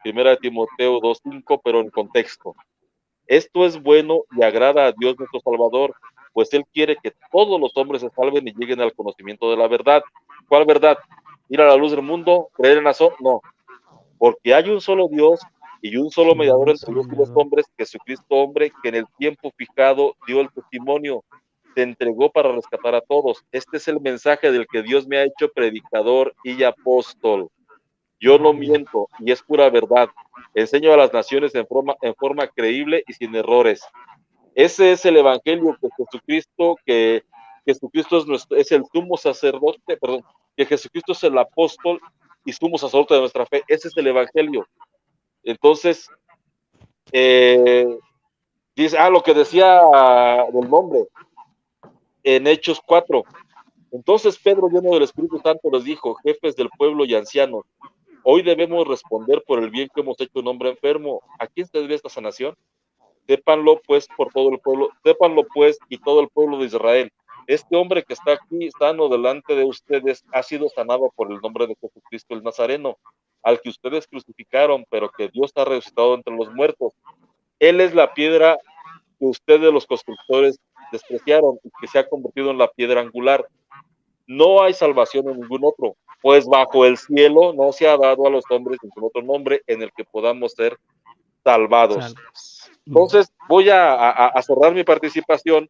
Speaker 2: 1 Timoteo 2:5, pero en contexto. Esto es bueno y agrada a Dios nuestro Salvador, pues Él quiere que todos los hombres se salven y lleguen al conocimiento de la verdad. ¿Cuál verdad? ¿Ir a la luz del mundo? ¿Creer en la No, porque hay un solo Dios y un solo mediador entre Dios y los hombres, Jesucristo hombre, que en el tiempo fijado dio el testimonio, se entregó para rescatar a todos. Este es el mensaje del que Dios me ha hecho predicador y apóstol. Yo no miento y es pura verdad. Enseño a las naciones en forma creíble y sin errores. Ese es el evangelio que Jesucristo es el sumo sacerdote, que Jesucristo es el apóstol y sumo sacerdote de nuestra fe. Ese es el evangelio. Entonces, dice, lo que decía del nombre, en Hechos 4. Entonces Pedro, lleno del Espíritu Santo, les dijo, jefes del pueblo y ancianos, hoy debemos responder por el bien que hemos hecho un hombre enfermo. ¿A quién se debe esta sanación? Sépanlo pues y todo el pueblo de Israel. Este hombre que está aquí sano delante de ustedes ha sido sanado por el nombre de Jesucristo el Nazareno, al que ustedes crucificaron, pero que Dios ha resucitado entre los muertos. Él es la piedra que ustedes los constructores despreciaron y que se ha convertido en la piedra angular. No hay salvación en ningún otro, pues bajo el cielo no se ha dado a los hombres ningún otro nombre en el que podamos ser salvados. Entonces voy a cerrar mi participación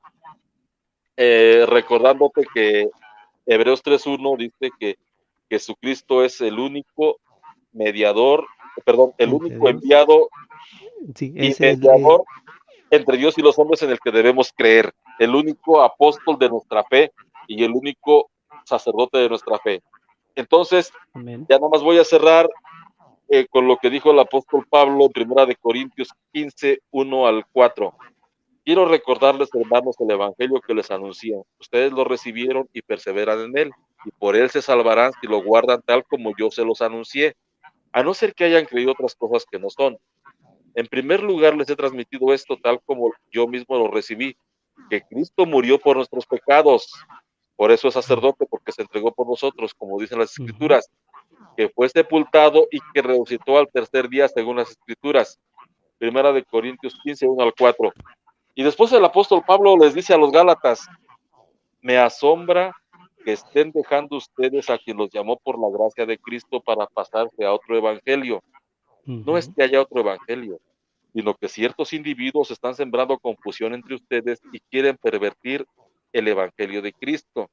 Speaker 2: recordándote que Hebreos 3:1 dice que Jesucristo es el único mediador, el único enviado y mediador entre Dios y los hombres en el que debemos creer, el único apóstol de nuestra fe y el único sacerdote de nuestra fe. Entonces, ya nada más voy a cerrar con lo que dijo el apóstol Pablo en 1 Corintios 15:1-4. Quiero recordarles, hermanos, el evangelio que les anuncié. Ustedes lo recibieron y perseveran en él, y por él se salvarán si lo guardan tal como yo se los anuncié, a no ser que hayan creído otras cosas que no son. En primer lugar, les he transmitido esto tal como yo mismo lo recibí, que Cristo murió por nuestros pecados, por eso es sacerdote, porque se entregó por nosotros, como dicen las Escrituras, que fue sepultado y que resucitó al tercer día según las Escrituras. Primera de Corintios 15, 1 al 4. Y después el apóstol Pablo les dice a los Gálatas, me asombra que estén dejando ustedes a quien los llamó por la gracia de Cristo para pasarse a otro evangelio. No es que haya otro evangelio, sino que ciertos individuos están sembrando confusión entre ustedes y quieren pervertir el evangelio de Cristo.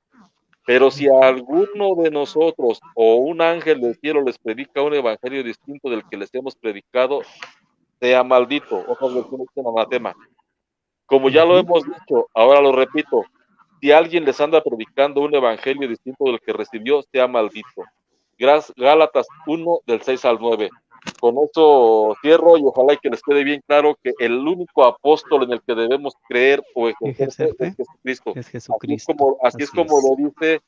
Speaker 2: Pero si a alguno de nosotros o un ángel del cielo les predica un evangelio distinto del que les hemos predicado, sea maldito. Hojas de anatema. Como ya lo hemos dicho, ahora lo repito, si alguien les anda predicando un evangelio distinto del que recibió, sea maldito. Gálatas 1, del 6 al 9. Con eso cierro y ojalá que les quede bien claro que el único apóstol en el que debemos creer o ejercer es Jesucristo.
Speaker 5: Es Jesucristo.
Speaker 2: Así es como lo dice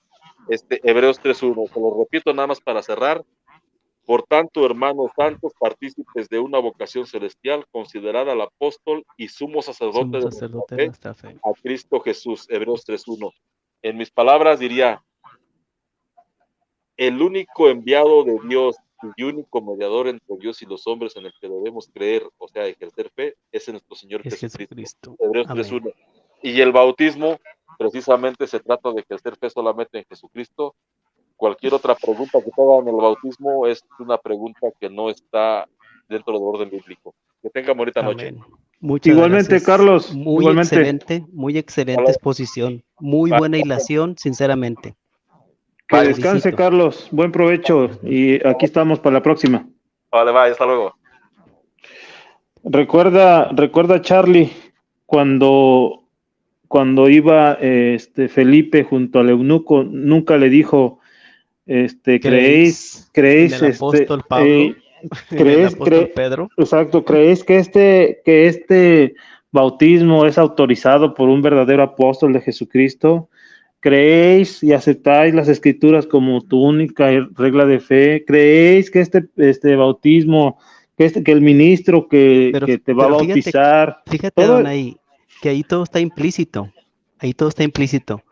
Speaker 2: Hebreos 3.1. Se lo repito nada más para cerrar. Por tanto, hermanos santos, partícipes de una vocación celestial, considerad al apóstol y sumo sacerdote de nuestra fe, a Cristo Jesús. Hebreos 3.1. En mis palabras diría, el único enviado de Dios y único mediador entre Dios y los hombres en el que debemos creer, o sea, ejercer fe, es en nuestro Señor Jesucristo. Hebreos 3.1. Y el bautismo, precisamente se trata de ejercer fe solamente en Jesucristo. Cualquier otra pregunta que te hagan en el bautismo es una pregunta que no está dentro del orden bíblico. Que tengan bonita noche.
Speaker 4: Muchas igualmente, gracias. Carlos.
Speaker 5: Muy excelente exposición. Muy buena hilación, sinceramente.
Speaker 4: Que descanse, Carlos. Buen provecho. Y aquí estamos para la próxima.
Speaker 2: Vale, bye. Hasta luego.
Speaker 4: Recuerda Charlie, cuando iba Felipe junto al eunuco, nunca le dijo, ¿creéis
Speaker 5: el apóstol Pablo? ¿Crees, el apóstol Pedro?
Speaker 4: Exacto, ¿creéis que este bautismo es autorizado por un verdadero apóstol de Jesucristo? ¿Creéis y aceptáis las Escrituras como tu única regla de fe? ¿Creéis que este bautismo, que el ministro que te va a bautizar?
Speaker 5: Fíjate, Adonai, que ahí todo está implícito. Ahí todo está implícito.